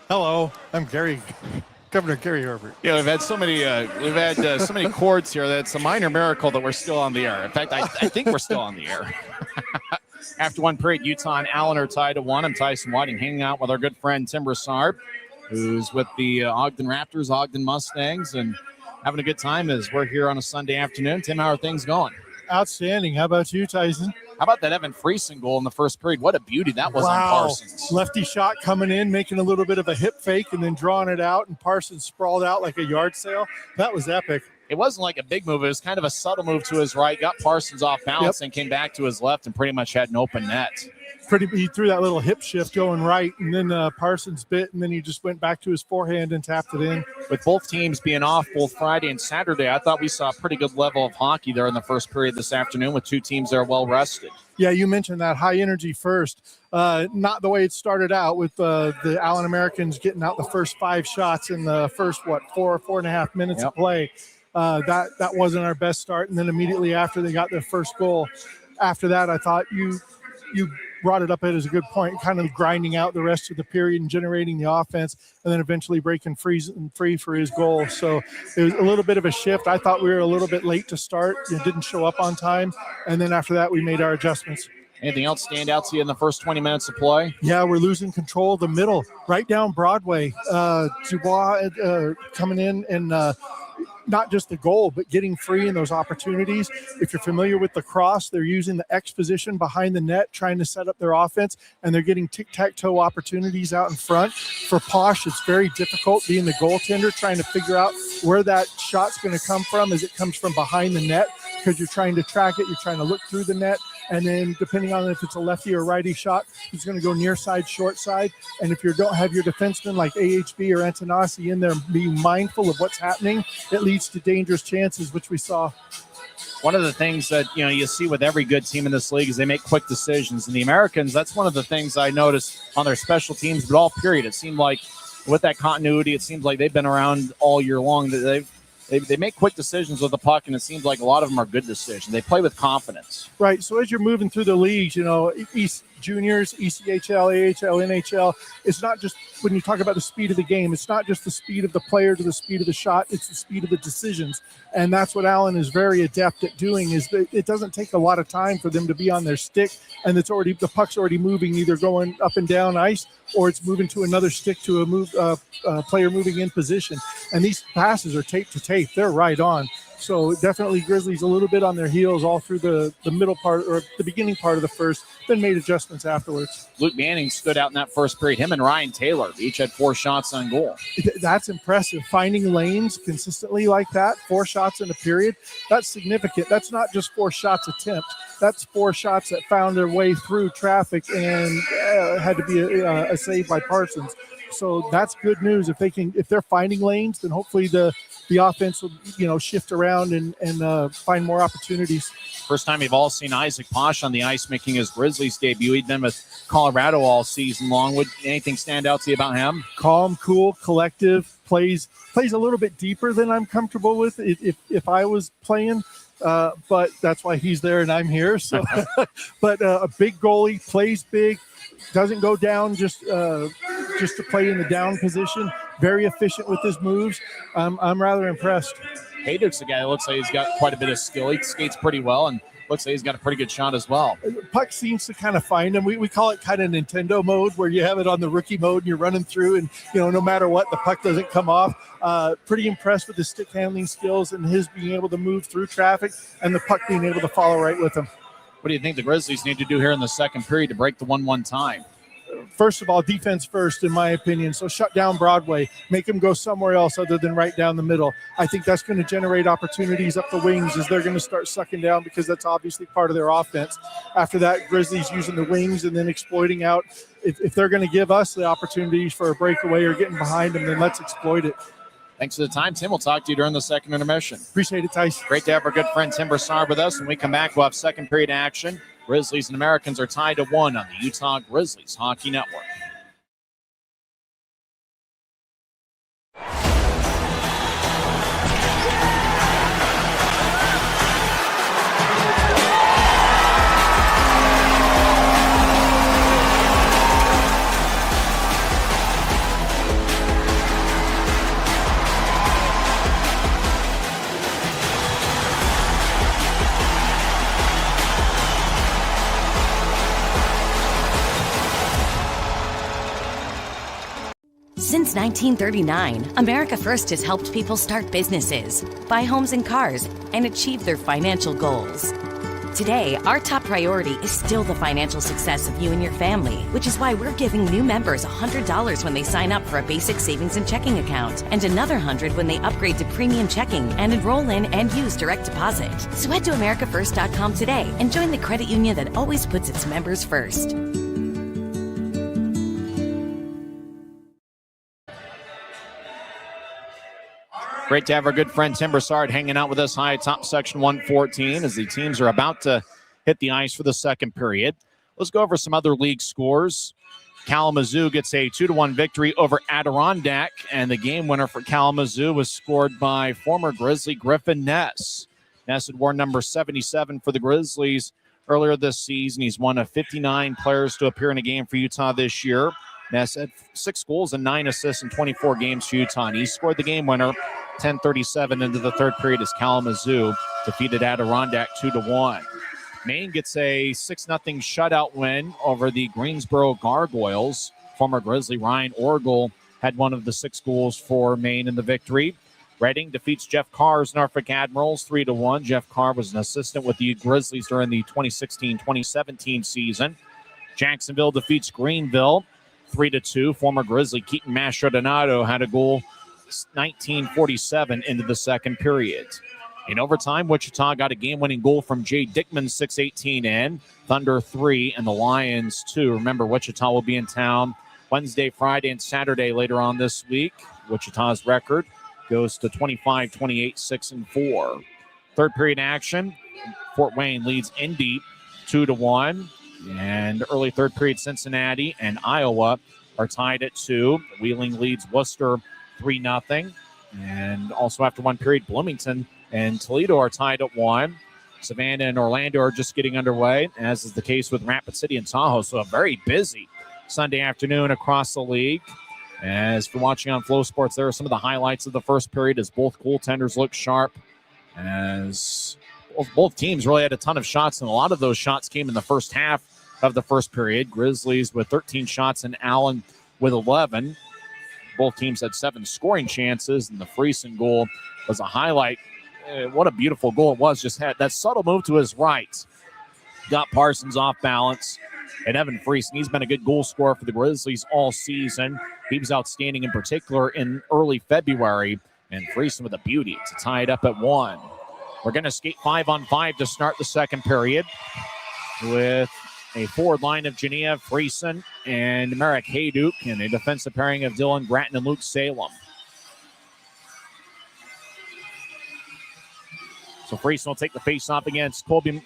S11: Hello, I'm Governor Gary Herbert.
S1: Yeah, we've had so many chords here that it's a minor miracle that we're still on the air. In fact, I think we're still on the air. After 1 period, Utah and Allen are tied to 1. I'm Tyson Whiting, hanging out with our good friend Tim Broussard, who's with the Ogden Raptors, Ogden Mustangs, and having a good time as we're here on a Sunday afternoon. Tim, how are things going?
S11: Outstanding. How about you, Tyson?
S1: How about that Evan Friesen goal in the first period? What a beauty that was on Parsons.
S11: Lefty shot coming in, making a little bit of a hip fake, and then drawing it out, and Parsons sprawled out like a yard sale. That was epic.
S1: It wasn't like a big move. It was kind of a subtle move to his right, got Parsons off balance, and came back to his left and pretty much had an open net.
S11: He threw that little hip shift going right, and then Parsons bit, and then he just went back to his forehand and tapped it in.
S1: With both teams being off both Friday and Saturday, I thought we saw a pretty good level of hockey there in the first period this afternoon with two teams that are well rested.
S11: Yeah, you mentioned that high energy first. Not the way it started out with the Allen Americans getting out the first 5 shots in the first, 4.5 minutes of play. That wasn't our best start. And then immediately after they got their first goal, after that, I thought you brought it up as a good point, kind of grinding out the rest of the period and generating the offense, and then eventually breaking free for his goal. So it was a little bit of a shift. I thought we were a little bit late to start. It didn't show up on time. And then after that, we made our adjustments.
S1: Anything else stand out to you in the first 20 minutes of play?
S11: Yeah, we're losing control of the middle, right down Broadway. Dubois coming in and not just the goal, but getting free in those opportunities. If you're familiar with lacrosse, they're using the X position behind the net, trying to set up their offense, and they're getting tic-tac-toe opportunities out in front. For Posh, it's very difficult being the goaltender, trying to figure out where that shot's going to come from as it comes from behind the net, because you're trying to track it, you're trying to look through the net, and then depending on if it's a lefty or righty shot, it's going to go near side, short side. And if you don't have your defenseman like AHB or Antonassi in there being mindful of what's happening, it leads to dangerous chances, which we saw.
S1: One of the things that you see with every good team in this league is they make quick decisions. And the Americans, that's one of the things I noticed on their special teams, but all period. It seemed like with that continuity, it seems like they've been around all year long. They make quick decisions with the puck, and it seems like a lot of them are good decisions. They play with confidence.
S11: Right. So as you're moving through the leagues, East juniors, ECHL, AHL, NHL, it's not just when you talk about the speed of the game, it's not just the speed of the player to the speed of the shot, it's the speed of the decisions. And that's what Allen is very adept at doing, is that it doesn't take a lot of time for them to be on their stick, and the puck's already moving, either going up and down ice, or it's moving to another stick to a player moving in position. And these passes are tape to tape. They're right on. So definitely Grizzlies a little bit on their heels all through the middle part, or the beginning part of the first, then made adjustments afterwards.
S1: Luke Manning stood out in that first period. Him and Ryan Taylor each had 4 shots on goal.
S11: That's impressive. Finding lanes consistently like that, 4 shots in a period, that's significant. That's not just 4 shots attempt. That's 4 shots that found their way through traffic and had to be a save by Parsons. So that's good news. If they're finding lanes, then hopefully the offense will shift around and find more opportunities.
S1: First time we've all seen Isaac Posh on the ice making his Grizzlies debut. He'd been with Colorado all season long. Would anything stand out to you about him?
S11: Calm, cool, collective, plays a little bit deeper than I'm comfortable with if I was playing. But that's why he's there and I'm here. So, but a big goalie, plays big, doesn't go down just to play in the down position. Very efficient with his moves. I'm rather impressed.
S1: Hayduk's a guy that looks like he's got quite a bit of skill. He skates pretty well and looks like he's got a pretty good shot as well.
S11: Puck seems to kind of find him. We call it kind of Nintendo mode, where you have it on the rookie mode and you're running through, and no matter what, the puck doesn't come off. Pretty impressed with his stick handling skills and his being able to move through traffic and the puck being able to follow right with him.
S1: What do you think the Grizzlies need to do here in the second period to break the 1-1 tie?
S11: First of all, defense first, in my opinion. So shut down Broadway, make him go somewhere else other than right down the middle. I think that's going to generate opportunities up the wings as they're going to start sucking down, because that's obviously part of their offense. After that, Grizzlies using the wings and then exploiting out. If they're going to give us the opportunities for a breakaway or getting behind them, then let's exploit it.
S1: Thanks for the time, Tim. We'll talk to you during the second intermission.
S11: Appreciate it, Tyson.
S1: Great to have our good friend Tim Broussard with us. When we come back, we'll have second period action. Grizzlies and Americans are tied to 1 on the Utah Grizzlies Hockey Network.
S6: Since 1939, America First has helped people start businesses, buy homes and cars, and achieve their financial goals. Today, our top priority is still the financial success of you and your family, which is why we're giving new members $100 when they sign up for a basic savings and checking account, and another $100 when they upgrade to premium checking and enroll in and use direct deposit. So head to americafirst.com today and join the credit union that always puts its members first.
S1: Great to have our good friend Tim Broussard hanging out with us high atop section 114 as the teams are about to hit the ice for the second period. Let's go over some other league scores. Kalamazoo gets a 2-1 victory over Adirondack, and the game winner for Kalamazoo was scored by former Grizzly Griffin Ness. Ness had worn number 77 for the Grizzlies earlier this season. He's one of 59 players to appear in a game for Utah this year. Ness had 6 goals and 9 assists in 24 games for Utah, and he scored the game winner 10:37 into the third period as Kalamazoo defeated Adirondack 2-1. Maine gets a 6-0 shutout win over the Greensboro Gargoyles. Former Grizzly Ryan Orgel had one of the 6 goals for Maine in the victory. Reading defeats Jeff Carr's Norfolk Admirals 3-1. Jeff Carr was an assistant with the Grizzlies during the 2016-2017 season. Jacksonville defeats Greenville 3-2. Former Grizzly Keaton Mastrodonato had a goal 19:47 into the second period. In overtime, Wichita got a game-winning goal from Jay Dickman, 6:18 in. Thunder 3 and the Lions 2. Remember, Wichita will be in town Wednesday, Friday, and Saturday later on this week. Wichita's record goes to 25-28, 6-4. Third period action. Fort Wayne leads Indy 2-1. And early third period, Cincinnati and Iowa are tied at 2. Wheeling leads Worcester 3-0. And also after one period, Bloomington and Toledo are tied at 1. Savannah and Orlando are just getting underway, as is the case with Rapid City and Tahoe. So a very busy Sunday afternoon across the league. As for watching on Flow Sports, there are some of the highlights of the first period as both goaltenders look sharp. As both teams really had a ton of shots, and a lot of those shots came in the first half of the first period. Grizzlies with 13 shots and Allen with 11. Both teams had 7 scoring chances, and the Friesen goal was a highlight. What a beautiful goal it was. Just had that subtle move to his right. Got Parsons off balance. And Evan Friesen, he's been a good goal scorer for the Grizzlies all season. He was outstanding in particular in early February. And Friesen with a beauty to tie it up at 1. We're going to skate 5-on-5 to start the second period with a forward line of Genevieve Friesen and Merrick Hayduke, and a defensive pairing of Dylan Gratton and Luke Salem. So Friesen will take the face-off against Colton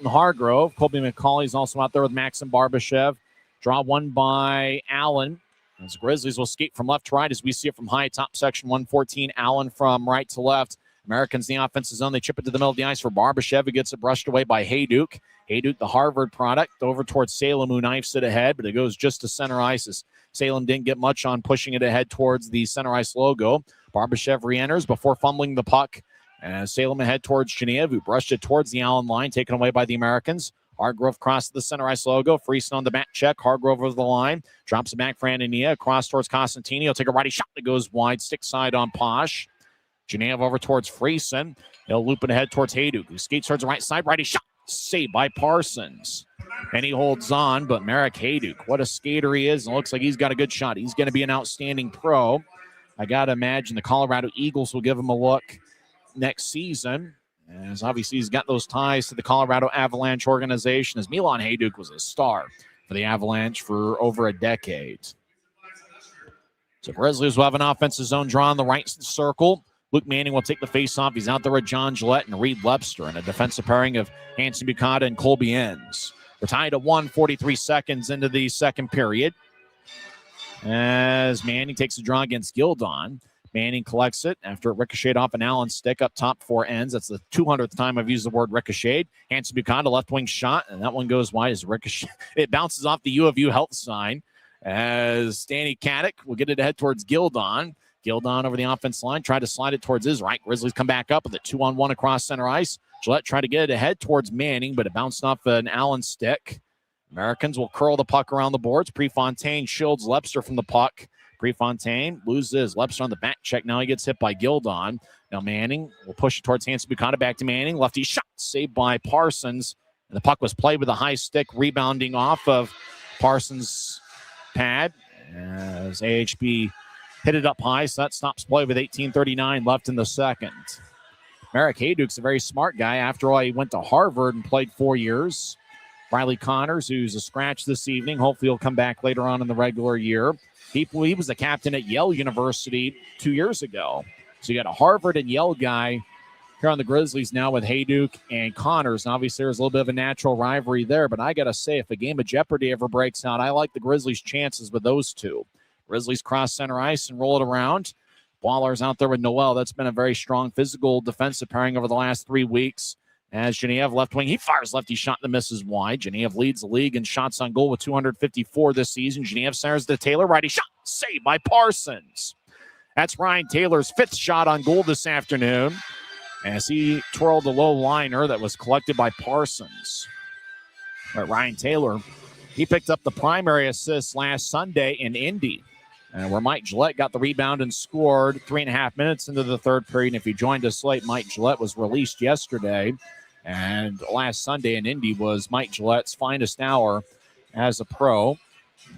S1: Hargrove. Colby McCauley's also out there with Maxim Barbashev. Draw one by Allen. As the Grizzlies will skate from left to right as we see it from high top section 114. Allen from right to left. Americans in the offensive zone. They chip it to the middle of the ice for Barbashev, who gets it brushed away by Hayduke. Hayduke, the Harvard product, over towards Salem, who knifes it ahead, but it goes just to center ice as Salem didn't get much on pushing it ahead towards the center ice logo. Barbashev re-enters before fumbling the puck. As Salem ahead towards Genevieve, who brushed it towards the Allen line, taken away by the Americans. Hargrove crossed the center ice logo. Friesen on the back check. Hargrove over the line. Drops it back for Anania. Across towards Costantini. He'll take a righty shot that goes wide. Stick side on Posh. Genevieve over towards Friesen. He'll loop it ahead towards Hayduke, who skates towards the right side. Righty shot. Saved by Parsons. And he holds on, but Merrick Hayduke, what a skater he is. And looks like he's got a good shot. He's going to be an outstanding pro. I got to imagine the Colorado Eagles will give him a look next season, as obviously he's got those ties to the Colorado Avalanche organization, as Milan Hayduke was a star for the Avalanche for over a decade. So Grizzlies will have an offensive zone draw in the right circle. Luke Manning will take the face-off. He's out there with John Gillette and Reed Lepster, and a defensive pairing of Hanson Bukata and Colby Enns. We're tied at 1:43 seconds into the second period, as Manning takes a draw against Gildon. Manning collects it after it ricocheted off an Allen stick up top for Enns. That's the 200th time I've used the word ricocheted. Hanson Bukata, left wing shot, and that one goes wide as ricochet. It bounces off the U of U health sign as Danny Caddick will get it ahead towards Gildon. Gildon over the offense line, tried to slide it towards his right. Grizzlies come back up with it 2-on-1 across center ice. Gillette tried to get it ahead towards Manning, but it bounced off an Allen stick. Americans will curl the puck around the boards. Prefontaine shields Lepster from the puck. Prefontaine loses. Lepster on the back check. Now he gets hit by Gildon. Now Manning will push it towards Hanson Buchanan. Back to Manning. Lefty shot. Saved by Parsons. And the puck was played with a high stick, rebounding off of Parsons' pad as AHB hit it up high. So that stops play with 18:39 left in the second. Merrick Hayduke's a very smart guy. After all, he went to Harvard and played 4 years. Riley Connors, who's a scratch this evening. Hopefully he'll come back later on in the regular year. He was the captain at Yale University 2 years ago. So you got a Harvard and Yale guy here on the Grizzlies now with Hayduke and Connors. And obviously there's a little bit of a natural rivalry there. But I got to say, if a game of Jeopardy ever breaks out, I like the Grizzlies' chances with those two. Grizzlies cross center ice and roll it around. Ballar's out there with Noel. That's been a very strong physical defensive pairing over the last 3 weeks. As Genev left wing, he fires lefty shot and misses wide. Genev leads the league in shots on goal with 254 this season. Genev centers to Taylor. Righty shot. Saved by Parsons. That's Ryan Taylor's 5th shot on goal this afternoon as he twirled the low liner that was collected by Parsons. But Ryan Taylor, he picked up the primary assist last Sunday in Indy, where Mike Gillette got the rebound and scored 3.5 minutes into the third period. And if you joined us late, Mike Gillette was released yesterday. And last Sunday in Indy was Mike Gillette's finest hour as a pro,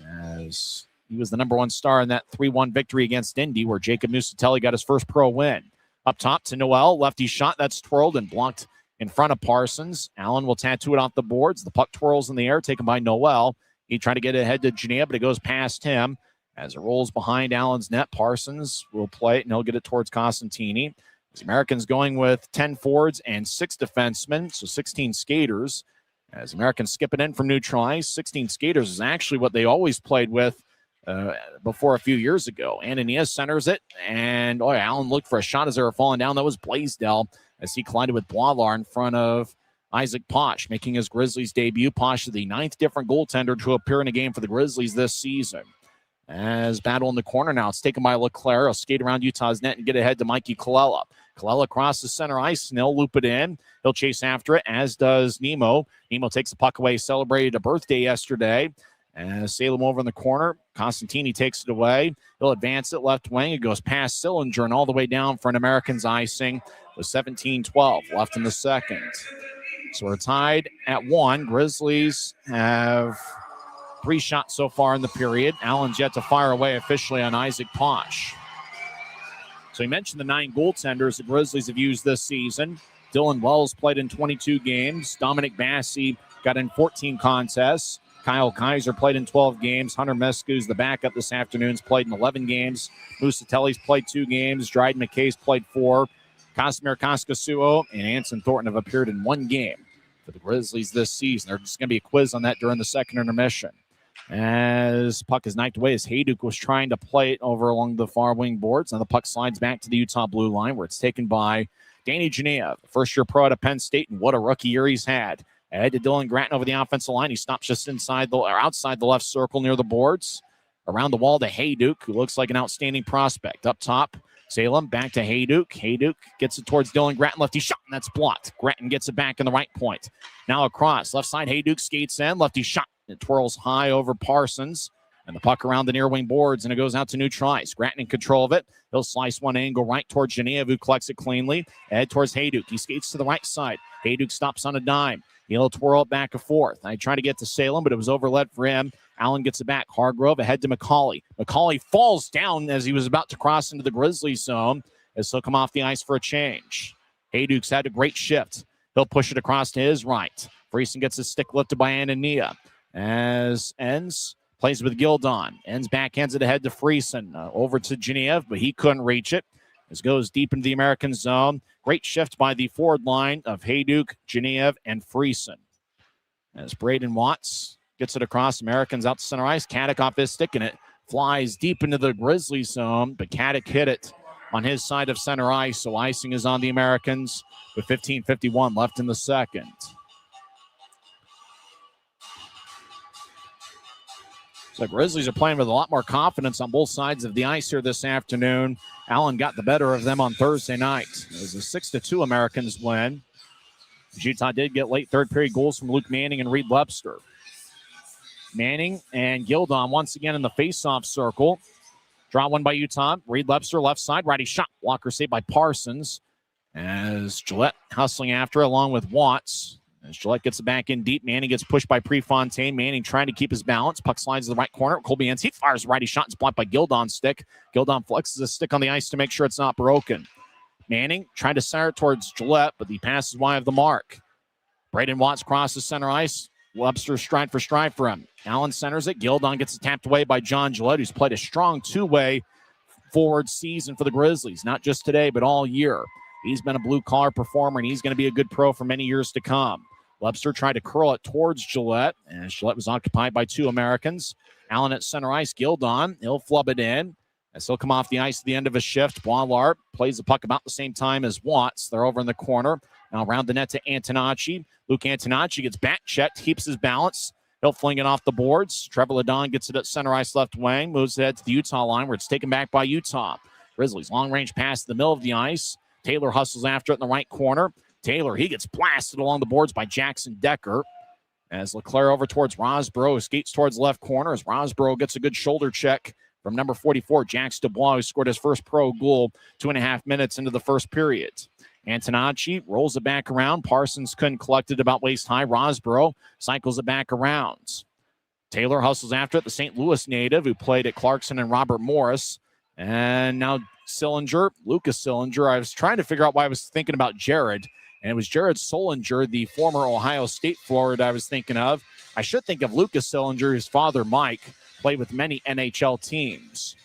S1: as he was the number 1 star in that 3-1 victory against Indy, where Jacob Musatelli got his first pro win. Up top to Noel, lefty shot that's twirled and blocked in front of Parsons. Allen will tattoo it off the boards. The puck twirls in the air, taken by Noel. He tried to get it ahead to Genev, but it goes past him. As it rolls behind Allen's net, Parsons will play it, and he'll get it towards Costantini. The Americans going with 10 forwards and 6 defensemen, so 16 skaters. As Americans skipping in from neutral ice, 16 skaters is actually what they always played with before a few years ago. Ananias centers it, and Allen looked for a shot as they were falling down. That was Blaisdell as he collided with Boilar in front of Isaac Posh, making his Grizzlies debut. Posh is the 9th different goaltender to appear in a game for the Grizzlies this season. As battle in the corner now, it's taken by LeClaire. He'll skate around Utah's net and get ahead to Mikey Colella. Colella crosses center ice, and he'll loop it in. He'll chase after it, as does Nemo. Nemo takes the puck away, celebrated a birthday yesterday. As Salem over in the corner, Costantini takes it away. He'll advance it left wing. It goes past Sillinger and all the way down for an Americans icing with 17-12 left in the second. So we're tied at 1. Grizzlies have 3 shots so far in the period. Allen's yet to fire away officially on Isaac Posh. So he mentioned the 9 goaltenders the Grizzlies have used this season. Dylan Wells played in 22 games. Dominic Bassey got in 14 contests. Kyle Kaiser played in 12 games. Hunter Mescu's the backup this afternoon's played in 11 games. Musatelli's played 2 games. Dryden McKay's played 4. Casimir Kaskasuo and Anson Thornton have appeared in 1 game for the Grizzlies this season. There's just going to be a quiz on that during the second intermission. As puck is knifed away as Hayduke was trying to play it over along the far wing boards. Now the puck slides back to the Utah blue line where it's taken by Danny Genev, first-year pro out of Penn State, and what a rookie year he's had. Ahead to Dylan Gratton over the offensive line. He stops just outside the left circle near the boards. Around the wall to Hayduke, who looks like an outstanding prospect. Up top, Salem back to Hayduke. Hayduke gets it towards Dylan Gratton. Lefty shot, and that's blocked. Gratton gets it back in the right point. Now across. Left side, Hayduke skates in. Lefty shot. It twirls high over Parsons. And the puck around the near wing boards, and it goes out to neutral ice. Gratton in control of it. He'll slice one angle right towards Genev, who collects it cleanly. Head towards Hayduke. He skates to the right side. Hayduke stops on a dime. He'll twirl it back and forth. I tried to get to Salem, but it was overled for him. Allen gets it back. Hargrove ahead to McCauley. McCauley falls down as he was about to cross into the Grizzlies zone as he'll come off the ice for a change. Hayduke's had a great shift. He'll push it across to his right. Friesen gets his stick lifted by Anania. As Enns plays with Gildon. Enns backhands it ahead to Friesen. Over to Genev, but he couldn't reach it. This goes deep into the American zone. Great shift by the forward line of Hayduke, Genev, and Friesen. As Braden Watts gets it across, Americans out to center ice. Caddick off his stick, and it flies deep into the Grizzlies zone, but Caddick hit it on his side of center ice, so icing is on the Americans with 15:51 left in the second. So the Grizzlies are playing with a lot more confidence on both sides of the ice here this afternoon. Allen got the better of them on Thursday night. It was a 6-2 Americans win. Utah did get late third period goals from Luke Manning and Reed Webster. Manning and Gildon once again in the faceoff circle. Draw one by Utah. Reed Webster, left side, righty shot. Walker saved by Parsons. As Gillette hustling after along with Watts. As Gillette gets it back in deep, Manning gets pushed by Prefontaine. Manning trying to keep his balance. Puck slides to the right corner. Colby Enns, he fires a righty shot. It's blocked by Gildon's stick. Gildon flexes his stick on the ice to make sure it's not broken. Manning trying to center it towards Gillette, but the pass is wide of the mark. Braden Watts crosses center ice. Webster stride for him. Allen centers it. Gildon gets it tapped away by John Gillette, who's played a strong two-way forward season for the Grizzlies. Not just today, but all year. He's been a blue-collar performer, and he's going to be a good pro for many years to come. Webster tried to curl it towards Gillette, and Gillette was occupied by two Americans. Allen at center ice. Gildon, he'll flub it in. As he'll come off the ice at the end of his shift. Boilard plays the puck about the same time as Watts. They're over in the corner. Now around the net to Antonacci. Luke Antonacci gets back checked, keeps his balance. He'll fling it off the boards. Trevor Ledon gets it at center ice left wing. Moves ahead to the Utah line where it's taken back by Utah. Grizzlies long-range pass to the middle of the ice. Taylor hustles after it in the right corner. Taylor, he gets blasted along the boards by Jackson Decker. As Leclerc over towards Rosborough, skates towards left corner as Rosborough gets a good shoulder check from number 44, Jax Dubois, who scored his first pro goal 2.5 minutes into the first period. Antonacci rolls it back around. Parsons couldn't collect it about waist high. Rosborough cycles it back around. Taylor hustles after it, the St. Louis native who played at Clarkson and Robert Morris. And now Sillinger, Lucas Sillinger. I was trying to figure out why I was thinking about Jared. And it was Jared Solinger, the former Ohio State forward I was thinking of. I should think of Lucas Sillinger, his father, Mike, played with many NHL teams.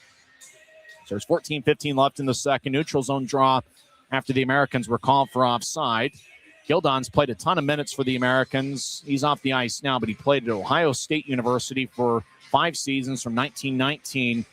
S1: So there's 14-15 left in the second. Neutral zone draw after the Americans were called for offside. Gildon's played a ton of minutes for the Americans. He's off the ice now, but he played at Ohio State University for 5 seasons from 2019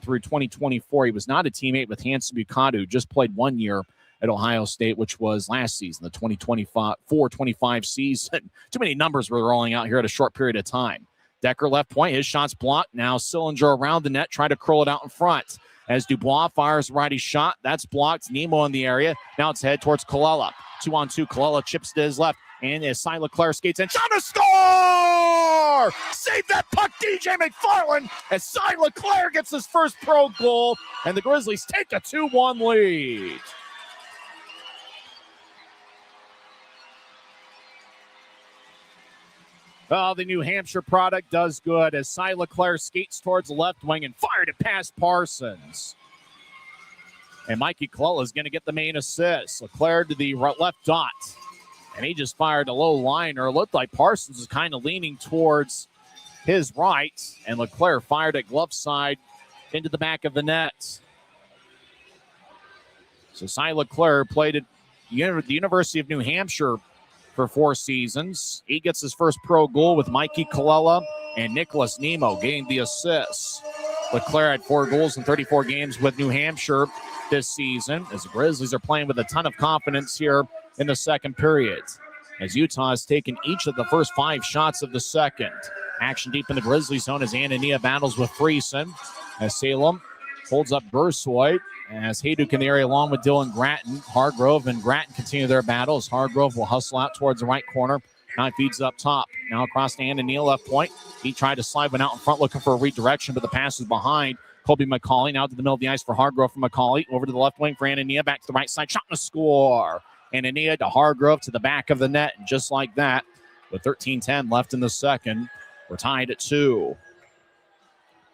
S1: through 2024. He was not a teammate with Hanson Bukatu, who just played 1 year at Ohio State, which was last season, the 2024-25 season. Too many numbers were rolling out here at a short period of time. Decker left point, his shot's blocked. Now Sillinger around the net, trying to curl it out in front. As Dubois fires righty shot, that's blocked. Nemo in the area. Now it's head towards Colella. 2-on-2, Colella chips to his left. And as Cy Leclerc skates in, shot to score! Save that puck, DJ McFarland, as Cy Leclerc gets his first pro goal. And the Grizzlies take a 2-1 lead. Oh, the New Hampshire product does good as Cy Leclerc skates towards the left wing and fired it past Parsons. And Mikey Colella is going to get the main assist. Leclerc to the left dot. And he just fired a low liner. It looked like Parsons was kind of leaning towards his right. And Leclerc fired it glove side into the back of the net. So Cy Leclerc played at the University of New Hampshire for 4 seasons. He gets his first pro goal with Mikey Colella and Nicholas Nemo getting the assists. Leclerc had 4 goals in 34 games with New Hampshire this season, as the Grizzlies are playing with a ton of confidence here in the second period. As Utah has taken each of the first 5 shots of the second. Action deep in the Grizzlies zone as Anania battles with Friesen. As Salem holds up Bursoy. As Hayduk in the area along with Dylan Gratton. Hargrove and Gratton continue their battles. Hargrove will hustle out towards the right corner. Now he feeds up top. Now across to Anania left point. He tried to slide one out in front looking for a redirection, but the pass is behind. Colby McCauley now to the middle of the ice for Hargrove from McCauley. Over to the left wing for Anania. Back to the right side. Shot and a score. Anania to Hargrove to the back of the net. And just like that, with 13-10 left in the second, we're tied at 2.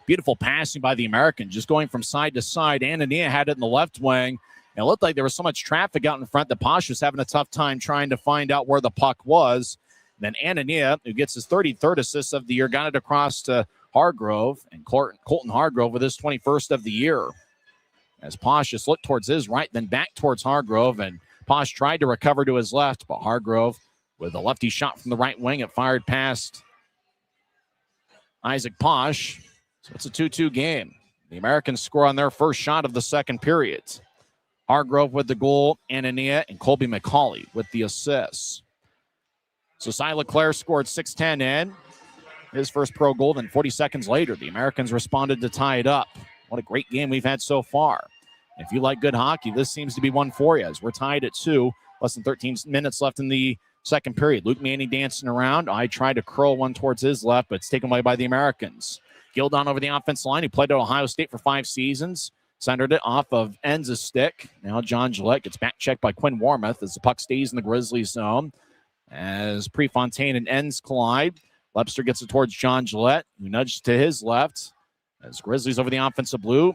S1: Beautiful passing by the Americans, just going from side to side. Anania had it in the left wing. It looked like there was so much traffic out in front that Posh was having a tough time trying to find out where the puck was. And then Anania, who gets his 33rd assist of the year, got it across to Hargrove. And Colton Hargrove with his 21st of the year. As Posh just looked towards his right, then back towards Hargrove. And Posh tried to recover to his left, but Hargrove with a lefty shot from the right wing. It fired past Isaac Posh. So it's a 2-2 game. The Americans score on their first shot of the second period. Hargrove with the goal, Anania and Colby McCauley with the assists. So Cy Leclerc scored 6-10 in. His first pro goal, then 40 seconds later, the Americans responded to tie it up. What a great game we've had so far. If you like good hockey, this seems to be one for you as we're tied at 2. Less than 13 minutes left in the second period. Luke Manning dancing around. I tried to curl one towards his left, but it's taken away by the Americans. Gildon over the offensive line. He played at Ohio State for 5 seasons. Centered it off of Enz's stick. Now John Gillette gets back checked by Quinn Warmoth as the puck stays in the Grizzlies zone. As Prefontaine and Enz collide, Webster gets it towards John Gillette, who nudges to his left. As Grizzlies over the offensive blue.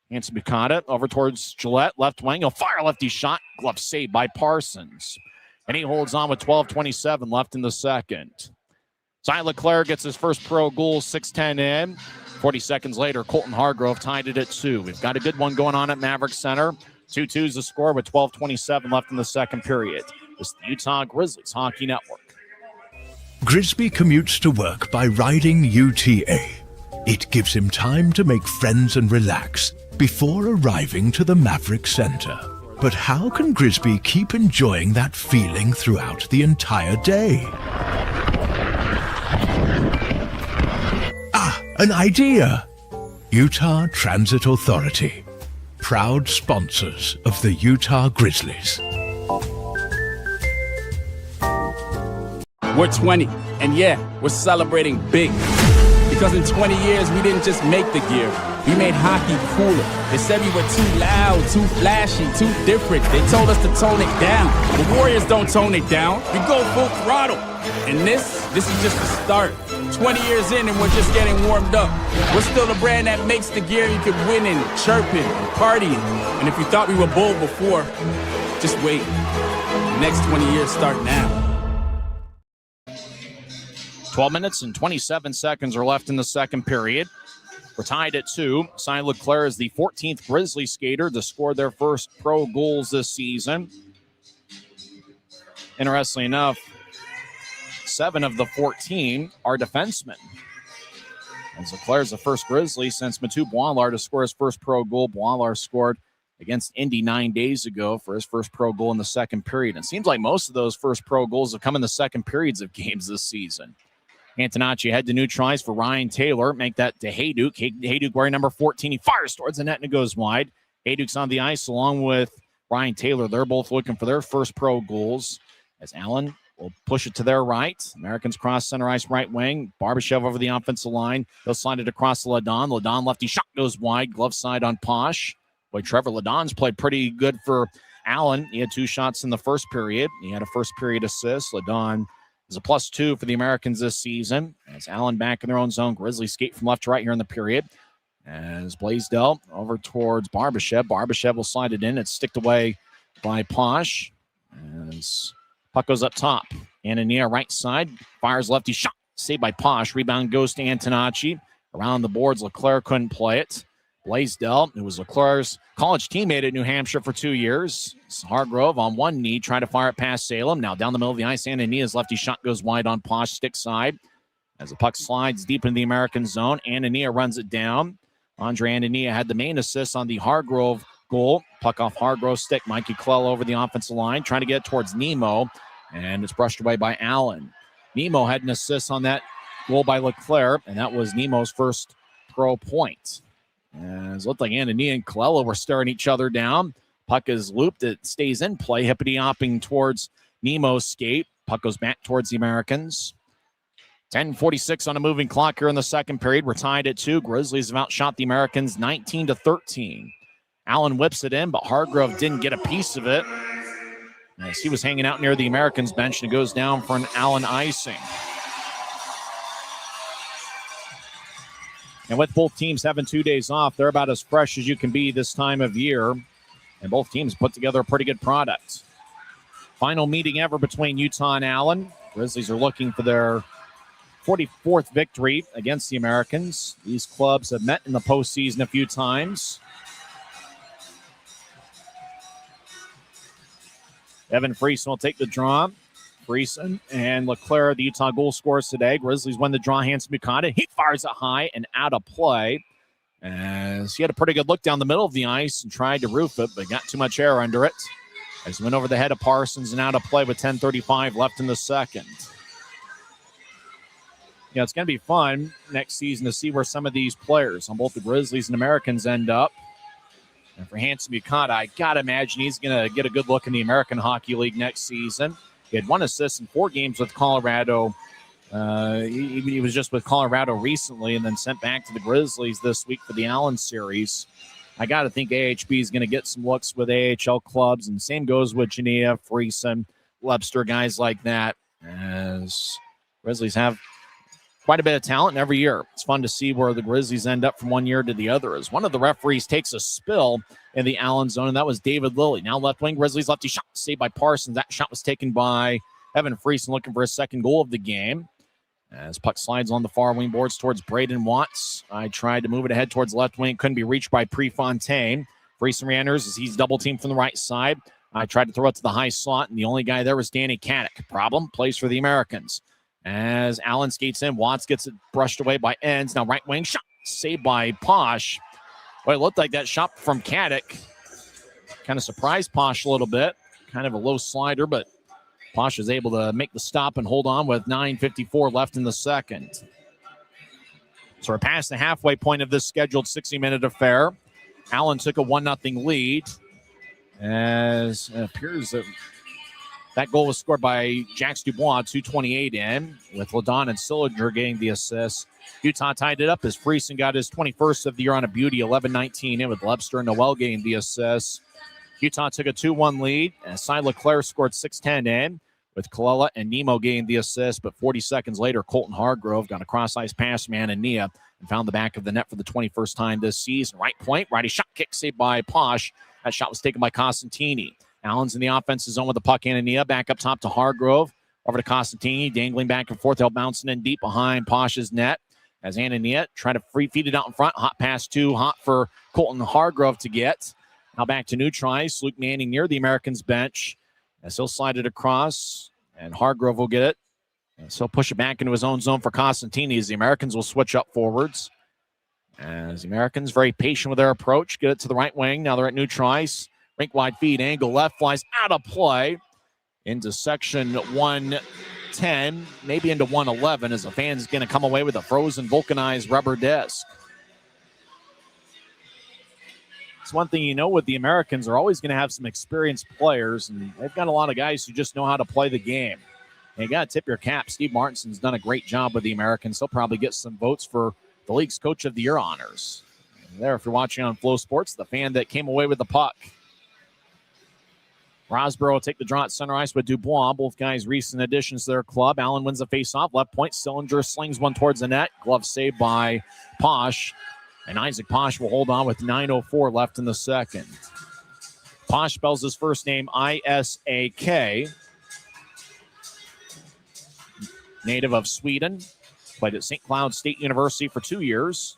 S1: Hanson Bukata over towards Gillette, left wing. He'll fire a lefty shot. Glove saved by Parsons. And he holds on with 12:27 left in the second. Cy Leclerc gets his first pro goal, 6:10 in. 40 seconds later, Colton Hargrove tied it at 2. We've got a good one going on at Maverick Center. 2-2 is the score with 12:27 left in the second period. This is the Utah Grizzlies Hockey Network.
S2: Grisby commutes to work by riding UTA. It gives him time to make friends and relax before arriving to the Maverick Center. But how can Grisby keep enjoying that feeling throughout the entire day? An idea! Utah Transit Authority, proud sponsors of the Utah Grizzlies.
S9: We're 20, and yeah, we're celebrating big. Because in 20 years, we didn't just make the gear. We made hockey cooler. They said we were too loud, too flashy, too different. They told us to tone it down. The Warriors don't tone it down. We go full throttle. And this is just the start. 20 years in and we're just getting warmed up. We're still the brand that makes the gear you can win in, chirping, and partying. And if you thought we were bold before, just wait. The next 20 years start now.
S1: 12 minutes and 27 seconds are left in the second period. We're tied at 2. Cy Leclerc is the 14th Grizzly skater to score their first pro goals this season. Interestingly enough, 7 of the 14 are defensemen. As Leclerc is the first Grizzly since Mathieu Boilard to score his first pro goal. Boilard scored against Indy 9 days ago for his first pro goal in the second period. It seems like most of those first pro goals have come in the second periods of games this season. Antonacci had to neutralize for Ryan Taylor. Make that to Hayduk. Hayduk wearing number 14. He fires towards the net and it goes wide. Hayduk's on the ice along with Ryan Taylor. They're both looking for their first pro goals. As Allen will push it to their right. Americans cross center ice right wing. Barbashev over the offensive line. They'll slide it across to Ladon. Ladon lefty shot goes wide. Glove side on Posh. Boy, Trevor Ladon's played pretty good for Allen. He had 2 shots in the first period. He had a first period assist. Ladon is a +2 for the Americans this season. As Allen back in their own zone. Grizzlies skate from left to right here in the period. As Blaisdell over towards Barbashev. Barbashev will slide it in. It's sticked away by Posh. As puck goes up top. Anania right side. Fires lefty shot. Saved by Posh. Rebound goes to Antonacci. Around the boards, Leclerc couldn't play it. Blaisdell, who was Leclerc's college teammate at New Hampshire for 2 years. Hargrove on one knee, trying to fire it past Salem. Now down the middle of the ice, Anania's lefty shot goes wide on Posh, stick side. As the puck slides deep into the American zone, Anania runs it down. Andre Anania had the main assist on the Hargrove goal. Puck off Hargrove's stick. Mikey Clell over the offensive line, trying to get it towards Nemo, and it's brushed away by Allen. Nemo had an assist on that goal by Leclerc, and that was Nemo's first pro point. As it looked like Anania and Colella were staring each other down. Puck is looped. It stays in play. Hippity-hopping towards Nemo's skate. Puck goes back towards the Americans. 10:46 on a moving clock here in the second period. We're tied at 2. Grizzlies have outshot the Americans 19-13. Allen whips it in, but Hargrove didn't get a piece of it. As he was hanging out near the Americans bench and goes down for an Allen icing. And with both teams having 2 days off, they're about as fresh as you can be this time of year. And both teams put together a pretty good product. Final meeting ever between Utah and Allen. Grizzlies are looking for their 44th victory against the Americans. These clubs have met in the postseason a few times. Evan Friesen will take the draw. Friesen and Leclerc, the Utah goal scorers today. Grizzlies win the draw. Hanson Bukata. He fires it high and out of play. As he had a pretty good look down the middle of the ice and tried to roof it, but got too much air under it. As he went over the head of Parsons and out of play with 10:35 left in the second. Yeah, it's going to be fun next season to see where some of these players on both the Grizzlies and Americans end up. And for Hanson Bukata, I got to imagine he's going to get a good look in the American Hockey League next season. He had 1 assist in 4 games with Colorado He was just with Colorado recently and then sent back to the Grizzlies this week for the Allen series. I got to think AHB is going to get some looks with AHL clubs, and same goes with Geneva, Friesen, Webster, guys like that, as Grizzlies have quite a bit of talent every year. It's fun to see where the Grizzlies end up from one year to the other. As one of the referees takes a spill in the Allen zone, and that was David Lilly. Now left wing, Grizzlies lefty shot saved by Parsons. That shot was taken by Evan Friesen, looking for his second goal of the game. As puck slides on the far wing boards towards Braden Watts. I tried to move it ahead towards left wing. Couldn't be reached by Prefontaine. Friesen re-enters as he's double teamed from the right side. I tried to throw it to the high slot, and the only guy there was Danny Kadek. Problem, plays for the Americans. As Allen skates in, Watts gets it brushed away by Ends. Now right wing shot saved by Posh. Well, it looked like that shot from Kadek kind of surprised Posh a little bit. Kind of a low slider, but Posh was able to make the stop and hold on with 9:54 left in the second. So we're past the halfway point of this scheduled 60-minute affair. Allen took a 1-0 lead, as it appears that goal was scored by Jax Dubois, 2:28 in, with Ladon and Sillinger getting the assist. Utah tied it up as Friesen got his 21st of the year on a beauty, 11:19 in, with Webster and Noel getting the assist. Utah took a 2-1 lead, and Cy Leclerc scored 6:10 in, with Colella and Nemo getting the assist. But 40 seconds later, Colton Hargrove got a cross-ice pass from Anania and found the back of the net for the 21st time this season. Right point, righty shot kick saved by Posh. That shot was taken by Costantini. Allen's in the offensive zone with the puck. Anania back up top to Hargrove. Over to Costantini, dangling back and forth. They'll bouncing in deep behind Posh's net. As Anania trying to free feed it out in front. Hot pass too hot for Colton Hargrove to get. Now back to Neutrice. Luke Manning near the Americans bench. As he'll slide it across, and Hargrove will get it. And so he'll push it back into his own zone for Costantini as the Americans will switch up forwards. As the Americans very patient with their approach. Get it to the right wing. Now they're at Neutrice. Rink wide feed. Angle left. Flies out of play into section 110. Maybe into 111 as the fan's going to come away with a frozen vulcanized rubber disc. It's one thing you know with the Americans are always going to have some experienced players, and they've got a lot of guys who just know how to play the game. And you got to tip your cap. Steve Martinson's done a great job with the Americans. He'll probably get some votes for the league's Coach of the Year honors. And there, if you're watching on Flow Sports, the fan that came away with the puck. Rosborough will take the draw at center ice with Dubois. Both guys recent additions to their club. Allen wins the faceoff. Left point. Sillinger slings one towards the net. Glove saved by Posh. And Isaac Posh will hold on with 9:04 left in the second. Posh spells his first name I-S-A-K. Native of Sweden. Played at St. Cloud State University for 2 years.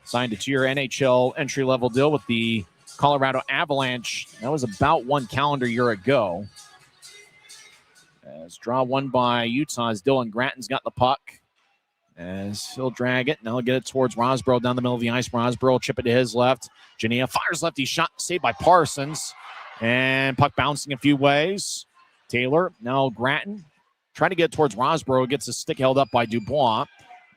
S1: Signed a 2-year NHL entry-level deal with the Colorado Avalanche. That was about 1 calendar year ago. As draw won by Utah as Dylan Gratton's got the puck. As he'll drag it. Now he'll get it towards Rosborough down the middle of the ice. Rosborough chip it to his left. Geneva fires lefty shot saved by Parsons. And puck bouncing a few ways. Taylor, now Gratton. Trying to get towards Rosborough. Gets his stick held up by Dubois.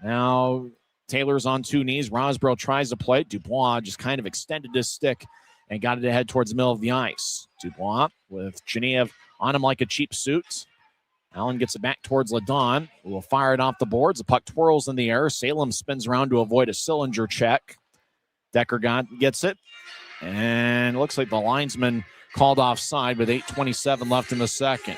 S1: Now Taylor's on 2 knees. Rosborough tries to play it. Dubois just kind of extended his stick and got it ahead towards the middle of the ice. Dubois with Geneva on him like a cheap suit. Allen gets it back towards Ladon, who will fire it off the boards. The puck twirls in the air. Salem spins around to avoid a Sillinger check. Decker gets it. And it looks like the linesman called offside with 8:27 left in the second.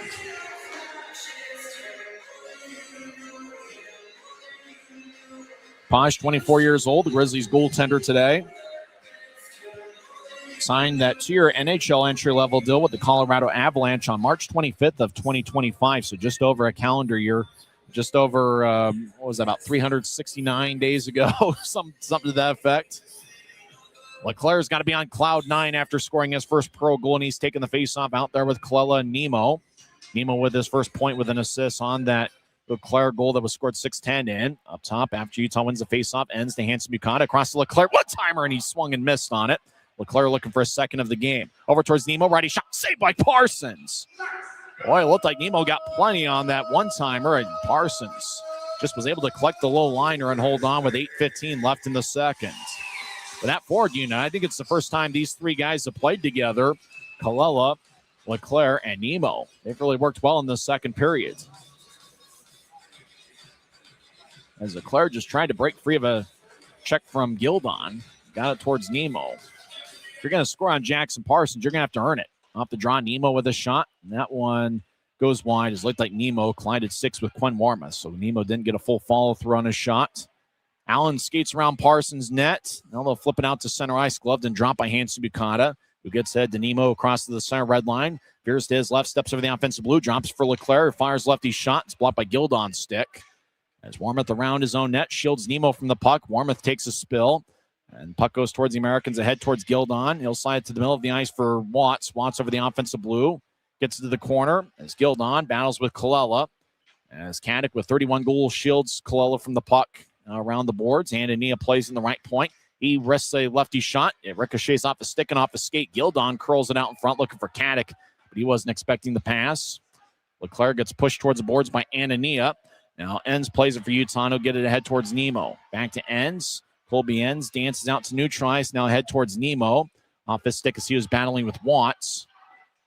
S1: Posh, 24 years old, the Grizzlies goaltender today. Signed that 2-year NHL entry-level deal with the Colorado Avalanche on March 25th of 2025, so just over a calendar year, just over, what was that, about 369 days ago, something to that effect. Leclerc's got to be on cloud 9 after scoring his first pro goal, and he's taking the faceoff out there with Colella and Nemo. Nemo with his first point with an assist on that Leclerc goal that was scored 6:10 in. Up top, after Utah wins the faceoff, ends to Hanson Buchanan across to Leclerc. One-timer, and he swung and missed on it. Leclerc looking for a second of the game. Over towards Nemo. Righty shot saved by Parsons. Boy, it looked like Nemo got plenty on that one-timer, and Parsons just was able to collect the low liner and hold on with 8:15 left in the second. But that forward unit, I think it's the first time these 3 guys have played together. Colella, Leclerc, and Nemo. They've really worked well in the second period. as Leclerc just tried to break free of a check from Gildon. Got it towards Nemo. If you're going to score on Jackson Parsons, you're going to have to earn it. Off the draw, Nemo with a shot. And that one goes wide. It looked like Nemo collided 6 with Quinn Warmuth. So Nemo didn't get a full follow-through on his shot. Allen skates around Parsons' net. Now they'll flip it out to center ice, gloved and dropped by Hanson Bukata, who gets head to Nemo across to the center red line. Veers to his left, steps over the offensive blue, drops for Leclerc, fires lefty shot. It's blocked by Gildon's stick. As Warmuth around his own net, shields Nemo from the puck. Warmuth takes a spill, and puck goes towards the Americans, ahead towards Gildon. He'll slide to the middle of the ice for Watts. Watts over the offensive blue, gets to the corner as Gildon battles with Colella. As Caddick with 31 goals shields Colella from the puck around the boards. Anania plays in the right point. He risks a lefty shot. It ricochets off a stick and off a skate. Gildon curls it out in front looking for Caddick, but he wasn't expecting the pass. Leclerc gets pushed towards the boards by Anania. Now Enns plays it for Utah. He'll get it ahead towards Nemo. Back to Enns. Colby Enns dances out to neutralize. Now head towards Nemo. Off his stick as he was battling with Watts.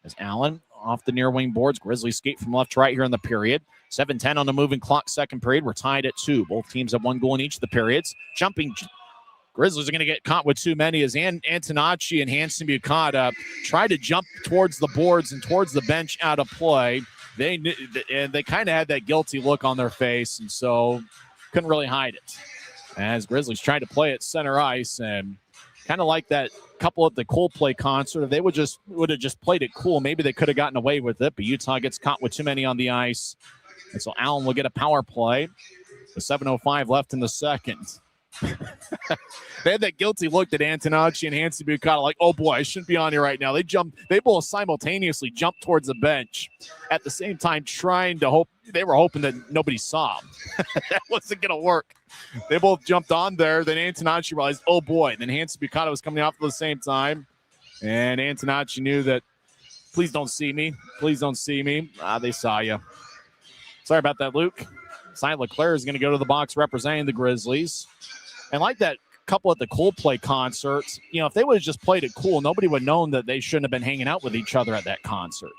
S1: As Allen off the near wing boards. Grizzlies skate from left to right here in the period. 7:10 on the moving clock, second period. We're tied at 2. Both teams have 1 goal in each of the periods. Jumping Grizzlies are going to get caught with too many as Antonacci and Hanson Bukata try to jump towards the boards and towards the bench out of play. They kind of had that guilty look on their face, and so couldn't really hide it. As Grizzlies tried to play at center ice, and kind of like that couple at the Coldplay concert, if they would have just played it cool, maybe they could have gotten away with it, but Utah gets caught with too many on the ice. And so Allen will get a power play with 7:05 left in the second. They had that guilty look at Antonacci and Hanson Bukata, like, oh boy, I shouldn't be on here right now. They both simultaneously jumped towards the bench at the same time, they were hoping that nobody saw them. That wasn't going to work. They both jumped on there. Then Antonacci realized, oh boy. Then Hanson Bukata was coming off at the same time. And Antonacci knew that, please don't see me. Please don't see me. They saw you. Sorry about that, Luke. Cy Leclerc is going to go to the box representing the Grizzlies. And like that couple at the Coldplay concerts, if they would have just played it cool, nobody would have known that they shouldn't have been hanging out with each other at that concert.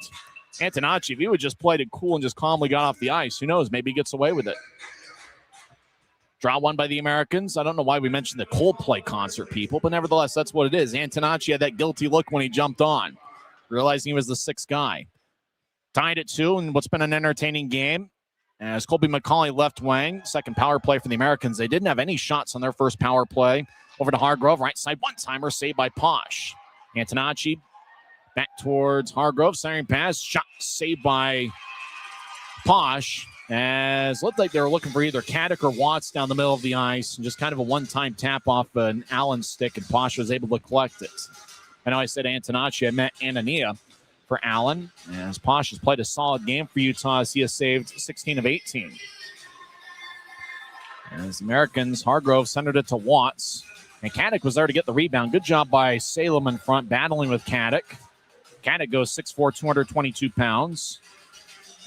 S1: Antonacci, if he would have just played it cool and just calmly got off the ice, who knows, maybe he gets away with it. Draw one by the Americans. I don't know why we mentioned the Coldplay concert, people, but nevertheless, that's what it is. Antonacci had that guilty look when he jumped on, realizing he was the 6th guy. Tied at 2 in what's been an entertaining game. As Colby McCauley left wing, second power play for the Americans. They didn't have any shots on their first power play. Over to Hargrove, right side, one-timer, saved by Posh. Antonacci back towards Hargrove, centering pass, shot saved by Posh. As looked like they were looking for either Caddick or Watts down the middle of the ice, and just kind of a one-time tap off an Allen stick, and Posh was able to collect it. I know I said Antonacci, I meant Anania for Allen, as Posh has played a solid game for Utah as he has saved 16 of 18. As Americans, Hargrove centered it to Watts, and Caddick was there to get the rebound. Good job by Salem in front, battling with Caddick. Caddick goes 6'4", 222 pounds,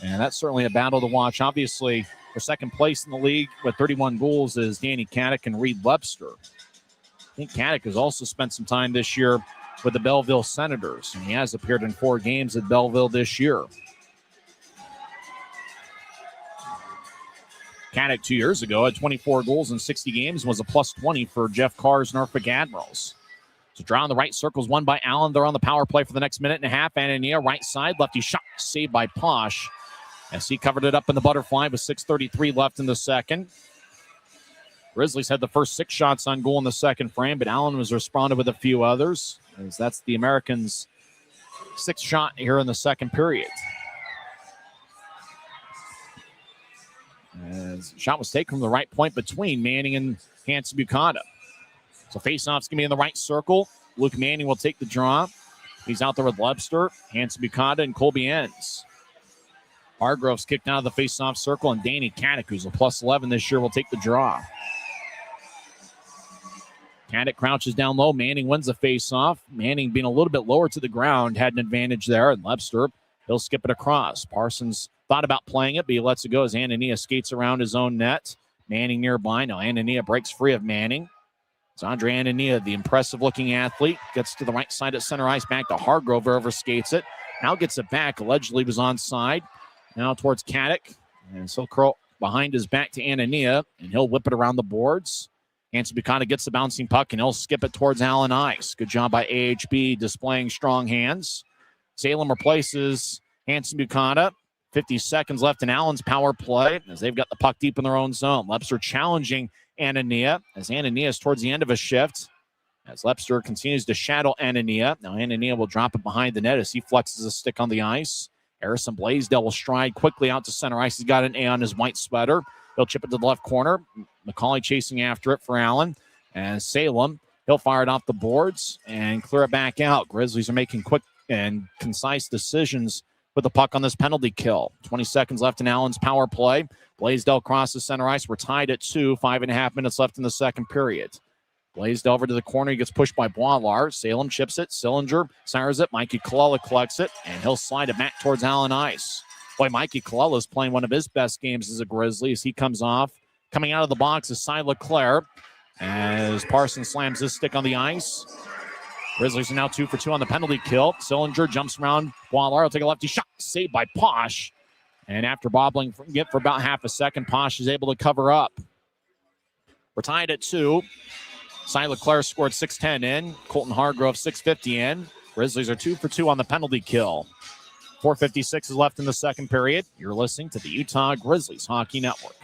S1: and that's certainly a battle to watch. Obviously, for second place in the league with 31 goals is Danny Caddick and Reed Webster. I think Caddick has also spent some time this year with the Belleville Senators, and he has appeared in 4 games at Belleville this year. Caddick 2 years ago had 24 goals in 60 games and was a plus 20 for Jeff Carr's Norfolk Admirals. So draw in the right circles, won by Allen. They're on the power play for the next minute and a half. Anania, right side, lefty shot, saved by Posh, as he covered it up in the butterfly with 6:33 left in the second. Grizzlies had the first 6 shots on goal in the second frame, but Allen was responded with a few others, as that's the Americans' 6th shot here in the second period. As the shot was taken from the right point between Manning and Hanson Bukata. So faceoff's going to be in the right circle. Luke Manning will take the draw. He's out there with Webster, Hanson Bukata, and Colby Enns. Hargrove's kicked out of the faceoff circle, and Danny Caddick, who's a plus 11 this year, will take the draw. Caddick crouches down low. Manning wins the faceoff. Manning being a little bit lower to the ground had an advantage there. And Webster, he'll skip it across. Parsons thought about playing it, but he lets it go as Anania skates around his own net. Manning nearby. Now Anania breaks free of Manning. It's Andre Anania, the impressive-looking athlete, gets to the right side at center ice, back to Hargrove, over skates it. Now gets it back. Allegedly was onside. Now towards Caddick. And so curl behind his back to Anania, and he'll whip it around the boards. Hanson Buchanan gets the bouncing puck, and he'll skip it towards Allen Ice. Good job by AHB displaying strong hands. Salem replaces Hanson Buchanan. 50 seconds left in Allen's power play as they've got the puck deep in their own zone. Lepster challenging Anania as Anania is towards the end of a shift. As Lepster continues to shadow Anania. Now Anania will drop it behind the net as he flexes a stick on the ice. Harrison Blaisdell will stride quickly out to center ice. He's got an A on his white sweater. He'll chip it to the left corner. McCauley chasing after it for Allen. And Salem, he'll fire it off the boards and clear it back out. Grizzlies are making quick and concise decisions with the puck on this penalty kill. 20 seconds left in Allen's power play. Blaisdell crosses center ice. We're tied at 2. 5.5 minutes left in the second period. Blaisdell over to the corner. He gets pushed by Boilar. Salem chips it. Sillinger sires it. Mikey Colella collects it, and he'll slide it back towards Allen Ice. Boy, Mikey Colella is playing one of his best games as a Grizzly as he comes off. Coming out of the box is Cy Leclerc as Parsons slams his stick on the ice. Grizzlies are now 2 for 2 on the penalty kill. Sillinger jumps around. Boilar will take a lefty shot. Saved by Posh. And after bobbling for about half a second, Posh is able to cover up. We're tied at 2. Cy Leclerc scored 6:10 in. Colton Hargrove 6:50 in. Grizzlies are 2 for 2 on the penalty kill. 4:56 is left in the second period. You're listening to the Utah Grizzlies Hockey Network.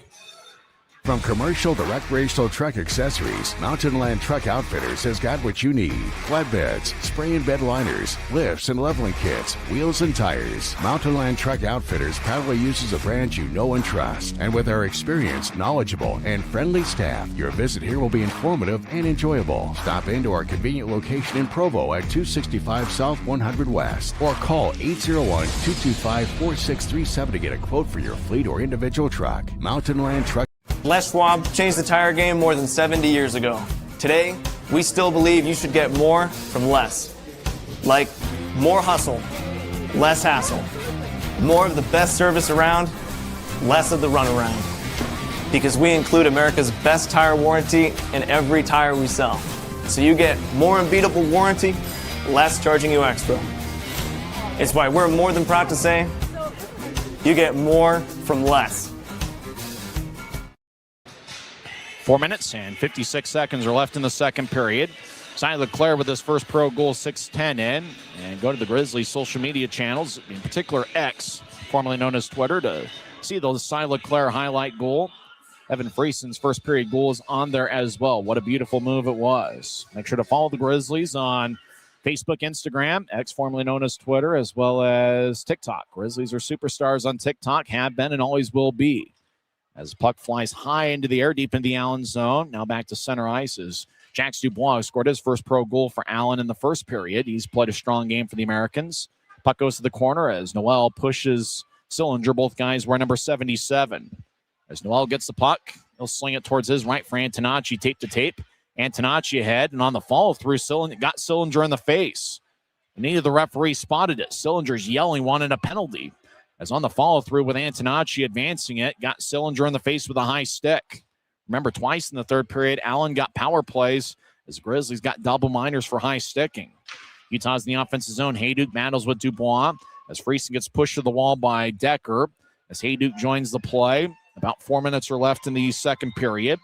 S3: From commercial to recreational truck accessories, Mountain Land Truck Outfitters has got what you need. Flatbeds, spray and bed liners, lifts and leveling kits, wheels and tires. Mountain Land Truck Outfitters proudly uses a brand you know and trust. And with our experienced, knowledgeable, and friendly staff, your visit here will be informative and enjoyable. Stop into our convenient location in Provo at 265 South 100 West or call 801-225-4637 to get a quote for your fleet or individual truck. Mountain Land Truck.
S5: Les Schwab changed the tire game more than 70 years ago. Today, we still believe you should get more from less. Like more hustle, less hassle. More of the best service around, less of the runaround. Because we include America's best tire warranty in every tire we sell. So you get more unbeatable warranty, less charging you extra. It's why we're more than proud to say, you get more from less.
S1: 4 minutes and 56 seconds are left in the second period. Cy Leclerc with his first pro goal, 6:10 in. And go to the Grizzlies social media channels, in particular X, formerly known as Twitter, to see the Cy Leclerc highlight goal. Evan Friesen's first period goal is on there as well. What a beautiful move it was. Make sure to follow the Grizzlies on Facebook, Instagram, X, formerly known as Twitter, as well as TikTok. Grizzlies are superstars on TikTok, have been and always will be. As the puck flies high into the air, deep into the Allen zone. Now back to center ice as Jax Dubois scored his first pro goal for Allen in the first period. He's played a strong game for the Americans. Puck goes to the corner as Noel pushes Sillinger. Both guys wear number 77. As Noel gets the puck, he'll sling it towards his right for Antonacci, tape to tape. Antonacci ahead, and on the follow-through, got Sillinger in the face. And neither the referee spotted it. Sillinger's yelling, wanted a penalty. As on the follow-through with Antonacci advancing it, got Sillinger in the face with a high stick. Remember, twice in the third period, Allen got power plays as Grizzlies got double minors for high sticking. Utah's in the offensive zone. Hayduke battles with Dubois as Friesen gets pushed to the wall by Decker. As Hayduke joins the play, about 4 minutes are left in the second period.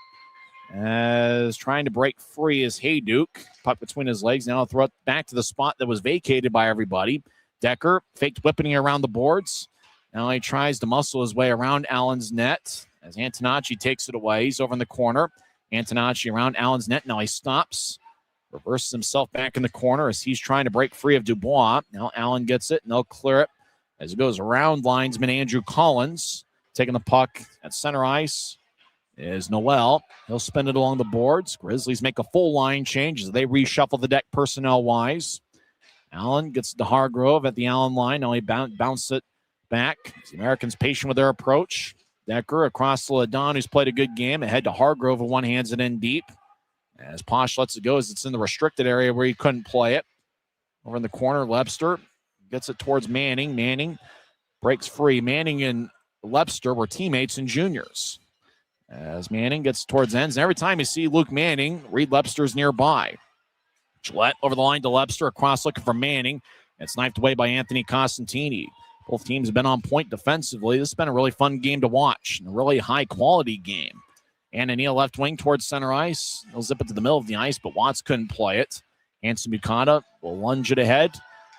S1: As trying to break free is Hayduke. Puck between his legs. Now throw it back to the spot that was vacated by everybody. Decker faked whipping around the boards. Now he tries to muscle his way around Allen's net as Antonacci takes it away. He's over in the corner. Antonacci around Allen's net. Now he stops. Reverses himself back in the corner as he's trying to break free of Dubois. Now Allen gets it and they'll clear it as it goes around linesman Andrew Collins. Taking the puck at center ice is Noel. He'll spin it along the boards. Grizzlies make a full line change as they reshuffle the deck personnel-wise. Allen gets to Hargrove at the Allen line. Now he bounces it back. The Americans patient with their approach. Decker across to Ladon, who's played a good game. Ahead to Hargrove, who one hands it in deep. As Posh lets it go, as it's in the restricted area where he couldn't play it. Over in the corner, Lepster gets it towards Manning. Manning breaks free. Manning and Lepster were teammates in juniors. As Manning gets towards ends, and every time you see Luke Manning, Reed Lepster's nearby. Gillette over the line to Lepster, across looking for Manning. It's knifed away by Anthony Costantini. Both teams have been on point defensively. This has been a really fun game to watch, and a really high-quality game. Anania left wing towards center ice. He'll zip it to the middle of the ice, but Watts couldn't play it. Hanson Bukata will lunge it ahead.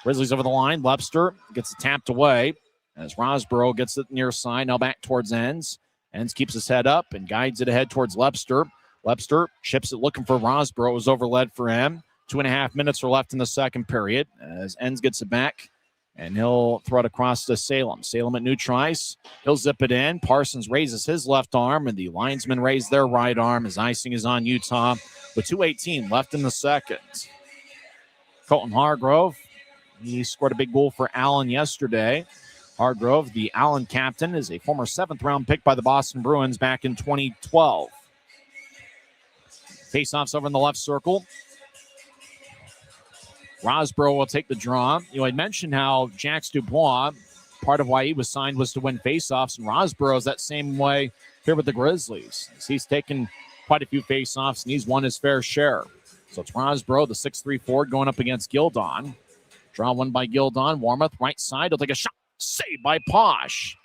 S1: Grizzlies over the line. Lepster gets it tapped away as Rosborough gets it near side. Now back towards Enns. Enns keeps his head up and guides it ahead towards Lepster. Lepster chips it looking for Rosborough. It was overled for him. 2.5 minutes are left in the second period as Enns gets it back. And he'll throw it across to Salem. Salem at neutral ice. He'll zip it in. Parsons raises his left arm, and the linesmen raise their right arm as icing is on Utah with 2:18 left in the second. Colton Hargrove, he scored a big goal for Allen yesterday. Hargrove, the Allen captain, is a former 7th-round pick by the Boston Bruins back in 2012. Faceoffs over in the left circle. Rosborough will take the draw. I mentioned how Jax Dubois, part of why he was signed was to win faceoffs, and Rosborough is that same way here with the Grizzlies. He's taken quite a few faceoffs, and he's won his fair share. So it's Rosborough, the 6'3" forward, going up against Gildon. Draw one by Gildon. Warmoth, right side. He'll take a shot. Saved by Posh.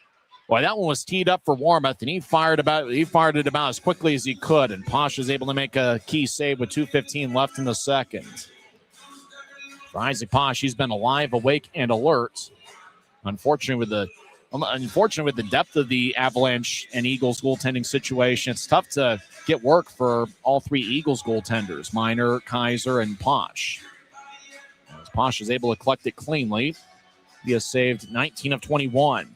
S1: Boy, that one was teed up for Warmoth, and he fired it about as quickly as he could, and Posh was able to make a key save with 2:15 left in the second. For Isaac Posh, he's been alive, awake, and alert. Unfortunately, with the depth of the Avalanche and Eagles goaltending situation, it's tough to get work for all three Eagles goaltenders, Miner, Kaiser, and Posh. As Posh is able to collect it cleanly, he has saved 19 of 21.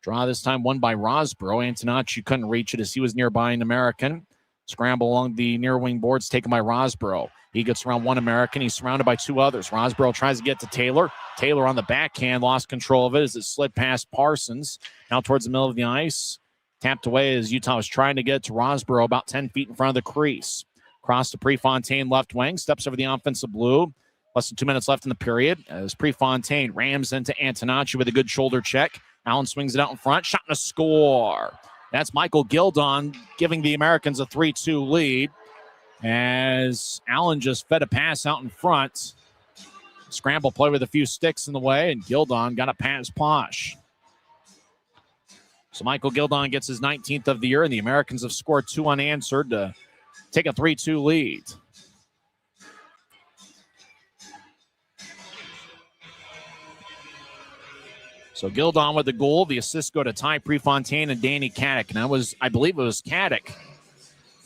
S1: Draw this time won by Rosborough. Antonacci couldn't reach it as he was nearby an American. Scramble along the near wing boards taken by Rosborough. He gets around one American. He's surrounded by two others. Rosborough tries to get to Taylor. Taylor on the backhand lost control of it as it slid past Parsons. Now towards the middle of the ice. Tapped away as Utah was trying to get to Rosborough about 10 feet in front of the crease. Cross to Prefontaine left wing. Steps over the offensive blue. Less than 2 minutes left in the period as Prefontaine rams into Antonacci with a good shoulder check. Allen swings it out in front. Shot and a score. That's Michael Gildon giving the Americans a 3-2 lead as Allen just fed a pass out in front. Scramble play with a few sticks in the way, and Gildon got a pass Posh. So Michael Gildon gets his 19th of the year, and the Americans have scored 2 unanswered to take a 3-2 lead. So Gildon with the goal. The assists go to Ty Prefontaine and Danny Caddick. And I believe it was Caddick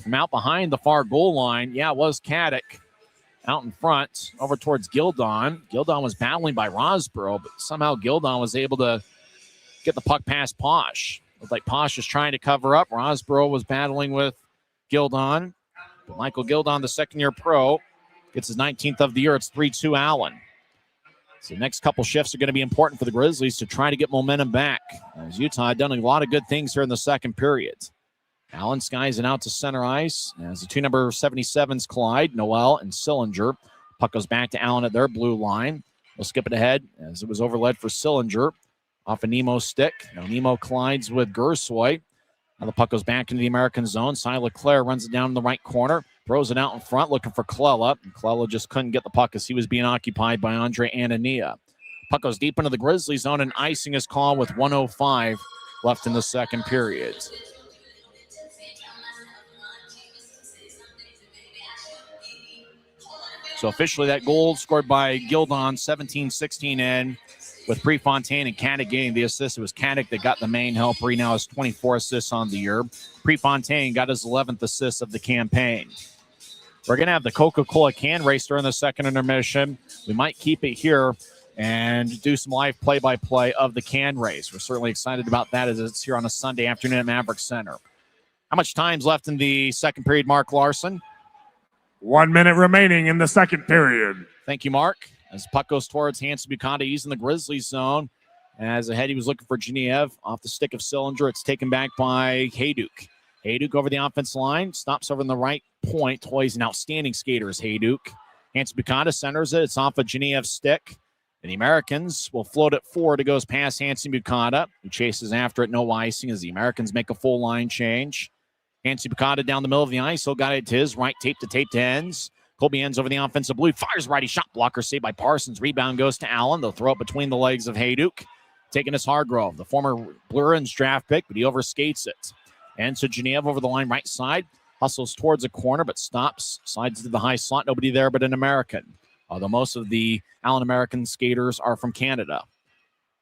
S1: from out behind the far goal line. Yeah, it was Caddick out in front over towards Gildon. Gildon was battling by Rosborough, but somehow Gildon was able to get the puck past Posh. Looked like Posh was trying to cover up. Rosborough was battling with Gildon. But Michael Gildon, the second-year pro, gets his 19th of the year. It's 3-2 Allen. So the next couple shifts are going to be important for the Grizzlies to try to get momentum back, as Utah had done a lot of good things here in the second period. Allen skies it out to center ice as the two number 77s collide, Noel and Sillinger. Puck goes back to Allen at their blue line. We'll skip it ahead as it was overled for Sillinger. Off of Nemo's stick. Now Nemo collides with Gersoy. Now the puck goes back into the American zone. Cy Leclerc runs it down in the right corner. Throws it out in front looking for Clella. And Clella just couldn't get the puck as he was being occupied by Andre Anania. Puck goes deep into the Grizzlies zone, and icing is called with 1:05 left in the second period. So officially that goal scored by Gildon, 17-16 in, with Prefontaine and Caddick getting the assist. It was Caddick that got the main helper. He now has 24 assists on the year. Prefontaine got his 11th assist of the campaign. We're going to have the Coca-Cola can race during the second intermission. We might keep it here and do some live play-by-play of the can race. We're certainly excited about that as it's here on a Sunday afternoon at Maverick Center. How much time's left in the second period, Mark Larson?
S7: 1 minute remaining in the second period.
S1: Thank you, Mark. As puck goes towards Hanson Bukata, he's in the Grizzlies zone. As ahead, he was looking for Genev. Off the stick of Sillinger, it's taken back by Hayduk. Hayduk over the offense line, stops over in the right point. He's an outstanding skater is Hayduk. Hanson Bukata centers it. It's off of Genev's stick. And the Americans will float it forward. It goes past Hanson Bukata, who chases after it. No icing as the Americans make a full line change. Hanson Bukata down the middle of the ice. He'll got it to his right, tape to Enns. Colby Enns over the offensive blue. Fires righty shot blocker saved by Parsons. Rebound goes to Allen. They'll throw it between the legs of Hayduk. Taking is Hargrove, the former Blue Bruins draft pick, but he overskates it. And to Geneva over the line right side. Hustles towards a corner, but stops. Slides to the high slot. Nobody there but an American. Although most of the Allen American skaters are from Canada.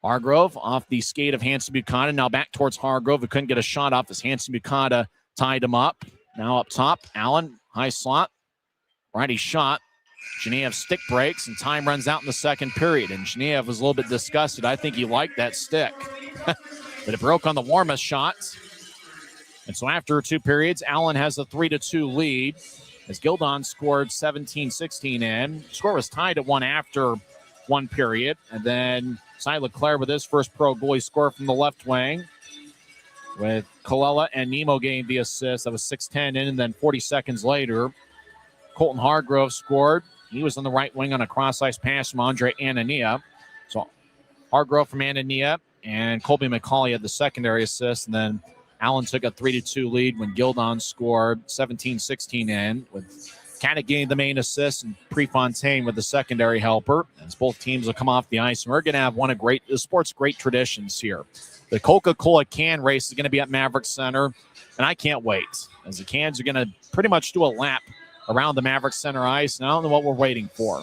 S1: Hargrove off the skate of Hanson Bukata. Now back towards Hargrove, who couldn't get a shot off as Hanson Bukata tied him up. Now up top, Allen, high slot. Righty shot. Genev stick breaks, and time runs out in the second period. And Genev was a little bit disgusted. I think he liked that stick. But it broke on the warmest shots. And so after 2 periods, Allen has a 3-2 lead as Gildon scored 17-16 in. The score was tied at 1 after 1 period. And then Cy Leclerc with his first pro goalie score from the left wing, with Colella and Nemo getting the assist. That was 6:10 in, and then 40 seconds later, Colton Hargrove scored. He was on the right wing on a cross-ice pass from Andre Anania. So Hargrove from Anania, and Colby McCauley had the secondary assist, and then Allen took a 3-2 lead when Gildon scored 17-16 in, with Caddick getting the main assist and Prefontaine with the secondary helper, as both teams will come off the ice. And we're going to have one of the sport's great traditions here. The Coca-Cola can race is going to be at Maverick Center, and I can't wait, as the cans are going to pretty much do a lap around the Maverick Center ice, and I don't know what we're waiting for.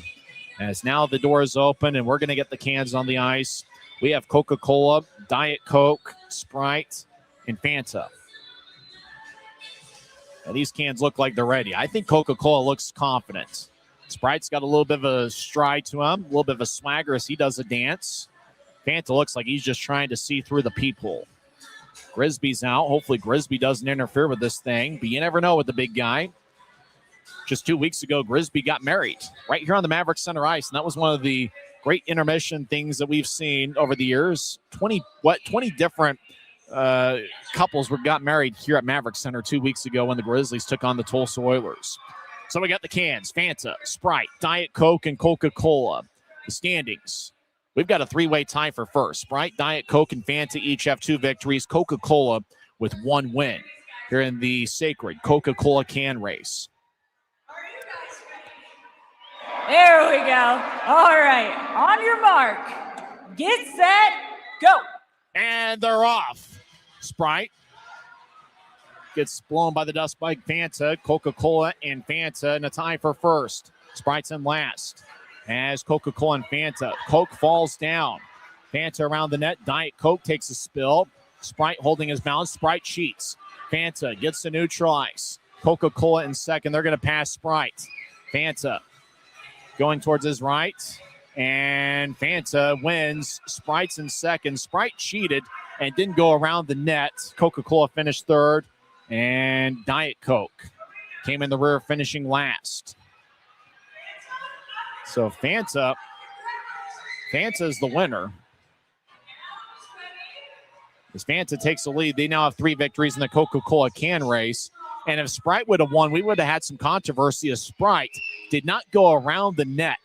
S1: As now the door is open, and we're going to get the cans on the ice. We have Coca-Cola, Diet Coke, Sprite, and Fanta. Now, these cans look like they're ready. I think Coca-Cola looks confident. Sprite's got a little bit of a stride to him, a little bit of a swagger as he does a dance. Fanta looks like he's just trying to see through the peephole. Grisby's out. Hopefully Grisby doesn't interfere with this thing, but you never know with the big guy. Just 2 weeks ago, Grisby got married right here on the Maverick Center ice, and that was one of the great intermission things that we've seen over the years. 20 different couples got married here at Maverick Center 2 weeks ago when the Grizzlies took on the Tulsa Oilers. So we got the cans, Fanta, Sprite, Diet Coke, and Coca-Cola. The standings. We've got a 3-way tie for first. Sprite, Diet Coke, and Fanta each have 2 victories. Coca-Cola with 1 win here in the sacred Coca-Cola can race.
S8: There we go. All right. On your mark. Get set. Go.
S1: And they're off. Sprite gets blown by the dust bike. Fanta, Coca-Cola, and Fanta in a tie for first. Sprite's in last as Coca-Cola and Fanta. Coke falls down. Fanta around the net. Diet Coke takes a spill. Sprite holding his balance. Sprite cheats. Fanta gets to neutral ice. Coca-Cola in second. They're going to pass Sprite. Fanta going towards his right. And Fanta wins. Sprite's in second. Sprite cheated and didn't go around the net. Coca-Cola finished third. And Diet Coke came in the rear, finishing last. So Fanta is the winner. As Fanta takes the lead, they now have 3 victories in the Coca-Cola can race. And if Sprite would have won, we would have had some controversy as Sprite did not go around the net.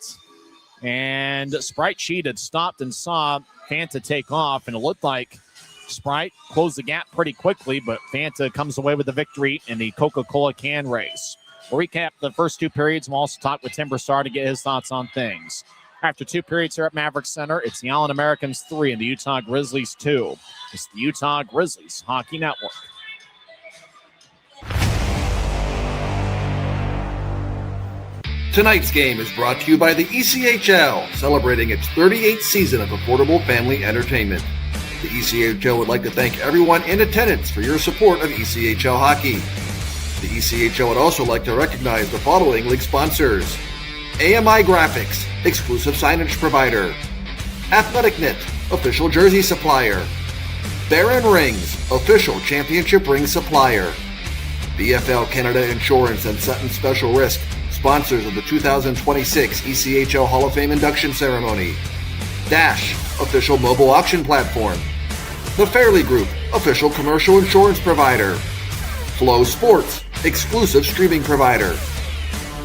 S1: And Sprite cheated, stopped, and saw Fanta take off. And it looked like Sprite closed the gap pretty quickly, but Fanta comes away with the victory in the Coca-Cola can race. We'll recap the first 2 periods. We'll also talk with Tim Broussard to get his thoughts on things. After 2 periods here at Maverick Center, it's the Allen Americans 3 and the Utah Grizzlies 2. It's the Utah Grizzlies Hockey Network.
S10: Tonight's game is brought to you by the ECHL, celebrating its 38th season of affordable family entertainment. The ECHL would like to thank everyone in attendance for your support of ECHL hockey. The ECHL would also like to recognize the following league sponsors: AMI Graphics, exclusive signage provider; Athletic Knit, official jersey supplier; Baron Rings, official championship ring supplier; BFL Canada Insurance and Sutton Special Risk, sponsors of the 2026 ECHL Hall of Fame induction ceremony; Dash, official mobile auction platform; The Fairley Group, official commercial insurance provider; Flow Sports, exclusive streaming provider;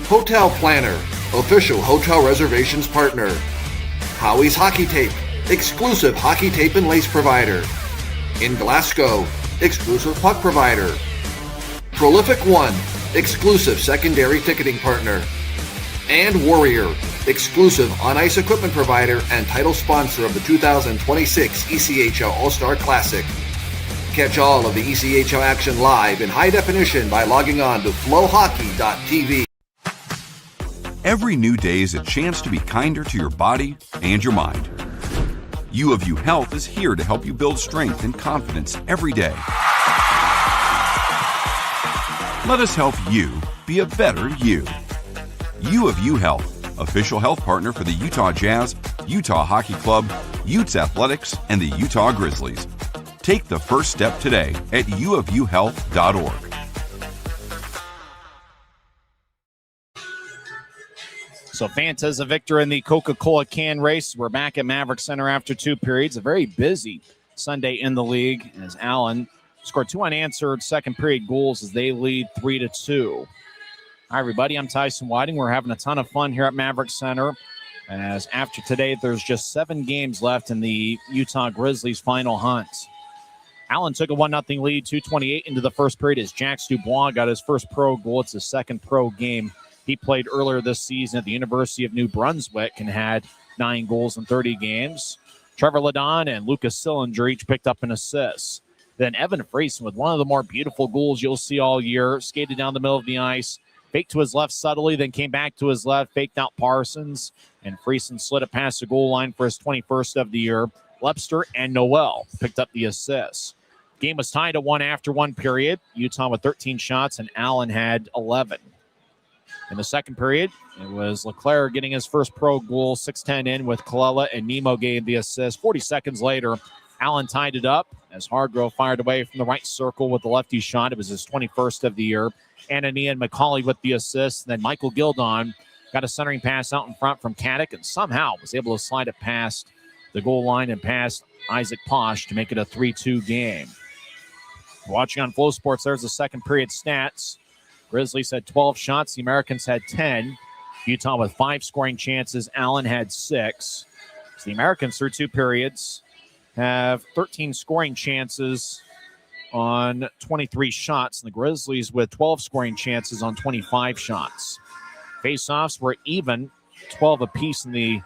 S10: Hotel Planner, official hotel reservations partner; Howie's Hockey Tape, exclusive hockey tape and lace provider; In Glasgow, exclusive puck provider; Prolific One, exclusive secondary ticketing partner; and Warrior, exclusive on-ice equipment provider and title sponsor of the 2026 ECHL All-Star Classic. Catch all of the ECHL action live in high definition by logging on to flowhockey.tv.
S4: Every new day is a chance to be kinder to your body and your mind. U of U Health is here to help you build strength and confidence every day. Let us help you be a better you. U of U Health, official health partner for the Utah Jazz, Utah Hockey Club, Utes Athletics, and the Utah Grizzlies. Take the first step today at uofuhealth.org.
S1: So Fanta's a victor in the Coca-Cola can race. We're back at Maverick Center after 2 periods. A very busy Sunday in the league as Allen scored 2 unanswered second period goals as they lead 3-2. Hi, everybody. I'm Tyson Whiting. We're having a ton of fun here at Maverick Center as after today, there's just 7 games left in the Utah Grizzlies final hunt. Allen took a 1-0 lead, 2:28 into the first period as Jax Dubois got his first pro goal. It's his second pro game. He played earlier this season at the University of New Brunswick and had 9 goals in 30 games. Trevor Ladon and Lucas Sillinger each picked up an assist. Then Evan Friesen with one of the more beautiful goals you'll see all year. Skated down the middle of the ice, faked to his left subtly, then came back to his left, faked out Parsons, and Friesen slid it past the goal line for his 21st of the year. Lepster and Noel picked up the assists. Game was tied at 1 after 1 period. Utah with 13 shots, and Allen had 11. In the second period, it was Leclerc getting his first pro goal, 6:10 in with Colella, and Nemo gave the assist. 40 seconds later, Allen tied it up as Hargrove fired away from the right circle with the lefty shot. It was his 21st of the year. Anania and McCauley with the assist. Then Michael Gildon got a centering pass out in front from Caddick and somehow was able to slide it past the goal line and past Isaac Posh to make it a 3-2 game. Watching on Flow Sports, there's the second period stats. Grizzlies had 12 shots. The Americans had 10. Utah with 5 scoring chances. Allen had 6. So the Americans through 2 periods have 13 scoring chances on 23 shots. And the Grizzlies with 12 scoring chances on 25 shots. Face-offs were even, 12 apiece in the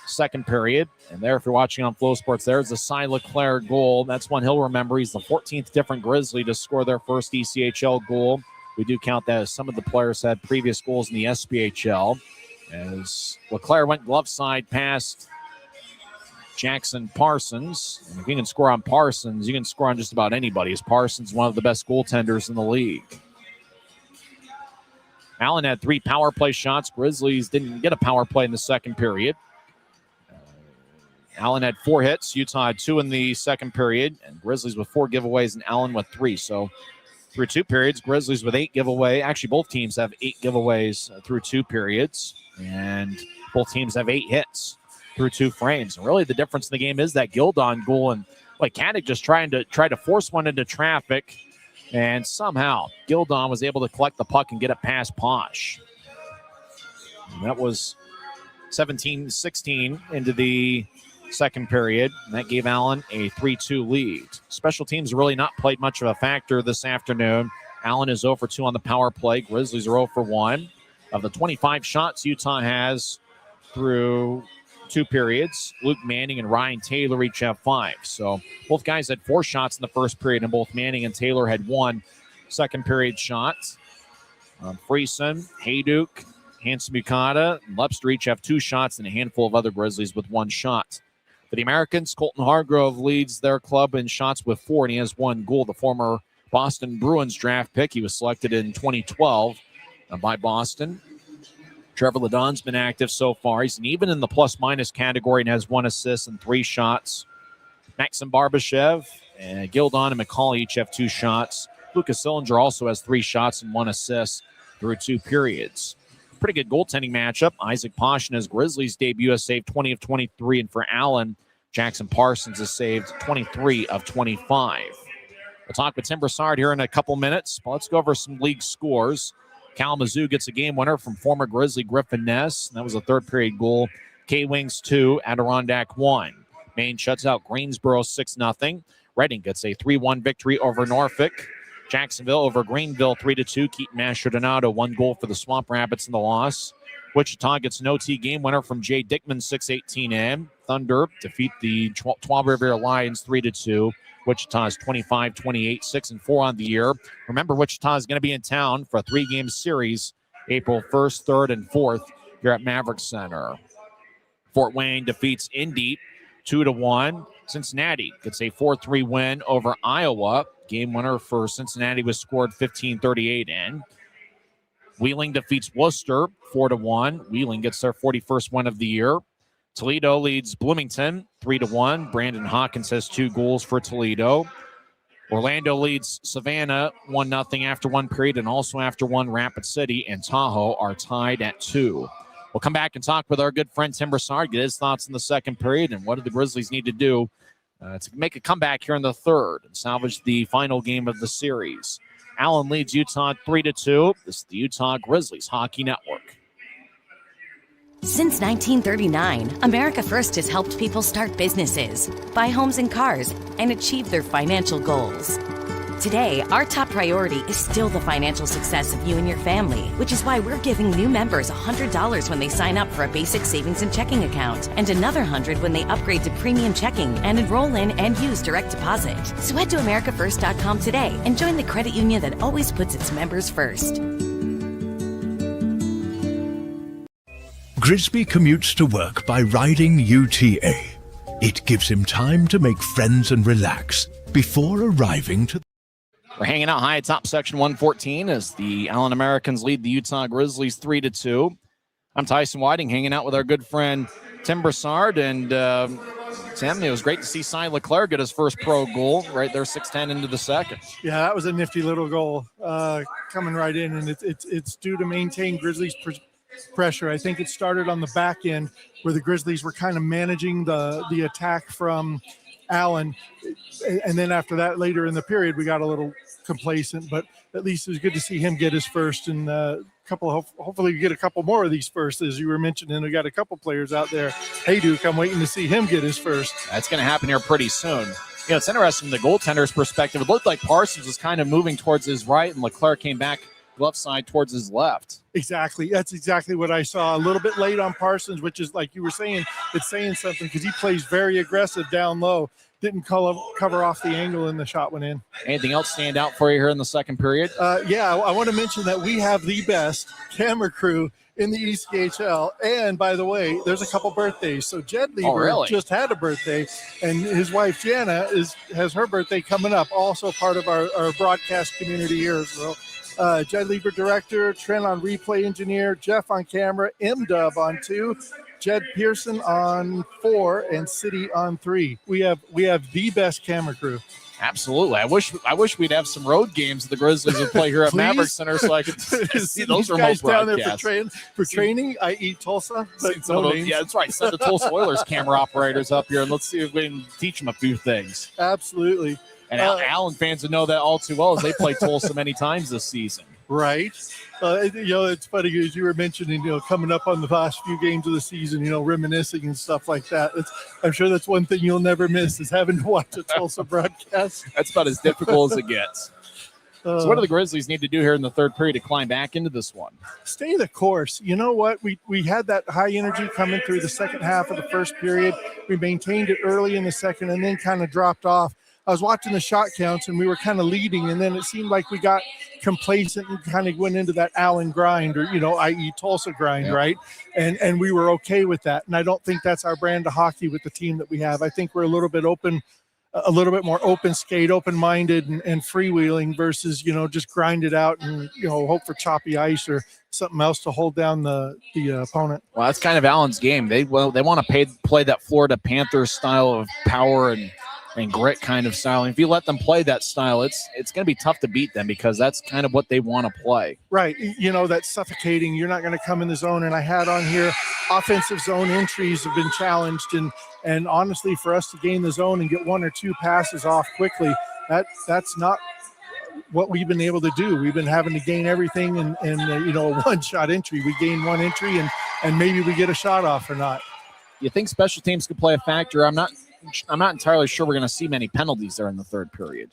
S1: second period. And there, if you're watching on Flow Sports, there's the Cy Leclerc goal. That's one he'll remember. He's the 14th different Grizzly to score their first ECHL goal. We do count that as some of the players had previous goals in the SPHL. As Leclerc went glove side past Jackson Parsons. And if you can score on Parsons, you can score on just about anybody, as Parsons is one of the best goaltenders in the league. Allen had 3 power play shots. Grizzlies didn't get a power play in the second period. Allen had 4 hits. Utah had 2 in the second period. And Grizzlies with 4 giveaways and Allen with 3. So through 2 periods, Grizzlies with 8 giveaway. Actually, both teams have 8 giveaways through 2 periods. And both teams have 8 hits through 2 frames. And really the difference in the game is that Gildon goal. And like Caddick just try to force one into traffic. And somehow Gildon was able to collect the puck and get it past Posh. And that was 17-16 into the second period. And that gave Allen a 3-2 lead. Special teams really not played much of a factor this afternoon. Allen is 0 for 2 on the power play. Grizzlies are 0 for 1. Of the 25 shots Utah has through 2 periods, Luke Manning and Ryan Taylor each have 5. So both guys had 4 shots in the first period, and both Manning and Taylor had 1 second period shot. Friesen, Hayduk, Hanson Bukata, and Lepster each have 2 shots, and a handful of other Grizzlies with 1 shot. For the Americans, Colton Hargrove leads their club in shots with 4, and he has 1 goal. The former Boston Bruins draft pick. He was selected in 2012 by Boston. Trevor Ladon's been active so far. He's even in the plus-minus category and has 1 assist and 3 shots. Maxim Barbashev and Gildon and McCauley each have 2 shots. Lucas Sillinger also has 3 shots and 1 assist through 2 periods. Pretty good goaltending matchup. Isaac Posh in his Grizzlies debut has saved 20 of 23, and for Allen, Jackson Parsons has saved 23 of 25. We'll talk with Tim Broussard here in a couple minutes, but let's go over some league scores. Kalamazoo gets a game winner from former Grizzly Griffin Ness. That was a third period goal. K-Wings 2, Adirondack 1. Maine shuts out Greensboro 6-0. Reading gets a 3-1 victory over Norfolk. Jacksonville over Greenville 3-2. Keaton Mastrodonado, 1 goal for the Swamp Rabbits in the loss. Wichita gets an OT game winner from Jay Dickman, 6:18 in. Thunder defeat the Trois Rivières Lions 3-2. Wichita is 25-28, 6-4 on the year. Remember, Wichita is going to be in town for a 3-game series, April 1st, 3rd, and 4th here at Maverick Center. Fort Wayne defeats Indy 2-1. Cincinnati gets a 4-3 win over Iowa. Game winner for Cincinnati was scored 15:38 in. Wheeling defeats Worcester 4-1. Wheeling gets their 41st win of the year. Toledo leads Bloomington 3-1. Brandon Hawkins has 2 goals for Toledo. Orlando leads Savannah 1-0 after 1 period, and also after 1, Rapid City and Tahoe are tied at 2. We'll come back and talk with our good friend Tim Broussard, get his thoughts in the second period, and what do the Grizzlies need to do to make a comeback here in the third and salvage the final game of the series. Allen leads Utah 3-2. This is the Utah Grizzlies Hockey Network.
S6: Since 1939, America First has helped people start businesses, buy homes and cars, and achieve their financial goals. Today, our top priority is still the financial success of you and your family, which is why we're giving new members $100 when they sign up for a basic savings and checking account, and another $100 when they upgrade to premium checking and enroll in and use direct deposit. So head to americafirst.com today and join the credit union that always puts its members first.
S2: Grisby commutes to work by riding UTA. It gives him time to make friends and relax before arriving to...
S1: We're hanging out high atop section 114 as the Allen Americans lead the Utah Grizzlies 3-2. I'm Tyson Whiting, hanging out with our good friend Tim Broussard. And Tim, it was great to see Cy Leclerc get his first pro goal right there, 6:10 into the second.
S11: Yeah, that was a nifty little goal coming right in, and it's due to maintain Grizzlies pressure. I think it started on the back end where the Grizzlies were kind of managing the attack from Allen, and then after that, later in the period, we got a little complacent, but at least it was good to see him get his first, and hopefully we get a couple more of these firsts, as you were mentioning. We got a couple players out there. Hey, Duke, I'm waiting to see him get his first.
S1: That's going to happen here pretty soon. You know, it's interesting from the goaltender's perspective. It looked like Parsons was kind of moving towards his right, and Leclerc came back left side towards his left.
S11: Exactly. That's exactly what I saw. A little bit late on Parsons, which is, like you were saying, it's saying something because he plays very aggressive down low. Didn't cover off the angle, and the shot went in.
S1: Anything else stand out for you here in the second period?
S11: Yeah, I want to mention that we have the best camera crew in the ECHL. And by the way, there's a couple birthdays. So Jed Lieber just had a birthday, and his wife Jana has her birthday coming up. Also part of our broadcast community here as well. Jed Lieber director, Trent on replay engineer, Jeff on camera, M-Dub on 2, Jed Pearson on 4, and City on 3. We have the best camera crew.
S1: Absolutely. I wish we'd have some road games the Grizzlies would play here at Maverick Center so I could see those remote
S11: guys down
S1: broadcasts.
S11: There for training, i.e. Tulsa.
S1: Yeah, that's right. Send the Tulsa Oilers camera operators up here, and let's see if we can teach them a few things.
S11: Absolutely.
S1: And Allen fans would know that all too well as they played Tulsa many times this season.
S11: Right. It's funny, as you were mentioning, coming up on the last few games of the season, reminiscing and stuff like that. I'm sure that's one thing you'll never miss is having to watch a Tulsa broadcast.
S1: That's about as difficult as it gets. So what do the Grizzlies need to do here in the third period to climb back into this one?
S11: Stay the course. You know what? We had that high energy coming through the second half of the first period. We maintained it early in the second and then kind of dropped off. I was watching the shot counts, and we were kind of leading, and then it seemed like we got complacent and kind of went into that Allen grind, or, i.e. Tulsa grind, right? And we were okay with that. And I don't think that's our brand of hockey with the team that we have. I think we're a little bit more open skate, open-minded, and freewheeling versus, just grind it out and, hope for choppy ice or something else to hold down the opponent.
S1: Well, that's kind of Allen's game. They want to play that Florida Panthers style of power and grit kind of style. And if you let them play that style, it's going to be tough to beat them because that's kind of what they want to play.
S11: Right. That's suffocating. You're not going to come in the zone. And I had on here offensive zone entries have been challenged. And honestly, for us to gain the zone and get one or two passes off quickly, that's not what we've been able to do. We've been having to gain everything in a one-shot entry. We gain one entry and maybe we get a shot off or not.
S1: You think special teams could play a factor? I'm not I'm not entirely sure we're going to see many penalties there in the third period.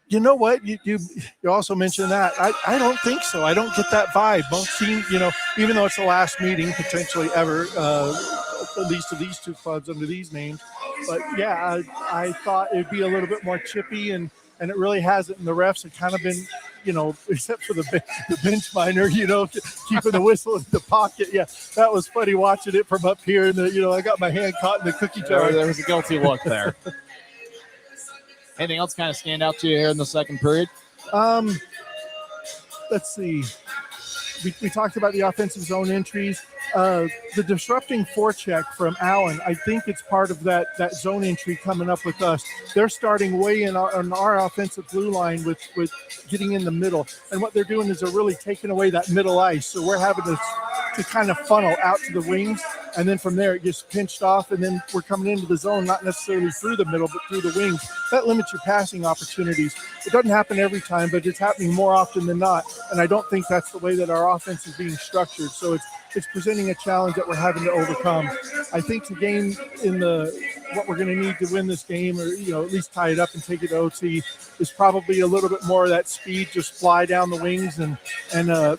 S11: You know what? You also mentioned that. I don't think so. I don't get that vibe. Both teams, even though it's the last meeting potentially ever, at least of these two clubs under these names. But yeah, I thought it'd be a little bit more chippy, and it really hasn't. And the refs have kind of been, except for the bench minor, keeping the whistle in the pocket. Yeah, that was funny watching it from up here. And I got my hand caught in the cookie jar.
S1: There was a guilty look there. Anything else kind of stand out to you here in the second period?
S11: Let's see. We talked about the offensive zone entries. The disrupting forecheck from Allen, I think it's part of that zone entry coming up with us. They're starting way in on our offensive blue line with getting in the middle. And what they're doing is they're really taking away that middle ice. So we're having to kind of funnel out to the wings. And then from there, it gets pinched off. And then we're coming into the zone, not necessarily through the middle, but through the wings. That limits your passing opportunities. It doesn't happen every time, but it's happening more often than not. And I don't think that's the way that our offense is being structured. So it's presenting a challenge that we're having to overcome. I think the game what we're going to need to win this game, or at least tie it up and take it to OT, is probably a little bit more of that speed, just fly down the wings and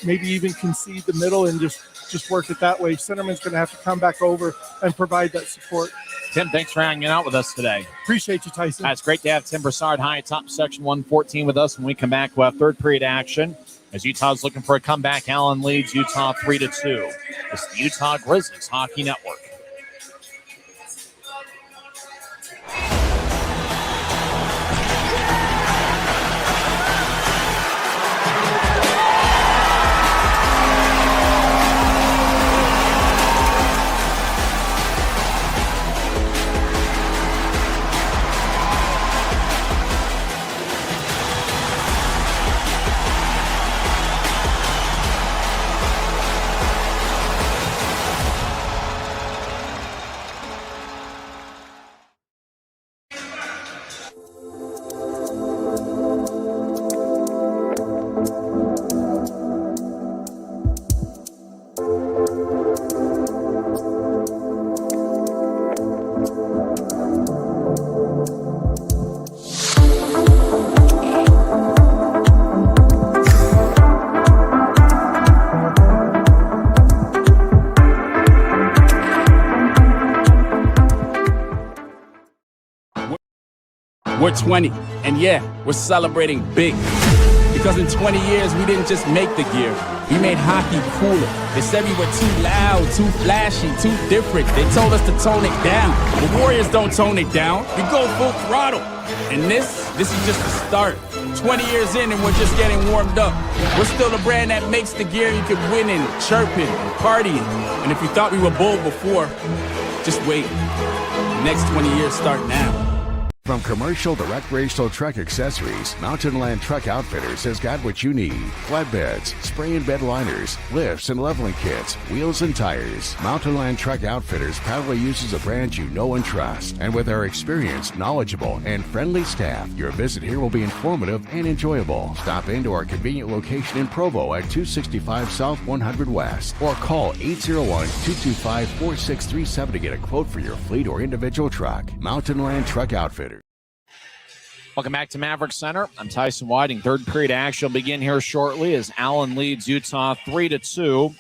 S11: maybe even concede the middle and just work it that way. Centerman's going to have to come back over and provide that support.
S1: Tim, thanks for hanging out with us today.
S11: Appreciate you, Tyson.
S1: It's great to have Tim Broussard, high top section 114 with us. When we come back, we'll have third period action. As Utah's looking for a comeback, Allen leads Utah 3-2. It's the Utah Grizzlies Hockey Network.
S9: We're 20, and yeah, we're celebrating big. Because in 20 years, we didn't just make the gear. We made hockey cooler. They said we were too loud, too flashy, too different. They told us to tone it down. The Warriors don't tone it down. We go full throttle. And this is just the start. 20 years in and we're just getting warmed up. We're still the brand that makes the gear you can win in, chirping, and partying. And if you thought we were bold before, just wait. The next 20 years start now.
S3: From commercial to recreational truck accessories, Mountain Land Truck Outfitters has got what you need. Flatbeds, spray and bed liners, lifts and leveling kits, wheels and tires. Mountain Land Truck Outfitters proudly uses a brand you know and trust. And with our experienced, knowledgeable, and friendly staff, your visit here will be informative and enjoyable. Stop into our convenient location in Provo at 265 South 100 West or call 801-225-4637 to get a quote for your fleet or individual truck. Mountain Land Truck Outfitters.
S1: Welcome back to Maverick Center. I'm Tyson Whiting. Third period action will begin here shortly as Allen leads Utah 3-2.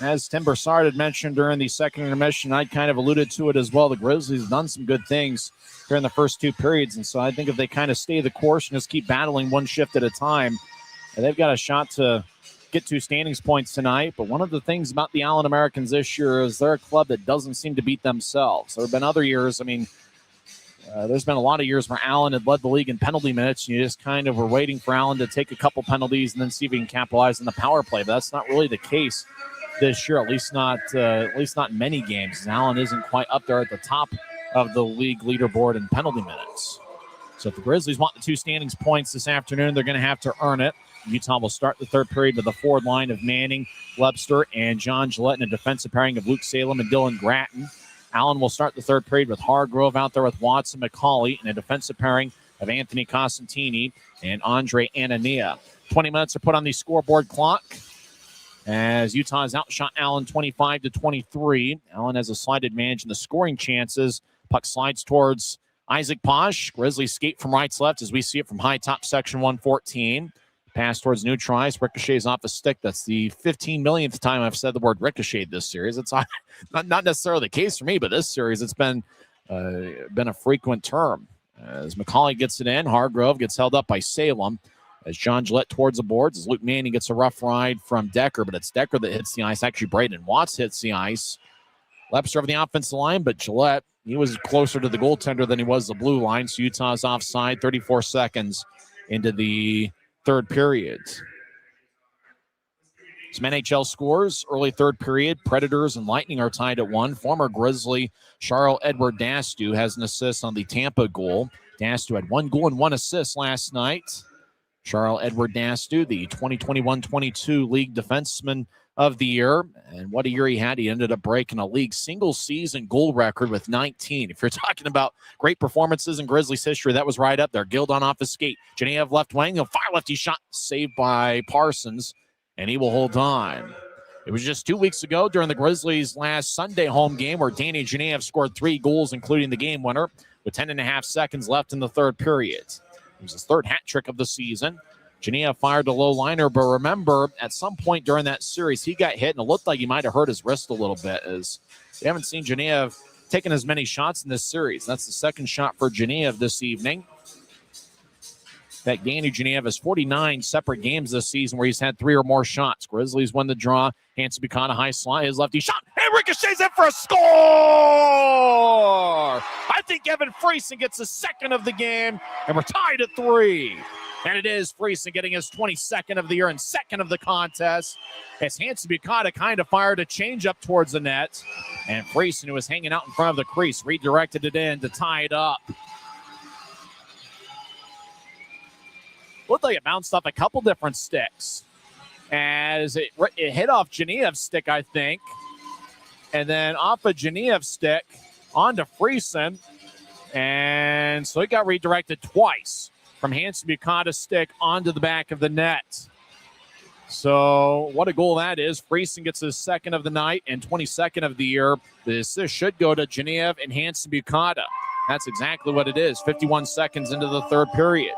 S1: As Tim Broussard had mentioned during the second intermission, I kind of alluded to it as well. The Grizzlies have done some good things during the first two periods, and so I think if they kind of stay the course and just keep battling one shift at a time, they've got a shot to get 2 standings points tonight. But one of the things about the Allen Americans this year is they're a club that doesn't seem to beat themselves. There have been other years, there's been a lot of years where Allen had led the league in penalty minutes, and you just kind of were waiting for Allen to take a couple penalties and then see if he can capitalize on the power play. But that's not really the case this year, at least not in many games. Allen isn't quite up there at the top of the league leaderboard in penalty minutes. So if the Grizzlies want the 2 standings points this afternoon, they're going to have to earn it. Utah will start the third period with a forward line of Manning, Webster, and John Gillette, and a defensive pairing of Luke Salem and Dylan Gratton. Allen will start the third period with Hargrove out there with Watson McCauley, and a defensive pairing of Anthony Costantini and Andre Anania. 20 minutes are put on the scoreboard clock as Utah has outshot Allen 25-23. Allen has a slight advantage in the scoring chances. Puck slides towards Isaac Posh. Grizzlies skate from right to left as we see it from high top section 114. Pass towards Neutrais. Ricochets off a stick. That's the 15 millionth time I've said the word ricochet this series. It's not necessarily the case for me, but this series it's been a frequent term. As McCauley gets it in, Hargrove gets held up by Salem. As John Gillette towards the boards, as Luke Manning gets a rough ride from Decker, but it's Decker that hits the ice. Actually, Braden Watts hits the ice. Lepster of the offensive line, but Gillette, he was closer to the goaltender than he was the blue line, so Utah's offside 34 seconds into the third period. Some NHL scores, early third period. Predators and Lightning are tied at 1. Former Grizzly Charles Edward Dastu has an assist on the Tampa goal. Dastu had 1 goal and 1 assist last night. Charles Edward Dastu, the 2021-22 League Defenseman of the Year. And what a year he had. He ended up breaking a league single-season goal record with 19. If you're talking about great performances in Grizzlies history, that was right up there. Gildon off his skate. Genev left wing. A fire lefty shot saved by Parsons, and he will hold on. It was just 2 weeks ago during the Grizzlies' last Sunday home game where Danny Genev scored 3 goals, including the game winner, with 10.5 seconds left in the third period. It was his third hat trick of the season. Genev fired a low liner, but remember, at some point during that series, he got hit, and it looked like he might have hurt his wrist a little bit, as we haven't seen Genev taking as many shots in this series. That's the second shot for Genev this evening. In fact, Danny Genev has 49 separate games this season where he's had 3 or more shots. Grizzlies win the draw. Hanson Buchanan high slide, his lefty shot, and ricochets in for a score! I think Evan Friesen gets his second of the game, and we're tied at 3. And it is Friesen getting his 22nd of the year and second of the contest. As Hanson Buchanan kind of fired a changeup towards the net, and Friesen, who was hanging out in front of the crease, redirected it in to tie it up. Looked like it bounced off a couple different sticks as it hit off Genev's stick, I think, and then off of Genev's stick onto Friesen, and so it got redirected twice from Hanson Buchanan's stick onto the back of the net. So what a goal that is. Friesen gets his second of the night and 22nd of the year. The assist should go to Genev and Hanson Buchanan. That's exactly what it is, 51 seconds into the third period.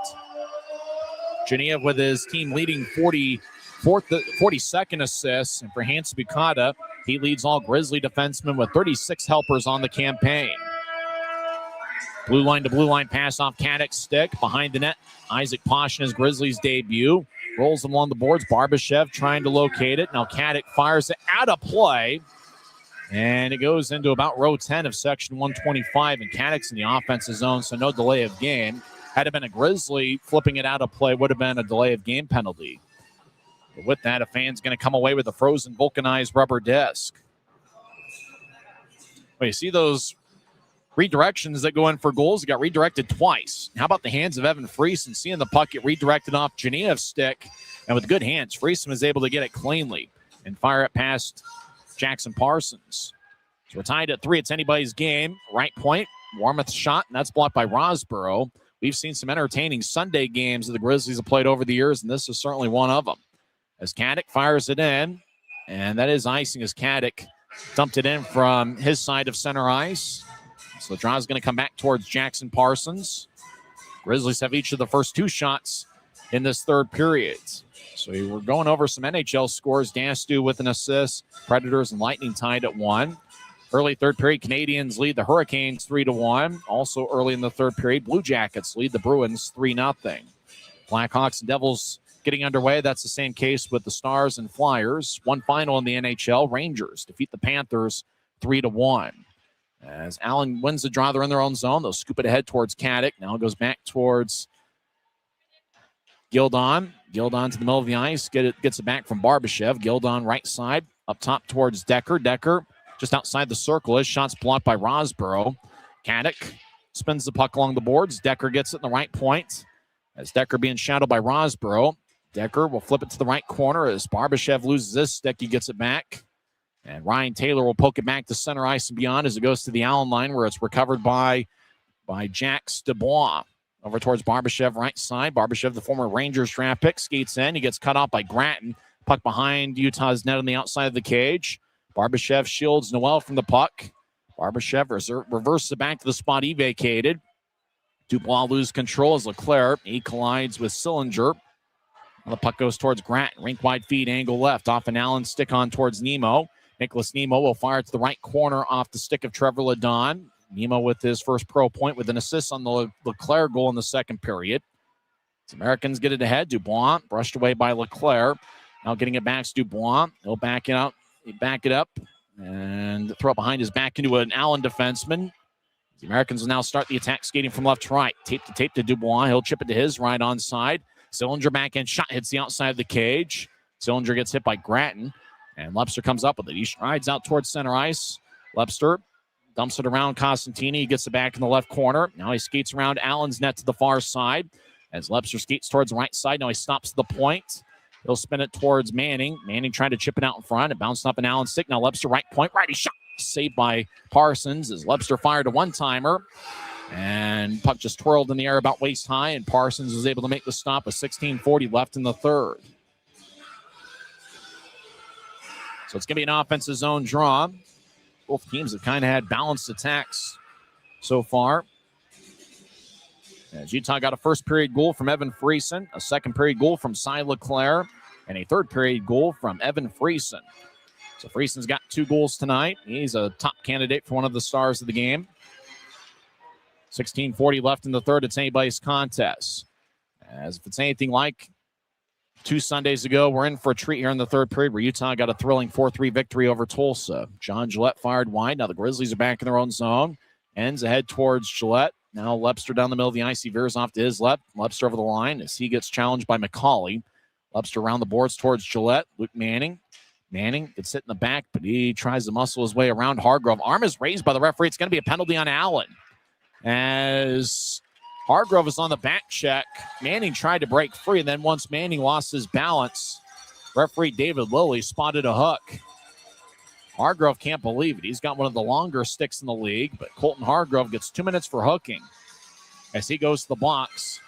S1: Genev with his team leading 42nd assists. And for Hanson Buchanan, he leads all Grizzly defensemen with 36 helpers on the campaign. Blue line to blue line pass off Caddick's stick. Behind the net, Isaac Posh in his Grizzlies debut. Rolls them along the boards. Barbashev trying to locate it. Now Caddick fires it out of play. And it goes into about row 10 of section 125. And Caddick's in the offensive zone, so no delay of game. Had it been a Grizzly, flipping it out of play would have been a delay of game penalty. But with that, a fan's going to come away with a frozen vulcanized rubber disc. Well, you see those redirections that go in for goals? It got redirected twice. How about the hands of Evan Friesen seeing the puck get redirected off Genev's stick? And with good hands, Friesen was able to get it cleanly and fire it past Jackson Parsons. So we're tied at 3. It's anybody's game. Right point, Warmouth shot, and that's blocked by Rosborough. We've seen some entertaining Sunday games that the Grizzlies have played over the years, and this is certainly one of them. As Caddick fires it in, and that is icing as Caddick dumped it in from his side of center ice. So the draw is going to come back towards Jackson Parsons. Grizzlies have each of the first 2 shots in this third period. So we're going over some NHL scores. Dastu with an assist. Predators and Lightning tied at 1. Early third period, Canadians lead the Hurricanes 3-1. Also early in the third period, Blue Jackets lead the Bruins 3-0. Blackhawks and Devils getting underway. That's the same case with the Stars and Flyers. One final in the NHL, Rangers defeat the Panthers 3-1. As Allen wins the draw, they're in their own zone. They'll scoop it ahead towards Caddick. Now it goes back towards Gildon. Gildon to the middle of the ice. Gets it back from Barbashev. Gildon right side. Up top towards Decker. Decker just outside the circle. His shot's blocked by Rosborough. Caddick spins the puck along the boards. Decker gets it in the right point. As Decker being shadowed by Rosborough. Decker will flip it to the right corner. As Barbashev loses his stick, he gets it back. And Ryan Taylor will poke it back to center ice and beyond as it goes to the Allen line, where it's recovered by Jax Dubois. Over towards Barbashev right side. Barbashev, the former Rangers draft pick, skates in. He gets cut off by Gratton. Puck behind Utah's net on the outside of the cage. Barbashev shields Noel from the puck. Barbashev reverses it back to the spot he vacated. Dubois loses control as Leclerc. He collides with Sillinger. The puck goes towards Gratton. Rink-wide feed, angle left. Off an Allen, stick on towards Nemo. Nicholas Nemo will fire to the right corner off the stick of Trevor Ledon. Nemo with his first pro point with an assist on the Leclerc goal in the second period. The Americans get it ahead. Dubois brushed away by Leclerc. Now getting it back to Dubois. He'll back it up. And throw it behind his back into an Allen defenseman. The Americans will now start the attack skating from left to right. Tape to Dubois. He'll chip it to his right onside. Sillinger backhand shot hits the outside of the cage. Sillinger gets hit by Gratton. And Lepster comes up with it. He strides out towards center ice. Lepster dumps it around Costantini. He gets it back in the left corner. Now he skates around Allen's net to the far side. As Lepster skates towards the right side. Now he stops the point. He'll spin it towards Manning. Manning trying to chip it out in front. It bounced up an Allen stick. Now Lepster right point. Righty shot. Saved by Parsons as Lepster fired a one-timer. And puck just twirled in the air about waist high. And Parsons was able to make the stop with 16:40 left in the third. So it's going to be an offensive zone draw. Both teams have kind of had balanced attacks so far. As Utah got a first period goal from Evan Friesen, a second period goal from Cy Leclerc, and a third period goal from Evan Friesen. So Friesen's got 2 goals tonight. He's a top candidate for one of the stars of the game. 16:40 left in the third. It's anybody's contest. As if it's anything like 2 Sundays ago, we're in for a treat here in the third period where Utah got a thrilling 4-3 victory over Tulsa. John Gillette fired wide. Now the Grizzlies are back in their own zone. Ends ahead towards Gillette. Now Lepster down the middle of the ice. He veers off to his left. Lepster over the line as he gets challenged by McCauley. Lepster around the boards towards Gillette. Luke Manning. Manning gets hit in the back, but he tries to muscle his way around Hargrove. Arm is raised by the referee. It's going to be a penalty on Allen. As Hargrove is on the back check, Manning tried to break free, and then once Manning lost his balance, referee David Lilly spotted a hook. Hargrove can't believe it. He's got one of the longer sticks in the league, but Colton Hargrove gets 2 minutes for hooking as he goes to the box.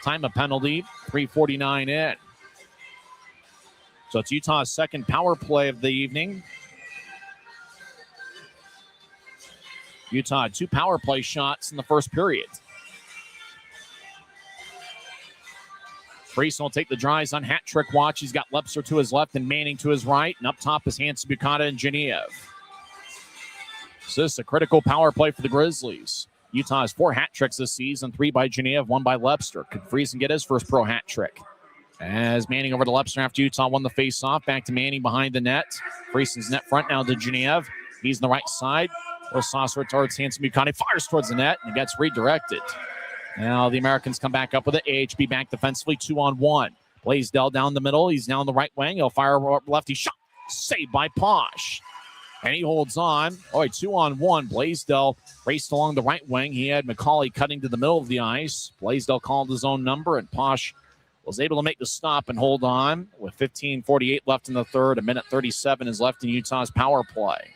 S1: Time of penalty, 3:49 in. So it's Utah's second power play of the evening. Utah had 2 power play shots in the first period. Friesen will take the drives on hat trick watch. He's got Lepster to his left and Manning to his right. And up top is Hanson, Bukata, and Genev. So this is a critical power play for the Grizzlies. Utah has 4 hat tricks this season, 3 by Genev, 1 by Lepster. Could Friesen get his first pro hat trick? As Manning over to Lepster after Utah won the face-off. Back to Manning behind the net. Friesen's net front now to Genev. He's on the right side. Will saucer towards Hanson, Bukata. Fires towards the net and gets redirected. Now the Americans come back up with it. AHB back defensively, 2-on-1. Blaisdell down the middle. He's now on the right wing. He'll fire lefty shot. Saved by Posh. And he holds on. 2-on-1. Blaisdell raced along the right wing. He had McCauley cutting to the middle of the ice. Blaisdell called his own number, and Posh was able to make the stop and hold on. With 15:48 left in the third, 1:37 is left in Utah's power play.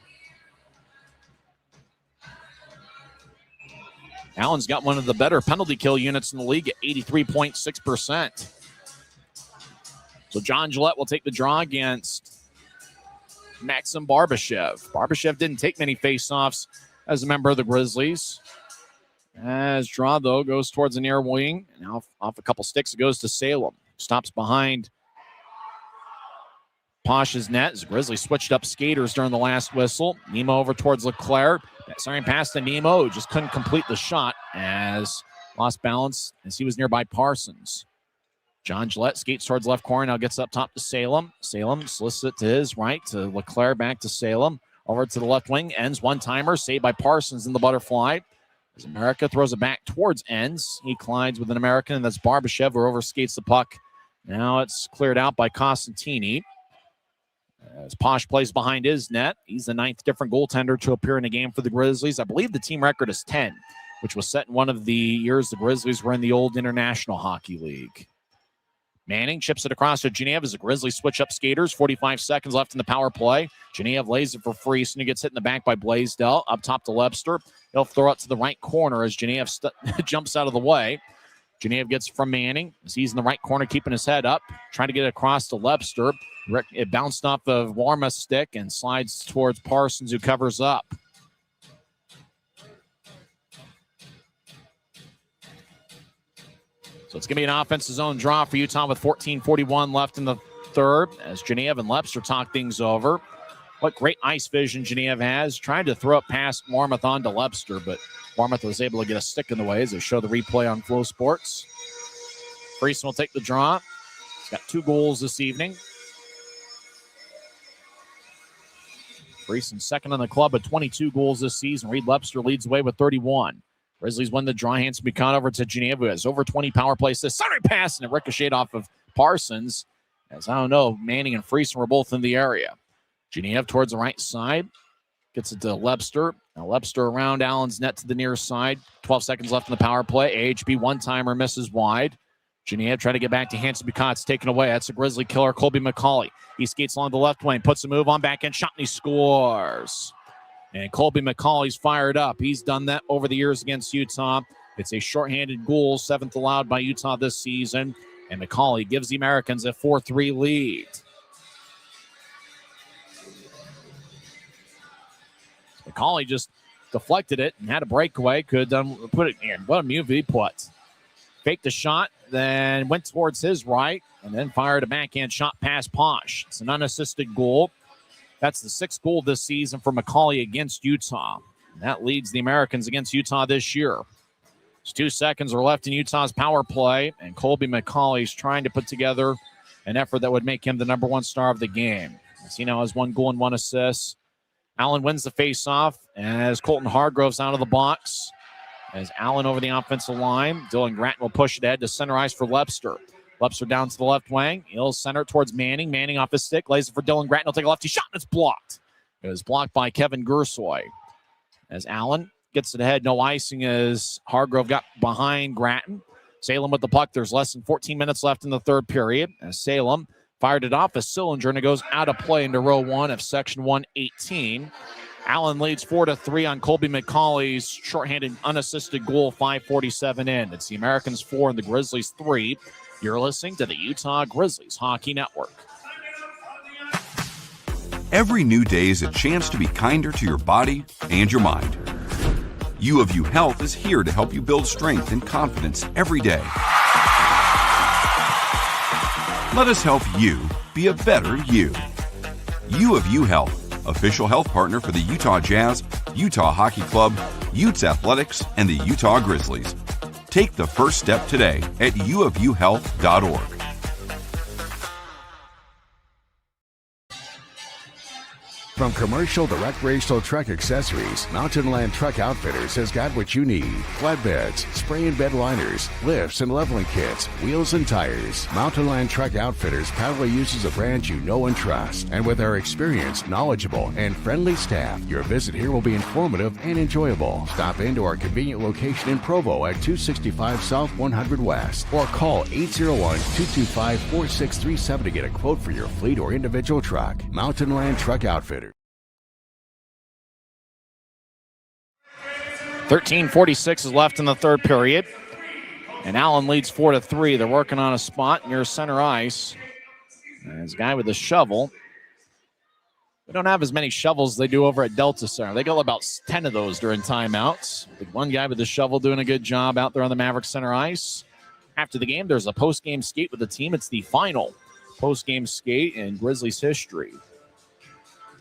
S1: Allen's got one of the better penalty kill units in the league at 83.6%. So John Gillette will take the draw against Maxim Barbashev. Barbashev didn't take many faceoffs as a member of the Grizzlies. As draw, though, goes towards the near wing. And off a couple sticks, it goes to Salem. Stops behind Posh's net. As Grizzlies switched up skaters during the last whistle. Nemo over towards Leclerc. Sorry, pass to Nemo, who just couldn't complete the shot as lost balance as he was nearby Parsons. John Gillette skates towards left corner, now gets up top to Salem. Salem solicits it to his right, to Leclerc, back to Salem. Over to the left wing, Ends one-timer, saved by Parsons in the butterfly. As America throws it back towards Ends. He collides with an American, and that's Barbashev, who overskates the puck. Now it's cleared out by Costantini. As Posh plays behind his net, he's the 9th different goaltender to appear in a game for the Grizzlies. I believe the team record is 10, which was set in one of the years the Grizzlies were in the old International Hockey League. Manning chips it across to Genev as the Grizzlies switch up skaters. 45 seconds left in the power play. Genev lays it for Friesen, who gets hit in the back by Blaisdell. Up top to Lepster. He'll throw it to the right corner as Genev jumps out of the way. Genev gets from Manning as he's in the right corner, keeping his head up, trying to get it across to Lepster. It bounced off of Warma's stick and slides towards Parsons, who covers up. So it's going to be an offensive zone draw for Utah with 14:41 left in the third as Genev and Lepster talk things over. What great ice vision Genev has. Trying to throw it past Marmouth onto Lepster, but Marmouth was able to get a stick in the way as they show the replay on Flow Sports. Friesen will take the draw. He's got 2 goals this evening. Friesen second on the club with 22 goals this season. Reed Lepster leads the way with 31. Grizzlies win the draw. Hands be caught over to Genev, who has over 20 power play assists. Center pass, and it ricocheted off of Parsons. As I don't know, Manning and Friesen were both in the area. Genev towards the right side. Gets it to Lepster. Now Lepster around Allen's net to the near side. 12 seconds left in the power play. AHB one-timer misses wide. Genev trying to get back to Hanson Bucott. It's taken away. That's a Grizzly killer, Colby McCauley. He skates along the left wing, puts a move on backhand shot, and he scores. And Colby McCauley's fired up. He's done that over the years against Utah. It's a shorthanded goal, 7th allowed by Utah this season. And McCauley gives the Americans a 4-3 lead. McCauley just deflected it and had a breakaway. Could have done, put it in. What a move he put. Faked the shot, then went towards his right, and then fired a backhand shot past Posh. It's an unassisted goal. That's the 6th goal this season for McCauley against Utah. And that leads the Americans against Utah this year. There's 2 seconds are left in Utah's power play, and Colby McCauley's trying to put together an effort that would make him the number 1 star of the game. As he now has 1 goal and 1 assist. Allen wins the faceoff as Colton Hargrove's out of the box. As Allen over the offensive line, Dylan Gratton will push it ahead to center ice for Lepster. Lepster down to the left wing. He'll center towards Manning. Manning off his stick. Lays it for Dylan Gratton. He'll take a lefty shot, and it's blocked. It was blocked by Kevin Gersoy. As Allen gets it ahead, no icing as Hargrove got behind Gratton. Salem with the puck. There's less than 14 minutes left in the third period. As Salem fired it off a cylinder, and it goes out of play into row 1 of section 118. Allen leads 4-3 on Colby McCauley's shorthanded unassisted goal, 5:47 in. It's the Americans 4 and the Grizzlies 3. You're listening to the Utah Grizzlies Hockey Network.
S4: Every new day is a chance to be kinder to your body and your mind. U of U Health is here to help you build strength and confidence every day. Let us help you be a better you. U of U Health, official health partner for the Utah Jazz, Utah Hockey Club, Utes Athletics, and the Utah Grizzlies. Take the first step today at uofuhealth.org.
S3: From commercial to recreational truck accessories, Mountain Land Truck Outfitters has got what you need. Flatbeds, spray and bed liners, lifts and leveling kits, wheels and tires. Mountain Land Truck Outfitters proudly uses a brand you know and trust. And with our experienced, knowledgeable, and friendly staff, your visit here will be informative and enjoyable. Stop into our convenient location in Provo at 265 South 100 West or call 801-225-4637 to get a quote for your fleet or individual truck. Mountain Land Truck Outfitters.
S1: 13:46 is left in the third period. And Allen leads 4-3. They're working on a spot near center ice. There's a guy with a shovel. They don't have as many shovels as they do over at Delta Center. They got about 10 of those during timeouts. With one guy with the shovel doing a good job out there on the Maverick center ice. After the game, there's a post-game skate with the team. It's the final post-game skate in Grizzlies history.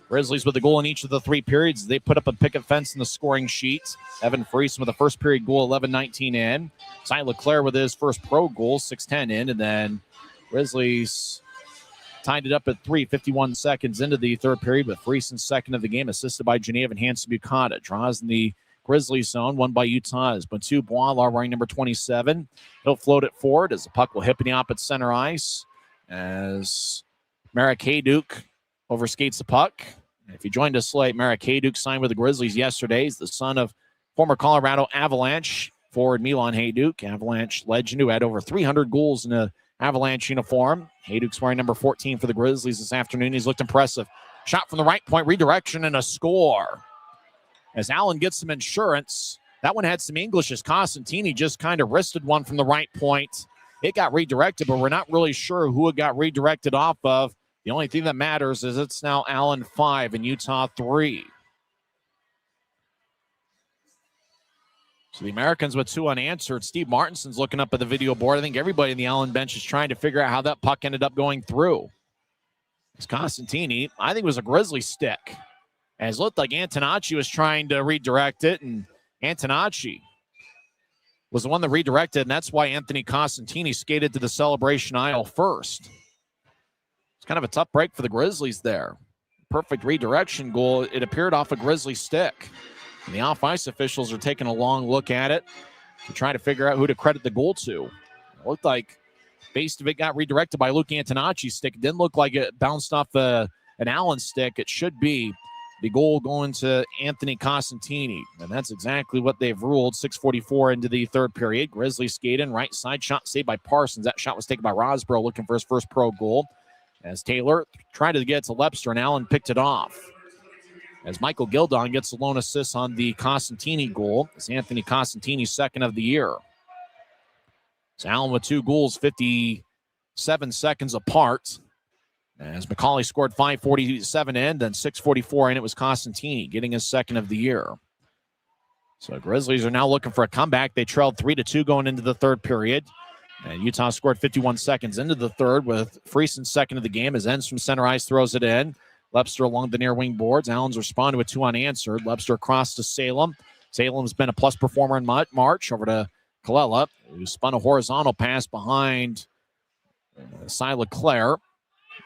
S1: Grizzlies with a goal in each of the 3 periods. They put up a picket fence in the scoring sheet. Evan Friesen with a first period goal, 11-19 in. Cy Leclerc with his first pro goal, 6-10 in. And then Grizzlies tied it up at 3:51 seconds into the third period with Friesen's second of the game, assisted by Genev and Hanson Bucata. Draws in the Grizzlies zone, won by Utah is Batu Boileau wearing number 27. He'll float it forward as the puck will hit in the opposite center ice as Marek Hayduk overskates the puck. If you joined us late, Marek Hayduk signed with the Grizzlies yesterday. He's the son of former Colorado Avalanche forward Milan Hayduk, Avalanche legend who had over 300 goals in an Avalanche uniform. Hayduk's wearing number 14 for the Grizzlies this afternoon. He's looked impressive. Shot from the right point, redirection, and a score. As Allen gets some insurance, that one had some English as Costantini just kind of wristed one from the right point. It got redirected, but we're not really sure who it got redirected off of. The only thing that matters is it's now Allen 5 and Utah 3. So the Americans with 2 unanswered. Steve Martinson's looking up at the video board. I think everybody in the Allen bench is trying to figure out how that puck ended up going through. It's Costantini. I think it was a Grizzly stick. As it looked like Antonacci was trying to redirect it, and Antonacci was the one that redirected, and that's why Anthony Costantini skated to the celebration aisle first. It's kind of a tough break for the Grizzlies there. Perfect redirection goal. It appeared off a Grizzly stick. And the off-ice officials are taking a long look at it to try to figure out who to credit the goal to. It looked like base of it got redirected by Luke Antonacci's stick. It didn't look like it bounced off an Allen stick. It should be the goal going to Anthony Costantini. And that's exactly what they've ruled. 6:44 into the third period. Grizzlies skating. Right side shot saved by Parsons. That shot was taken by Rosborough looking for his first pro goal. As Taylor tried to get to Lepster, and Allen picked it off. As Michael Gildon gets the lone assist on the Costantini goal. It's Anthony Costantini's second of the year. So Allen with 2 goals, 57 seconds apart. As McCauley scored 5:47 in, then 6:44 in, it was Costantini getting his second of the year. So Grizzlies are now looking for a comeback. They trailed 3-2 going into the third period. And Utah scored 51 seconds into the third with Friesen's second of the game as Enns from center ice throws it in. Lepster along the near wing boards. Allen's responded with 2 unanswered. Lepster across to Salem. Salem's been a plus performer in March. Over to Colella, who spun a horizontal pass behind Cy Leclerc.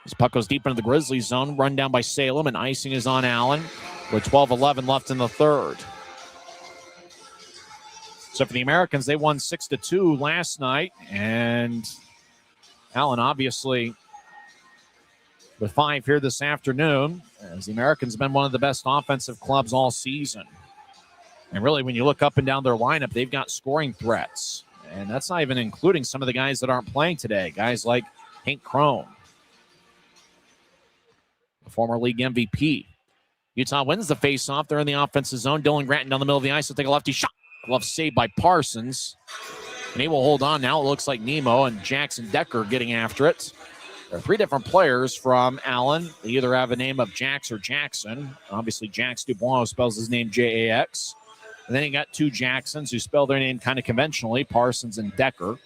S1: This puck goes deep into the Grizzlies zone. Run down by Salem, and icing is on Allen with 12:11 left in the third. So for the Americans, they won 6-2 last night. And Allen obviously with 5 here this afternoon, as the Americans have been one of the best offensive clubs all season. And really, when you look up and down their lineup, they've got scoring threats. And that's not even including some of the guys that aren't playing today. Guys like Hank Crone, the former league MVP. Utah wins the faceoff. They're in the offensive zone. Dylan Gratton down the middle of the ice will take a lefty shot. Glove saved by Parsons. And he will hold on now. It looks like Nemo and Jackson Decker getting after it. There are 3 different players from Allen. They either have a name of Jax or Jackson. Obviously, Jax Dubois spells his name Jax. And then you got 2 Jacksons who spell their name kind of conventionally, Parsons and Decker.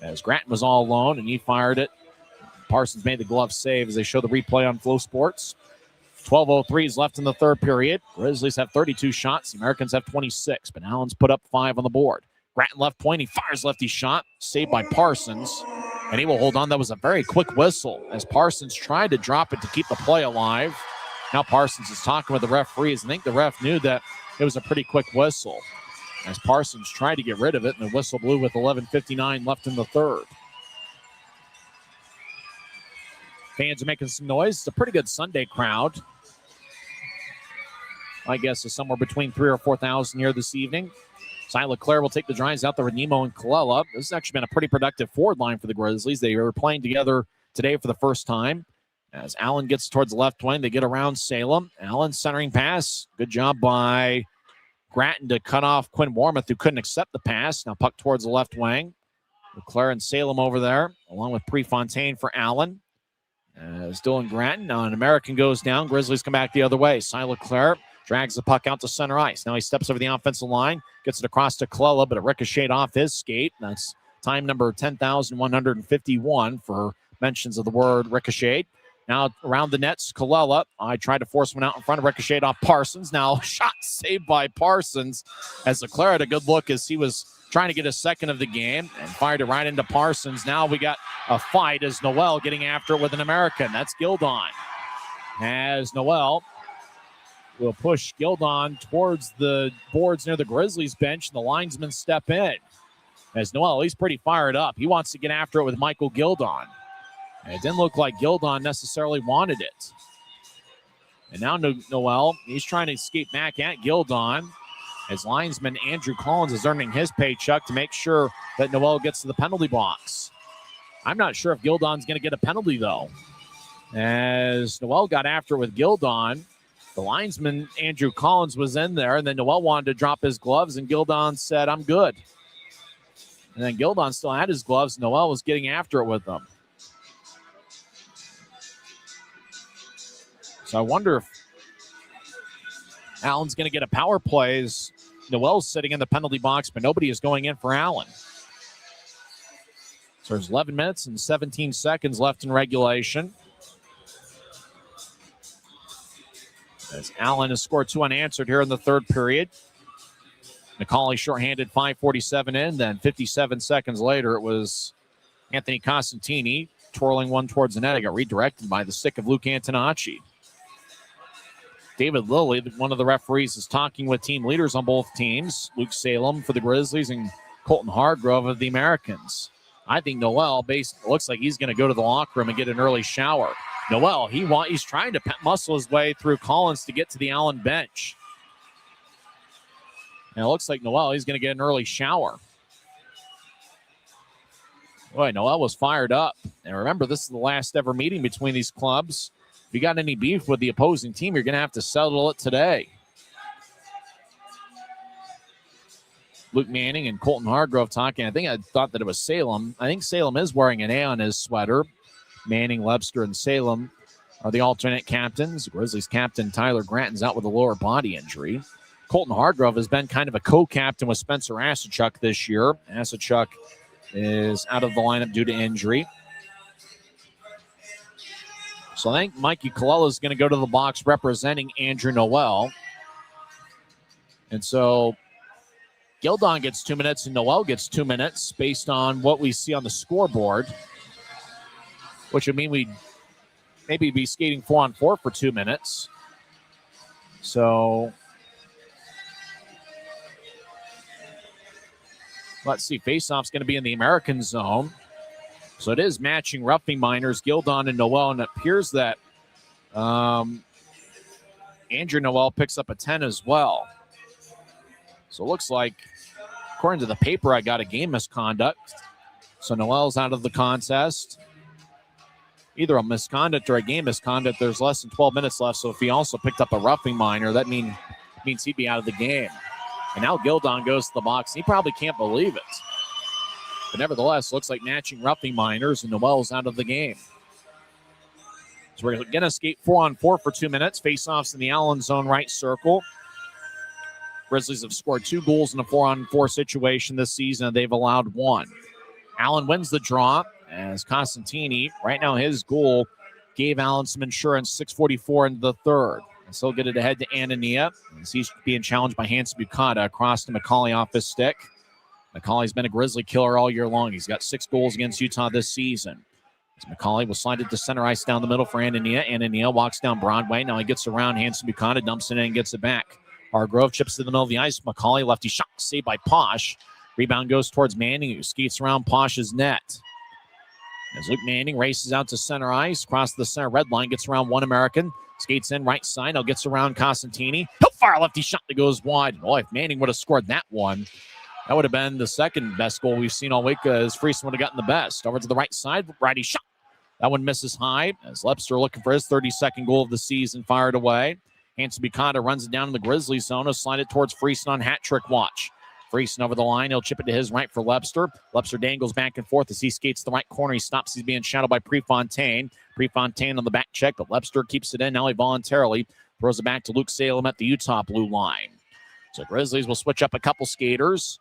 S1: As Gratton was all alone and he fired it. Parsons made the glove save as they show the replay on Flow Sports. 12:03 is left in the third period. Grizzlies have 32 shots. The Americans have 26, but Allen's put up 5 on the board. Gratton left point. He fires lefty shot, saved by Parsons, and he will hold on. That was a very quick whistle as Parsons tried to drop it to keep the play alive. Now Parsons is talking with the referees. I think the ref knew that it was a pretty quick whistle as Parsons tried to get rid of it, and the whistle blew with 11:59 left in the third. Fans are making some noise. It's a pretty good Sunday crowd. My guess is somewhere between 3,000 or 4,000 here this evening. Cy Leclerc will take the drives out there with Nemo and Colella. This has actually been a pretty productive forward line for the Grizzlies. They were playing together today for the first time. As Allen gets towards the left wing, they get around Salem. Allen centering pass. Good job by Gratton to cut off Quinn Warmoth, who couldn't accept the pass. Now puck towards the left wing. Leclerc and Salem over there, along with Prefontaine for Allen. As Dylan Gratton, now an American goes down. Grizzlies come back the other way. Cy Leclerc drags the puck out to center ice. Now he steps over the offensive line, gets it across to Colella, but it ricocheted off his skate. That's time number 10,151 for mentions of the word ricochet. Now around the nets, Colella. I tried to force one out in front of ricocheted off Parsons. Now shot saved by Parsons as Leclerc had a good look as he was trying to get a second of the game and fired it right into Parsons. Now we got a fight as Noel getting after it with an American. That's Gildon. As Noel will push Gildon towards the boards near the Grizzlies bench, and the linesmen step in. As Noel, he's pretty fired up. He wants to get after it with Michael Gildon. And it didn't look like Gildon necessarily wanted it. And now Noel, he's trying to escape back at Gildon. As linesman Andrew Collins is earning his paycheck to make sure that Noel gets to the penalty box. I'm not sure if Gildon's going to get a penalty, though. As Noel got after it with Gildon, the linesman Andrew Collins was in there, and then Noel wanted to drop his gloves, and Gildon said, "I'm good." And then Gildon still had his gloves. Noel was getting after it with them. So I wonder if Allen's going to get a power play as Noel's sitting in the penalty box, but nobody is going in for Allen. So there's 11 minutes and 17 seconds left in regulation. As Allen has scored 2 unanswered here in the third period. McCauley shorthanded, 5:47 in. Then 57 seconds later, it was Anthony Costantini twirling one towards the net. It got redirected by the stick of Luke Antonacci. David Lilly, one of the referees, is talking with team leaders on both teams. Luke Salem for the Grizzlies and Colton Hargrove of the Americans. I think Noel looks like he's going to go to the locker room and get an early shower. Noel, he's trying to muscle his way through Collins to get to the Allen bench. And it looks like Noel, he's going to get an early shower. Boy, Noel was fired up. And remember, this is the last ever meeting between these clubs. If you got any beef with the opposing team, you're going to have to settle it today. Luke Manning and Colton Hargrove talking. I thought that it was Salem. I think Salem is wearing an A on his sweater. Manning, Webster, and Salem are the alternate captains. Grizzlies captain Tyler Gratton's out with a lower body injury. Colton Hargrove has been kind of a co-captain with Spencer Asachuk this year. Asachuk is out of the lineup due to injury. So I think Mikey Colella is going to go to the box representing Andrew Noel. And so Gildon gets 2 minutes and Noel gets 2 minutes based on what we see on the scoreboard, which would mean we'd maybe be skating 4-on-4 for 2 minutes. So let's see. Faceoff's going to be in the American zone. So it is matching roughing minors, Gildon and Noel, and it appears that Andrew Noel picks up a 10 as well. So it looks like, according to the paper, I got a game misconduct. So Noel's out of the contest. Either a misconduct or a game misconduct. There's less than 12 minutes left, so if he also picked up a roughing minor, that means he'd be out of the game. And now Gildon goes to the box. He probably can't believe it. But nevertheless, looks like matching roughing minors, and Noel's out of the game. So we're going to skate 4-on-4 for 2 minutes. Face-offs in the Allen zone right circle. Grizzlies have scored 2 goals in a 4-on-4 situation this season, and they've allowed 1. Allen wins the draw as Costantini, right now his goal gave Allen some insurance, 6:44 into the third. And so get it ahead to Anania as he's being challenged by Hanson Bukata across to McCauley off his stick. McCauley's been a Grizzly killer all year long. He's got 6 goals against Utah this season. As McCauley will slide it to center ice down the middle for Anania. Anania walks down Broadway. Now he gets around Hanson Bukata, dumps it in and gets it back. Hargrove chips to the middle of the ice. McCauley lefty shot saved by Posh. Rebound goes towards Manning, who skates around Posh's net. As Luke Manning races out to center ice, across the center red line, gets around one American, skates in right side, now gets around Costantini. He'll fire a lefty shot that goes wide. Boy, if Manning would have scored that one, that would have been the second best goal we've seen all week, as Friesen would have gotten the best. Over to the right side, righty shot. That one misses high, as Lepster looking for his 32nd goal of the season, fired away. Hanson Bukata runs it down in the Grizzlies zone. He'll slide it towards Friesen on hat trick watch. Friesen over the line. He'll chip it to his right for Lepster. Lepster dangles back and forth as he skates the right corner. He stops. He's being shadowed by Prefontaine. Prefontaine on the back check, but Lepster keeps it in. Now he voluntarily throws it back to Luke Salem at the Utah blue line. So Grizzlies will switch up a couple skaters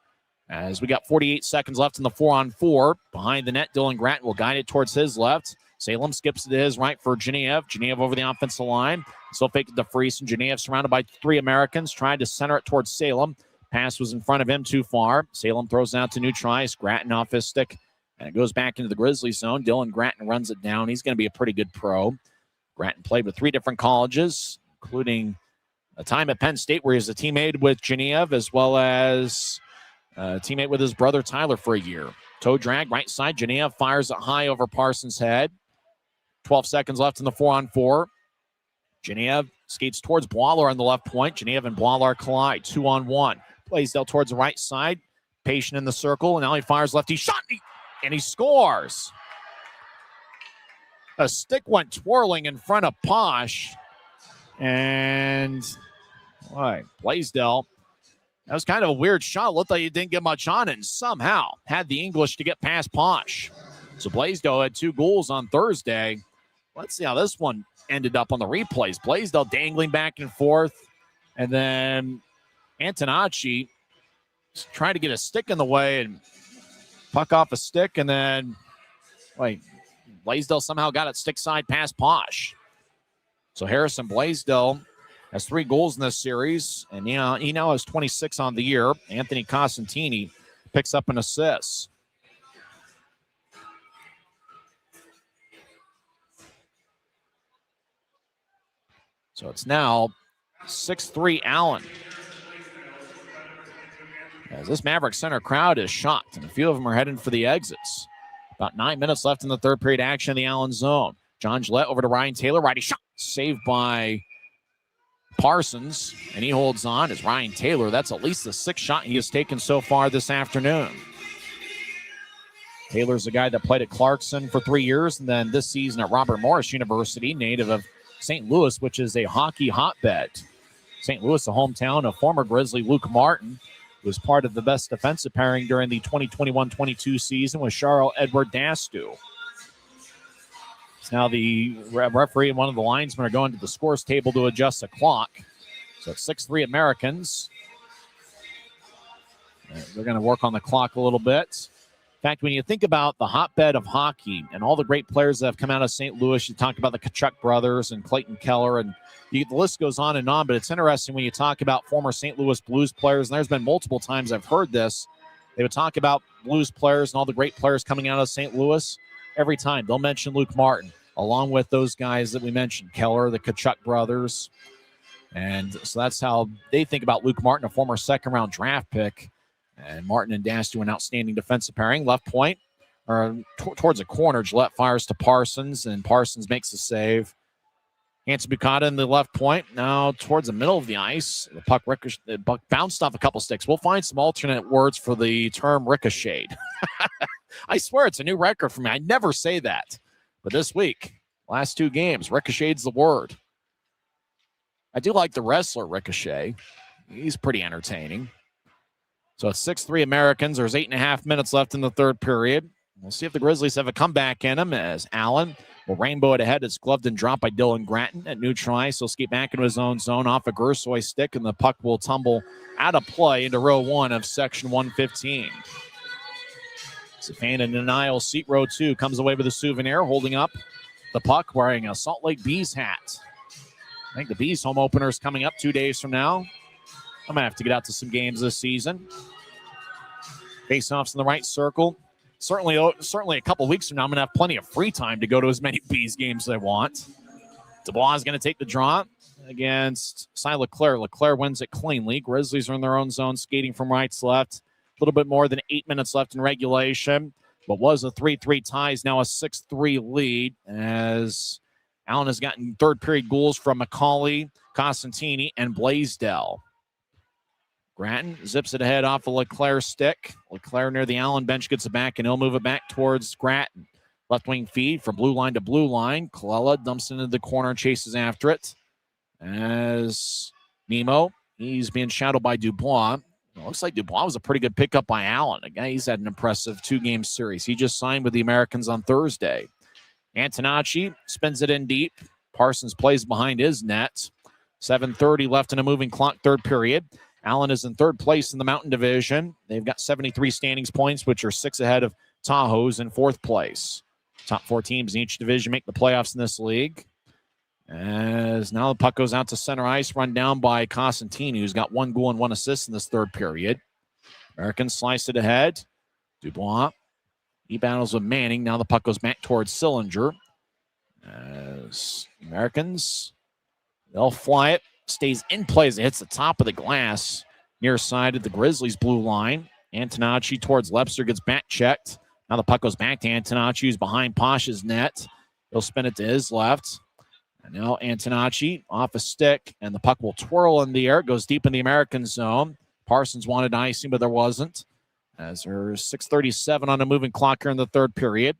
S1: as we got 48 seconds left in the 4-on-4. Behind the net, Dylan Gratton will guide it towards his left. Salem skips it to his right for Genev. Genev over the offensive line. Still faked it to Friesen. Genev surrounded by 3 Americans. Tried to center it towards Salem. Pass was in front of him too far. Salem throws it out to neutral ice. Gratton off his stick. And it goes back into the Grizzlies zone. Dylan Gratton runs it down. He's going to be a pretty good pro. Gratton played with 3 different colleges, including a time at Penn State where he was a teammate with Genev, as well as a teammate with his brother Tyler for a year. Toe drag, right side. Genev fires it high over Parsons' head. 12 seconds left in the 4-on-4. Genev skates towards Boiler on the left point. Genev and Boiler collide, 2-on-1. Blaisdell towards the right side. Patient in the circle, and now he fires lefty shot, and he scores. A stick went twirling in front of Posh, and Blaisdell, that was kind of a weird shot. Looked like he didn't get much on it, and somehow had the English to get past Posh. So Blaisdell had 2 goals on Thursday. Let's see how this one ended up on the replays. Blaisdell dangling back and forth, and then Antonacci trying to get a stick in the way and puck off a stick, and then Blaisdell somehow got it stick side past Posh. So Harrison Blaisdell has 3 goals in this series, and he now has 26 on the year. Anthony Cosentini picks up an assist. So it's now 6-3 Allen. As this Maverick Center crowd is shocked, and a few of them are heading for the exits. About 9 minutes left in the third period action in the Allen zone. John Gillette over to Ryan Taylor. Righty shot. Saved by Parsons, and he holds on as Ryan Taylor. That's at least the 6th shot he has taken so far this afternoon. Taylor's a guy that played at Clarkson for 3 years, and then this season at Robert Morris University, native of St. Louis, which is a hockey hotbed. St. Louis, the hometown of former Grizzly Luke Martin, who was part of the best defensive pairing during the 2021-22 season with Charles Edward Dastu. Now the referee and one of the linesmen are going to the scores table to adjust the clock. So it's 6-3 Americans. They're going to work on the clock a little bit. In fact, when you think about the hotbed of hockey and all the great players that have come out of St. Louis, you talk about the Tkachuk brothers and Clayton Keller, and the list goes on, but it's interesting when you talk about former St. Louis Blues players, and there's been multiple times I've heard this. They would talk about Blues players and all the great players coming out of St. Louis. Every time they'll mention Luke Martin, along with those guys that we mentioned, Keller, the Tkachuk brothers. And so that's how they think about Luke Martin, a former second-round draft pick. And Martin and Dastu, an outstanding defensive pairing. Left point, or towards a corner, Gillette fires to Parsons, and Parsons makes the save. Hanson Bukata in the left point. Now towards the middle of the ice. The puck bounced off a couple sticks. We'll find some alternate words for the term ricocheted. I swear it's a new record for me. I never say that. But this week, last 2 games, ricochet's the word. I do like the wrestler Ricochet. He's pretty entertaining. So it's 6-3 Americans. There's 8.5 minutes left in the third period. We'll see if the Grizzlies have a comeback in them as Allen will rainbow it ahead. It's gloved and dropped by Dylan Gratton at neutral ice. He'll skate back into his own zone off a Gersoy stick, and the puck will tumble out of play into row 1 of section 115. Safan in denial, seat row 2 comes away with a souvenir, holding up the puck, wearing a Salt Lake Bees hat. I think the Bees home opener is coming up 2 days from now. I'm going to have to get out to some games this season. Face-offs in the right circle. Certainly a couple weeks from now, I'm going to have plenty of free time to go to as many Bees games as I want. Dubois is going to take the draw against Cy Leclerc. Leclerc wins it cleanly. Grizzlies are in their own zone, skating from right to left. A little bit more than 8 minutes left in regulation. But was a 3-3 tie, is now a 6-3 lead as Allen has gotten third period goals from McCauley, Cosentini, and Blaisdell. Gratton zips it ahead off a Leclerc stick. Leclerc near the Allen bench gets it back, and he'll move it back towards Gratton. Left wing feed from blue line to blue line. Colella dumps into the corner, chases after it. As Nemo, he's being shadowed by Dubois. It looks like Dubois was a pretty good pickup by Allen. Again, he's had an impressive 2-game series. He just signed with the Americans on Thursday. Antonacci spins it in deep. Parsons plays behind his net. 7:30 left in a moving clock, third period. Allen is in third place in the Mountain Division. They've got 73 standings points, which are 6 ahead of Tahoe's in fourth place. Top 4 teams in each division make the playoffs in this league. As now the puck goes out to center ice, run down by Cosentini, who's got 1 goal and 1 assist in this third period. Americans slice it ahead. Dubois, he battles with Manning. Now the puck goes back towards Sillinger. As Americans, they'll fly it. Stays in play as it hits the top of the glass near side of the Grizzlies blue line. Antonacci towards Lepster, gets back checked. Now the puck goes back to Antonacci, who's behind Posh's net. He'll spin it to his left. And now Antonacci off a stick, and the puck will twirl in the air. It goes deep in the American zone. Parsons wanted icing, but there wasn't. As there's 6:37 on a moving clock here in the third period.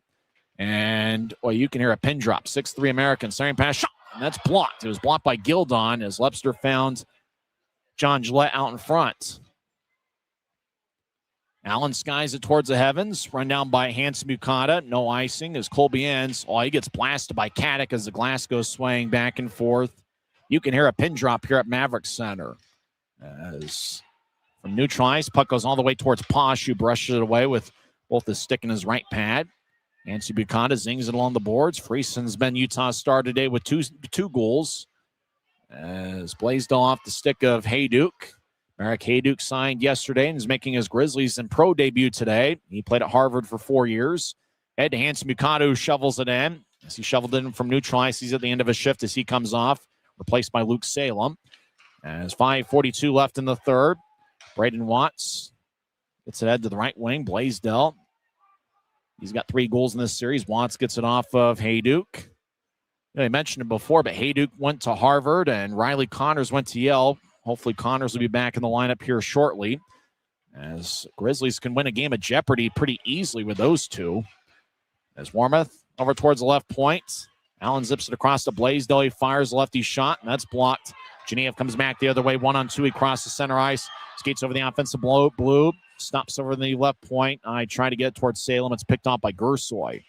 S1: And, well, you can hear a pin drop. 6-3 Americans. Starting pass, shot. And that's blocked. It was blocked by Gildon as Lepster found John Gillette out in front. Allen skies it towards the heavens. Run down by Hanson Bukata. No icing as Colby ends. Oh, he gets blasted by Caddick as the glass goes swaying back and forth. You can hear a pin drop here at Maverick Center as from neutral ice. Puck goes all the way towards Posh, who brushes it away with both his stick and his right pad. Nancy Bucata zings it along the boards. Frieson's been Utah's star today with two goals. As Blaisdell off the stick of Hayduk. Marek Hayduk signed yesterday and is making his Grizzlies and pro debut today. He played at Harvard for 4 years. Head to Hanson Bucata, who shovels it in. As he shoveled it in from neutral ice, he's at the end of his shift as he comes off, replaced by Luke Salem. As 5:42 left in the third. Braden Watts gets it head to the right wing. Blaisdell. He's got 3 goals in this series. Watts gets it off of Hayduk. I mentioned it before, but Hayduk went to Harvard and Riley Connors went to Yale. Hopefully Connors will be back in the lineup here shortly, as Grizzlies can win a game of Jeopardy pretty easily with those two. As Warmoth over towards the left point. Allen zips it across to Blaisdell. He fires a lefty shot, and that's blocked. Genev comes back the other way, 1-on-2. He crosses center ice, skates over the offensive blue, stops over the left point. I try to get it towards Salem. It's picked off by Gersoy.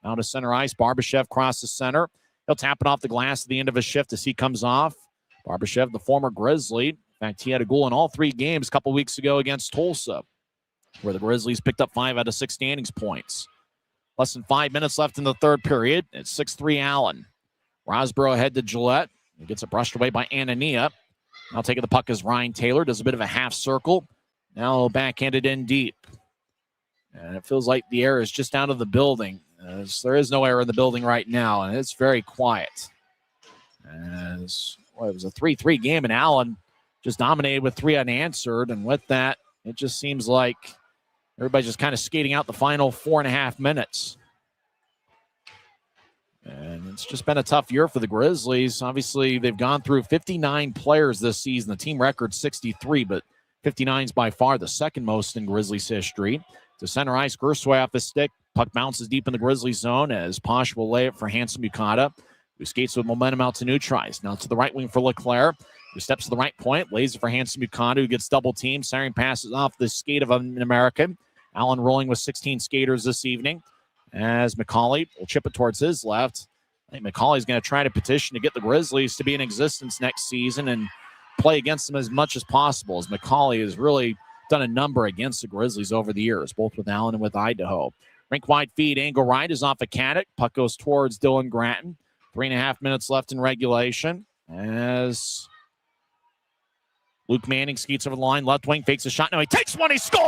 S1: Now to center ice. Barbashev crosses center. He'll tap it off the glass at the end of his shift as he comes off. Barbashev, the former Grizzly. In fact, he had a goal in all 3 games a couple weeks ago against Tulsa, where the Grizzlies picked up 5 out of 6 standings points. Less than 5 minutes left in the third period. It's 6-3 Allen. Rosborough ahead to Gillette. He gets it brushed away by Anania. Now taking the puck is Ryan Taylor. Does a bit of a half circle. Now backhanded in deep. And it feels like the air is just out of the building. There is no air in the building right now, and it's very quiet. It was a 3-3 game, and Allen just dominated with 3 unanswered. And with that, it just seems like everybody's just kind of skating out the final 4.5 minutes. And it's just been a tough year for the Grizzlies. Obviously, they've gone through 59 players this season. The team record 63, but 59 is by far the second most in Grizzlies history. To center ice, Gersoy off his stick. Puck bounces deep in the Grizzlies zone as Posh will lay it for Hanson Bucata, who skates with momentum out to neutral ice. Now to the right wing for LeClaire, who steps to the right point, lays it for Hanson Bucata, who gets double teamed. Siren passes off the skate of an American. Allen rolling with 16 skaters this evening. As McCauley will chip it towards his left. I think McCauley's going to try to petition to get the Grizzlies to be in existence next season and play against them as much as possible, as McCauley has really done a number against the Grizzlies over the years, both with Allen and with Idaho. Rink-wide feed, angle right is off of Caddick. Puck goes towards Dylan Gratton. 3.5 minutes left in regulation as Luke Manning skates over the line. Left wing fakes a shot. Now he takes one. He scores!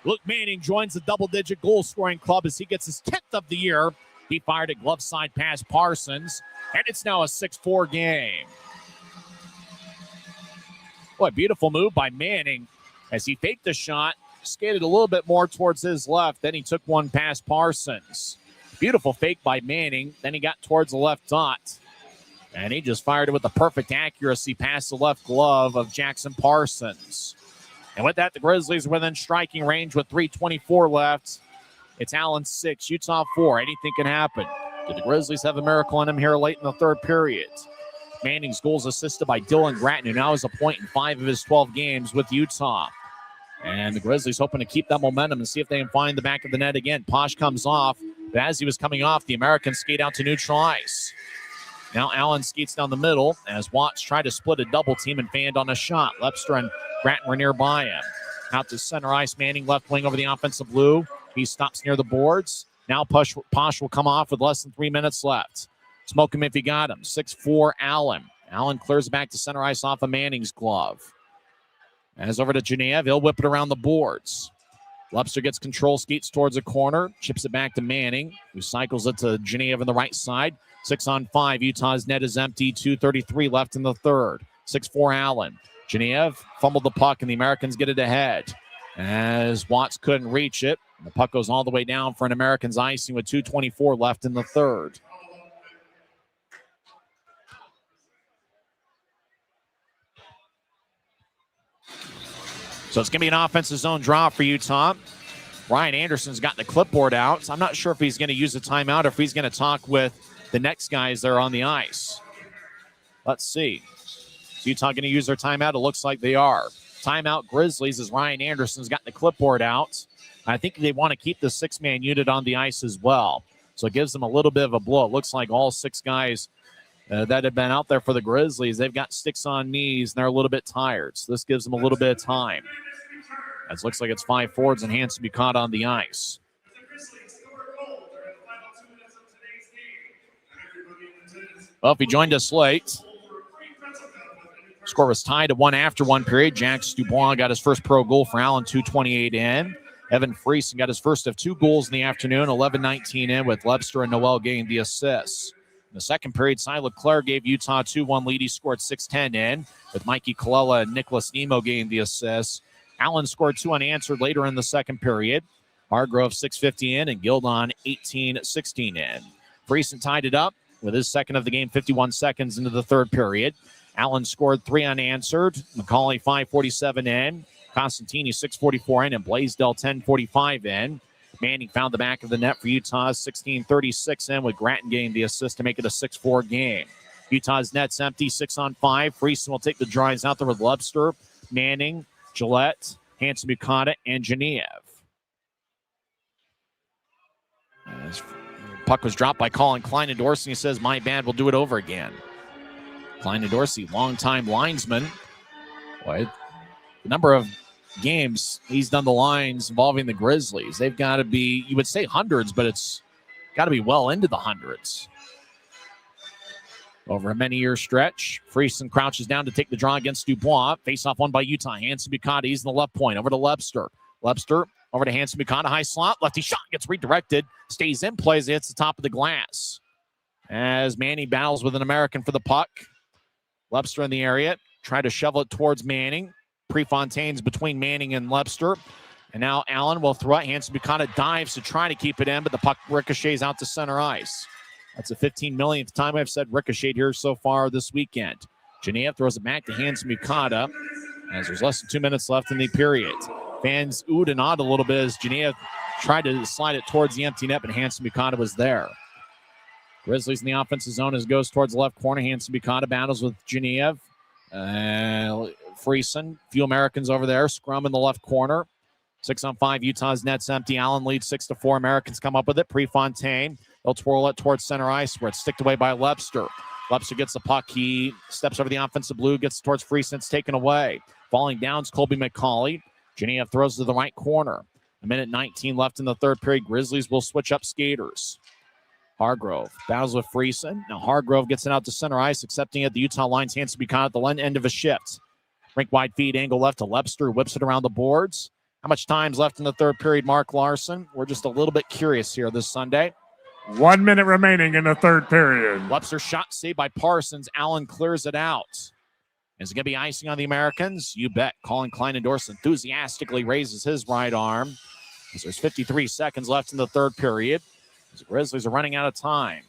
S1: Luke Manning joins the double-digit goal-scoring club as he gets his 10th of the year. He fired a glove side past Parsons, and it's now a 6-4 game. Boy, beautiful move by Manning as he faked the shot, skated a little bit more towards his left. Then he took one past Parsons. Beautiful fake by Manning. Then he got towards the left dot, and he just fired it with the perfect accuracy past the left glove of Jackson Parsons. And with that, the Grizzlies within striking range with 3:24 left. It's Allen 6, Utah 4. Anything can happen. Did the Grizzlies have a miracle in them here late in the third period? Manning's goals assisted by Dylan Gratton, who now has a point in 5 of his 12 games with Utah. And the Grizzlies hoping to keep that momentum and see if they can find the back of the net again. Posh comes off, but as he was coming off, the Americans skate out to neutral ice. Now Allen skates down the middle as Watts tried to split a double team and fanned on a shot. Lepster and Gratton were nearby him. Out to center ice, Manning left wing over the offensive blue. He stops near the boards. Now Posh will come off with less than 3 minutes left. Smoke him if he got him. 6-4 Allen. Allen clears back to center ice off of Manning's glove. As over to Genev, he'll whip it around the boards. Lepster gets control, skates towards a corner, chips it back to Manning, who cycles it to Genev on the right side. 6-on-5. Utah's net is empty. 2:33 left in the third. 6-4 Allen. Genev fumbled the puck, and the Americans get it ahead. As Watts couldn't reach it, the puck goes all the way down for an Americans icing with 2:24 left in the third. So it's going to be an offensive zone draw for Utah. Ryan Anderson's got the clipboard out, so I'm not sure if he's going to use a timeout or if he's going to talk with the next guys that are on the ice. Let's see. Is Utah going to use their timeout? It looks like they are. Timeout Grizzlies as Ryan Anderson's got the clipboard out. I think they want to keep the 6-man unit on the ice as well. So it gives them a little bit of a blow. It looks like all 6 guys that have been out there for the Grizzlies. They've got sticks on knees, and they're a little bit tired. So this gives them a little bit of time. As looks like it's 5 forwards and Hanson Bucata on the ice. Well, if you joined us late, score was tied at 1 after 1 period. Jax Dubois got his first pro goal for Allen, 2:28 in. Evan Friesen got his first of 2 goals in the afternoon, 11:19 in, with Lebster and Noel getting the assists. In the second period, Cy Leclerc gave Utah a 2-1 lead. He scored 6:10 in, with Mikey Colella and Nicholas Nemo getting the assists. Allen scored 2 unanswered later in the second period. Hargrove 6:50 in, and Gildon 18:16 in. Friesen tied it up with his second of the game, 51 seconds into the third period. Allen scored 3 unanswered. McCauley 5:47 in. Constantini 6:44 in, and Blaisdell 10:45 in. Manning found the back of the net for Utah, 16:36 in, with Grattan getting the assist to make it a 6-4 game. Utah's net's empty, 6-on-5. Friesen will take the drives out there with Lebster, Manning, Gillette, Hanson Bucata, and Genev. As puck was dropped by Colin Klein and Dorsey. He says, my bad, we'll do it over again. Klein and Dorsey, longtime linesman. Boy, the number of games he's done the lines involving the Grizzlies, they've got to be, you would say hundreds, but it's got to be well into the hundreds. Over a many-year stretch, Friesen crouches down to take the draw against Dubois. Face-off won by Utah. Hanson Bucata, he's in the left point. Over to Lebster. Lebster over to Hanson Bucata. High slot. Lefty shot gets redirected. Stays in play as it hits the top of the glass. As Manning battles with an American for the puck. Lebster in the area. Try to shovel it towards Manning. Prefontaine's between Manning and Lebster. And now Allen will throw it. Hanson Bucata dives to try to keep it in, but the puck ricochets out to center ice. That's the 15 millionth time I've said ricochet here so far this weekend. Genev throws it back to Hanson Bucata as there's less than 2 minutes left in the period. Fans oohed and awed a little bit as Genev tried to slide it towards the empty net, but Hanson Bucata was there. Grizzlies in the offensive zone as it goes towards the left corner. Hanson Bucata battles with Genev. Friesen, few Americans over there. Scrum in the left corner. 6-on-5, Utah's net's empty. Allen leads 6-4. Americans come up with it. Prefontaine. They'll twirl it towards center ice where it's sticked away by Lebster. Lebster gets the puck. He steps over the offensive blue, gets towards Friesen. It's taken away. Falling down is Colby McCauley. Genev throws to the right corner. 1:19 left in the third period. Grizzlies will switch up skaters. Hargrove battles with Friesen. Now Hargrove gets it out to center ice, accepting it. The Utah line's Hanson Bucata at the end of a shift. Rink wide feed angle left to Lebster, whips it around the boards. How much time's left in the third period, Mark Larson? We're just a little bit curious here this Sunday.
S7: 1 minute remaining in the third period.
S1: Lebster shot saved by Parsons. Allen clears it out. Is it going to be icing on the Americans? You bet. Colin Kleinendorf enthusiastically raises his right arm. As there's 53 seconds left in the third period. As the Grizzlies are running out of time.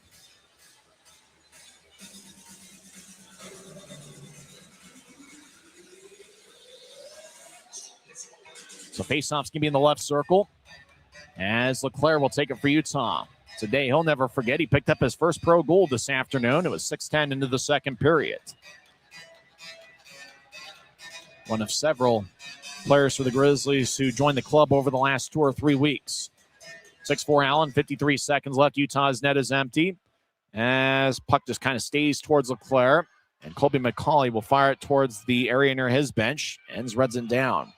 S1: So faceoff's going to be in the left circle. As Leclerc will take it for Utah. Today he'll never forget. He picked up his first pro goal this afternoon. It was 6:10 into the second period. One of several players for the Grizzlies who joined the club over the last 2 or 3 weeks. 6'4" Allen, 53 seconds left. Utah's net is empty. As puck just kind of stays towards Leclerc. And Colby McCauley will fire it towards the area near his bench. Enns runs it down.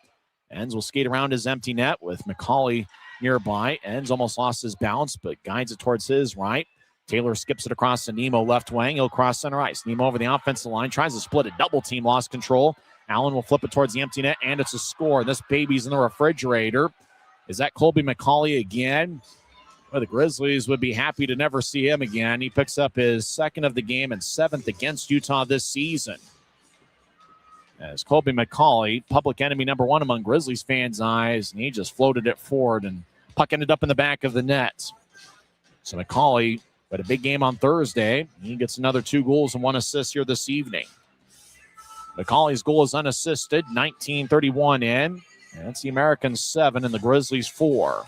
S1: Enns will skate around his empty net with McCauley nearby. Enns almost lost his balance, but guides it towards his right. Taylor skips it across to Nemo left wing. He'll cross center ice. Nemo over the offensive line. Tries to split a double team. Lost control. Allen will flip it towards the empty net, and it's a score. This baby's in the refrigerator. Is that Colby McCauley again? Well, the Grizzlies would be happy to never see him again. He picks up his second of the game and 7th against Utah this season. As Colby McCauley, public enemy number 1 among Grizzlies fans' eyes, and he just floated it forward, and puck ended up in the back of the net. So McCauley had a big game on Thursday. He gets another 2 goals and 1 assist here this evening. McCauley's goal is unassisted, 19:31 in. And that's the Americans 7 and the Grizzlies 4.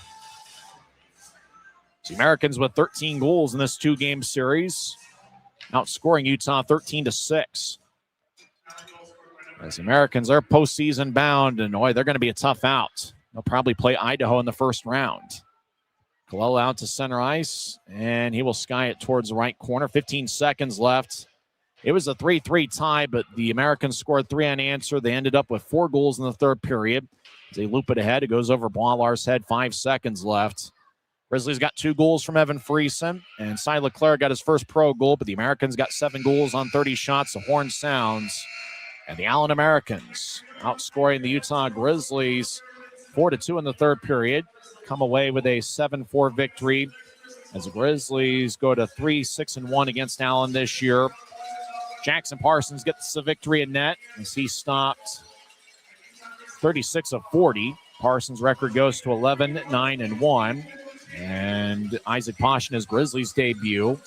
S1: The Americans with 13 goals in this 2-game series, outscoring Utah 13-6. As the Americans are postseason bound, and boy, they're going to be a tough out. They'll probably play Idaho in the first round. Colella out to center ice, and he will sky it towards the right corner. 15 seconds left It was a 3-3 tie, but the Americans scored 3 unanswered. They ended up with 4 goals in the third period. As they loop it ahead, it goes over Boilar's head, 5 seconds left. Grizzlies got 2 goals from Evan Friesen, and Cy Leclerc got his first pro goal, but the Americans got 7 goals on 30 shots. The horn sounds, and the Allen Americans outscoring the Utah Grizzlies 4-2 in the third period, come away with a 7-4 victory as the Grizzlies go to 3-6-1 against Allen this year. Jackson Parsons gets the victory in net as he stopped 36 of 40. Parsons' record goes to 11-9-1. And Isaac Posh in his Grizzlies debut,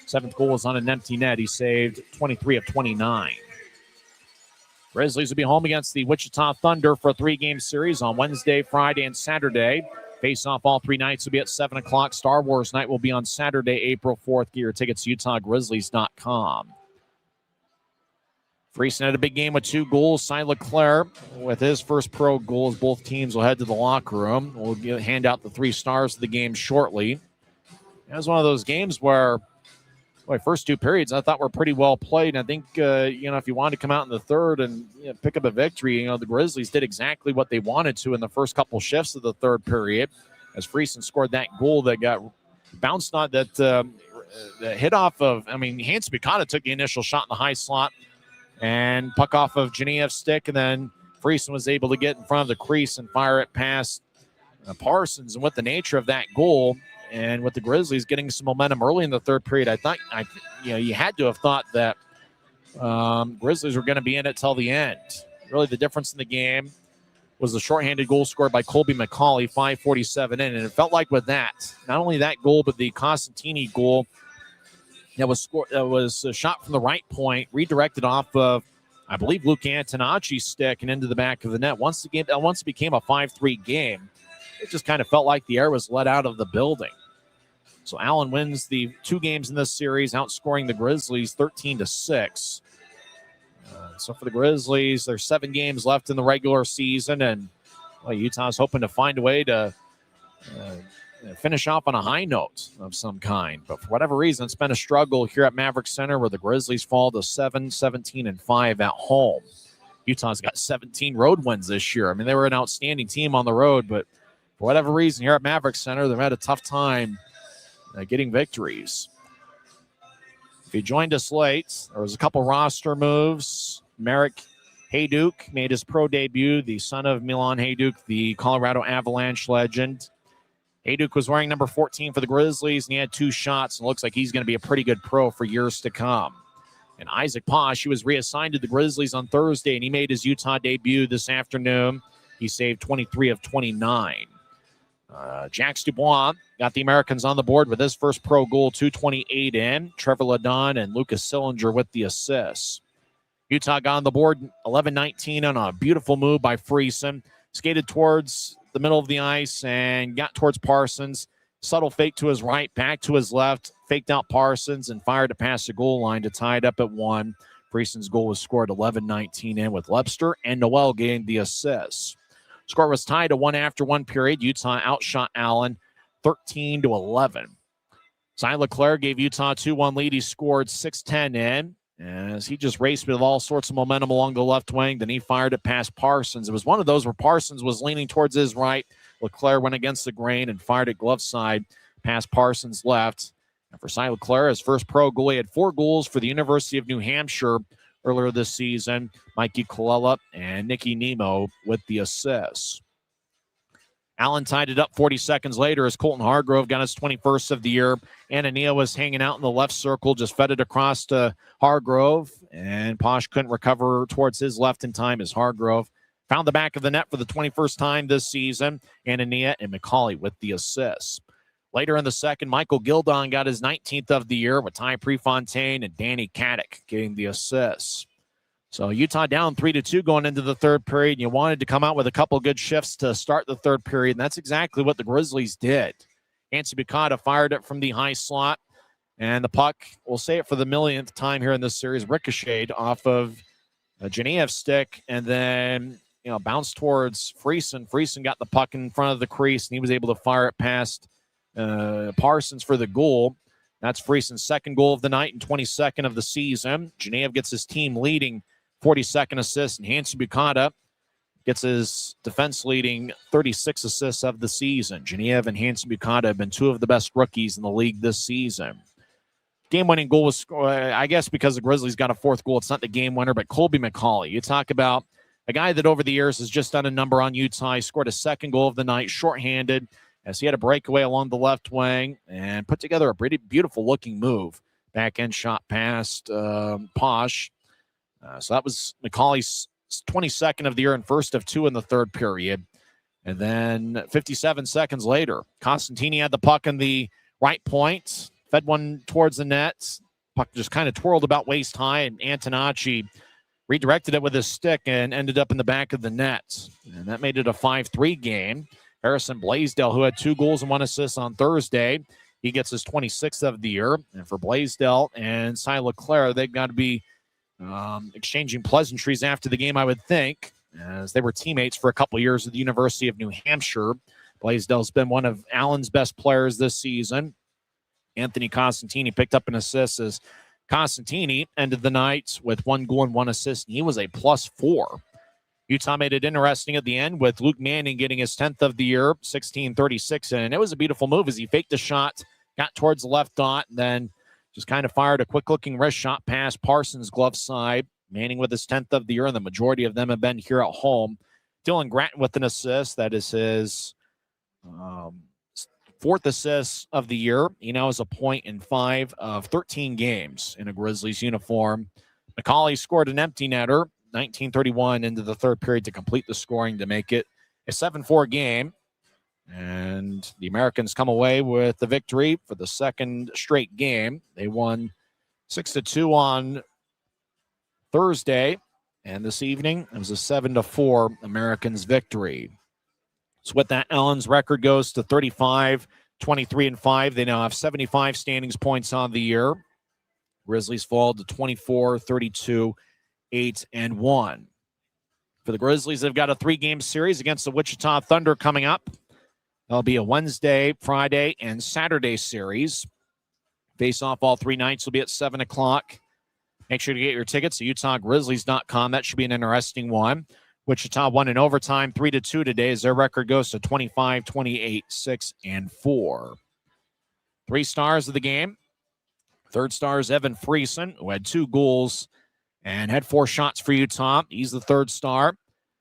S1: 7th goal was on an empty net. He saved 23 of 29. Grizzlies will be home against the Wichita Thunder for a 3-game series on Wednesday, Friday, and Saturday. Face-off all 3 nights will be at 7 o'clock. Star Wars night will be on Saturday, April 4th. Get your tickets to UtahGrizzlies.com. Friesen had a big game with 2 goals. Cy Leclerc with his first pro goals. Both teams will head to the locker room. We'll hand out the 3 stars of the game shortly. It was one of those games where, first 2 periods I thought were pretty well played. And I think, if you wanted to come out in the third and pick up a victory, the Grizzlies did exactly what they wanted to in the first couple shifts of the third period. As Friesen scored that goal that got bounced on, that hit off of, Hansi Bukata took the initial shot in the high slot. And puck off of Geneviev's stick, and then Friesen was able to get in front of the crease and fire it past Parsons. And with the nature of that goal, and with the Grizzlies getting some momentum early in the third period, I thought, you had to have thought that Grizzlies were going to be in it till the end. Really, the difference in the game was the shorthanded goal scored by Colby McCauley, 5:47 in, and it felt like with that, not only that goal, but the Costantini goal. That was shot from the right point, redirected off of, I believe, Luke Antonacci's stick and into the back of the net. Once it became a 5-3 game, it just kind of felt like the air was let out of the building. So Allen wins the 2 games in this series, outscoring the Grizzlies 13-6. So for the Grizzlies, there's 7 games left in the regular season, and Utah's hoping to find a way to finish off on a high note of some kind. But for whatever reason, it's been a struggle here at Maverick Center, where the Grizzlies fall to 7-17-5 at home. Utah's got 17 road wins this year. They were an outstanding team on the road, but for whatever reason here at Maverick Center, they've had a tough time getting victories. If you joined us late, there was a couple roster moves. Merrick Hayduk made his pro debut, the son of Milan Hayduk, the Colorado Avalanche legend. Hayduk was wearing number 14 for the Grizzlies, and he had 2 shots, and looks like he's going to be a pretty good pro for years to come. And Isaac Posh, he was reassigned to the Grizzlies on Thursday, and he made his Utah debut this afternoon. He saved 23 of 29. Jax Dubois got the Americans on the board with his first pro goal, 2:28 in. Trevor Ladon and Lucas Sillinger with the assists. Utah got on the board 11-19 on a beautiful move by Friesen. Skated towards the middle of the ice and got towards Parsons. Subtle fake to his right, back to his left, faked out Parsons and fired it past the goal line to tie it up at 1. Friesen's goal was scored 11-19 in, with Lepster and Noel getting the assists. Score was tied to 1 after 1 period. Utah outshot Allen 13-11. Cy Leclerc gave Utah a 2-1 lead. He scored 6:10 in as he just raced with all sorts of momentum along the left wing. Then he fired it past Parsons. It was one of those where Parsons was leaning towards his right. Leclerc went against the grain and fired it glove side past Parsons' left. And for Cy Leclerc, his first pro goal, he had 4 goals for the University of New Hampshire earlier this season. Mikey Colella and Nicky Nemo with the assists. Allen tied it up 40 seconds later as Colton Hargrove got his 21st of the year. Anania was hanging out in the left circle, just fed it across to Hargrove, and Posh couldn't recover towards his left in time as Hargrove found the back of the net for the 21st time this season. Anania and McCauley with the assists. Later in the second, Michael Gildon got his 19th of the year with Ty Prefontaine and Danny Caddick getting the assists. So Utah down 3-2 going into the third period. And you wanted to come out with a couple good shifts to start the third period, and that's exactly what the Grizzlies did. Hansi Bukata fired it from the high slot, and the puck, we'll say it for the millionth time here in this series, ricocheted off of Geneviev's stick, and then bounced towards Friesen. Friesen got the puck in front of the crease, and he was able to fire it past Parsons for the goal. That's Frieson's second goal of the night and 22nd of the season. Genev gets his team leading 42nd assist, and Hanson Bukata gets his defense leading 36 assists of the season. Genev and Hanson Bukata have been two of the best rookies in the league this season. Game-winning goal was, I guess because the Grizzlies got a fourth goal, it's not the game winner, but Colby McCauley. You talk about a guy that over the years has just done a number on Utah. He scored a second goal of the night, shorthanded, as he had a breakaway along the left wing and put together a pretty beautiful-looking move. Back-end shot past Posh. So that was McCauley's 22nd of the year and first of two in the third period. And then 57 seconds later, Costantini had the puck in the right point, fed one towards the net. Puck just kind of twirled about waist high, and Antonacci redirected it with his stick and ended up in the back of the net. And that made it a 5-3 game. Harrison Blaisdell, who had 2 goals and 1 assist on Thursday, he gets his 26th of the year. And for Blaisdell and Cy Leclerc, they've got to be exchanging pleasantries after the game, I would think, as they were teammates for a couple years at the University of New Hampshire. Blaisdell's been one of Allen's best players this season. Anthony Costantini picked up an assist as Costantini ended the night with 1 goal and 1 assist, and he was a +4. Utah made it interesting at the end with Luke Manning getting his 10th of the year, 16:36, and it was a beautiful move as he faked a shot, got towards the left dot, and then just kind of fired a quick-looking wrist shot past Parsons' glove side. Manning with his 10th of the year, and the majority of them have been here at home. Dylan Gratton with an assist. That is his 4th assist of the year. He now has a point in 5 of 13 games in a Grizzlies uniform. McCauley scored an empty netter, 19:31 into the third period to complete the scoring to make it a 7-4 game. And the Americans come away with the victory for the second straight game. They won 6-2 on Thursday, and this evening it was a 7-4 Americans victory. So with that, Allen's record goes to 35, 23-5. They now have 75 standings points on the year. Grizzlies fall to 24, 32, 8-1. For the Grizzlies, they've got a 3-game series against the Wichita Thunder coming up. There'll be a Wednesday, Friday, and Saturday series. Face off all 3 nights will be at 7 o'clock. Make sure to get your tickets at UtahGrizzlies.com. That should be an interesting one. Wichita won in overtime 3-2 today as their record goes to 25, 28, 6-4. 3 stars of the game. Third star is Evan Friesen, who had 2 goals and had 4 shots for Utah. He's the third star.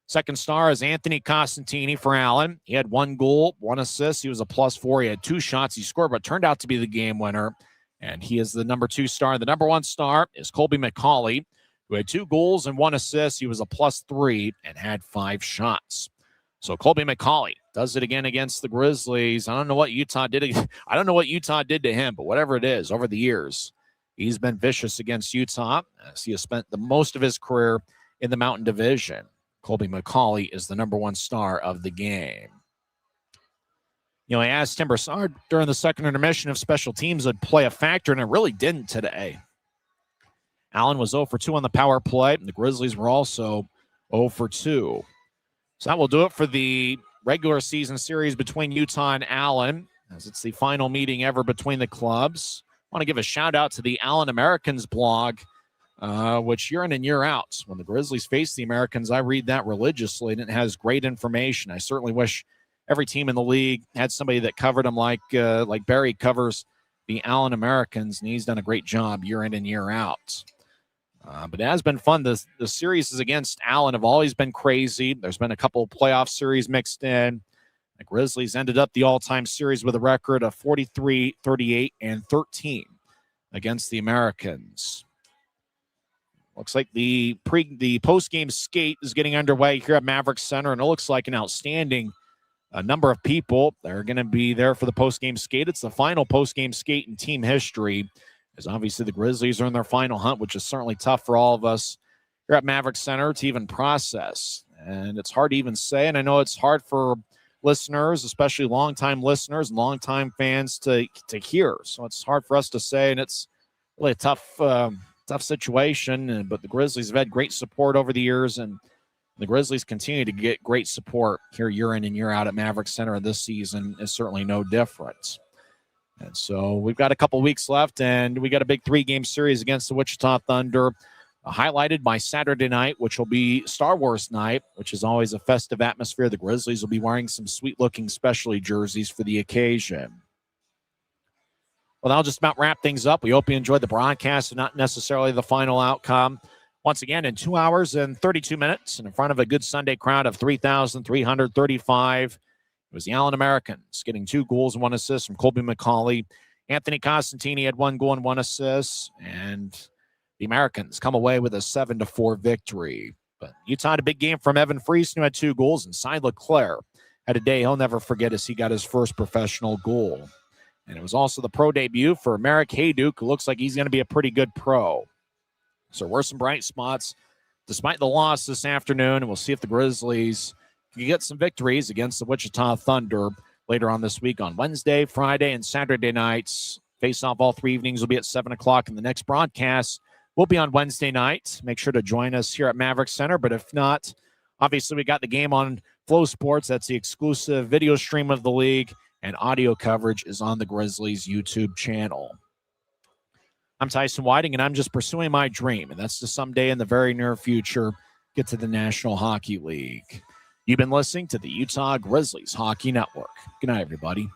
S1: Second star is Anthony Costantini for Allen. He had 1 goal, 1 assist. He was a +4. He had 2 shots. He scored, but turned out to be the game winner. And he is the number 2 star. The number 1 star is Colby McCauley, who had 2 goals and 1 assist. He was a +3 and had 5 shots. So Colby McCauley does it again against the Grizzlies. I don't know what Utah did. I don't know what Utah did to him, but whatever it is, over the years, he's been vicious against Utah as he has spent the most of his career in the Mountain Division. Colby McCauley is the number 1 star of the game. You know, I asked Tim Broussard during the second intermission if special teams would play a factor, and it really didn't today. Allen was 0 for 2 on the power play, and the Grizzlies were also 0 for 2. So that will do it for the regular season series between Utah and Allen, as it's the final meeting ever between the clubs. I want to give a shout-out to the Allen Americans blog, which year in and year out, when the Grizzlies face the Americans, I read that religiously, and it has great information. I certainly wish every team in the league had somebody that covered them like Barry covers the Allen Americans, and he's done a great job year in and year out. But it has been fun. The series against Allen have always been crazy. There's been a couple of playoff series mixed in. The Grizzlies ended up the all-time series with a record of 43, 38, and 13 against the Americans. Looks like the post-game skate is getting underway here at Maverick Center, and it looks like an outstanding number of people that are going to be there for the post-game skate. It's the final post-game skate in team history, as obviously the Grizzlies are in their final hunt, which is certainly tough for all of us here at Maverick Center to even process. And it's hard to even say, and I know it's hard for listeners, especially longtime listeners and longtime fans to hear. So it's hard for us to say, and it's really a tough situation. But the Grizzlies have had great support over the years, and the Grizzlies continue to get great support here year in and year out at Maverick Center, and this season is certainly no different. And so we've got a couple weeks left, and we got a big 3-game series against the Wichita Thunder, highlighted by Saturday night, which will be Star Wars night, which is always a festive atmosphere. The Grizzlies will be wearing some sweet-looking specialty jerseys for the occasion. Well, that'll just about wrap things up. We hope you enjoyed the broadcast and not necessarily the final outcome. Once again, in 2 hours and 32 minutes, and in front of a good Sunday crowd of 3,335, it was the Allen Americans getting 2 goals and 1 assist from Colby McCauley. Anthony Costantini had 1 goal and 1 assist, and the Americans come away with a 7-4 victory. But Utah had a big game from Evan Friesen, who had 2 goals, and Cy Leclerc had a day he'll never forget as he got his first professional goal. And it was also the pro debut for Merrick Hayduke, who looks like he's going to be a pretty good pro. So there were some bright spots despite the loss this afternoon, and we'll see if the Grizzlies can get some victories against the Wichita Thunder later on this week on Wednesday, Friday, and Saturday nights. Face-off all 3 evenings will be at 7 o'clock, and the next broadcast will be on Wednesday night. Make sure to join us here at Maverick Center, but if not, obviously we got the game on Flow Sports. That's the exclusive video stream of the league, and audio coverage is on the Grizzlies YouTube channel. I'm Tyson Whiting, and I'm just pursuing my dream, and that's to someday in the very near future get to the National Hockey League. You've been listening to the Utah Grizzlies Hockey Network. Good night, everybody.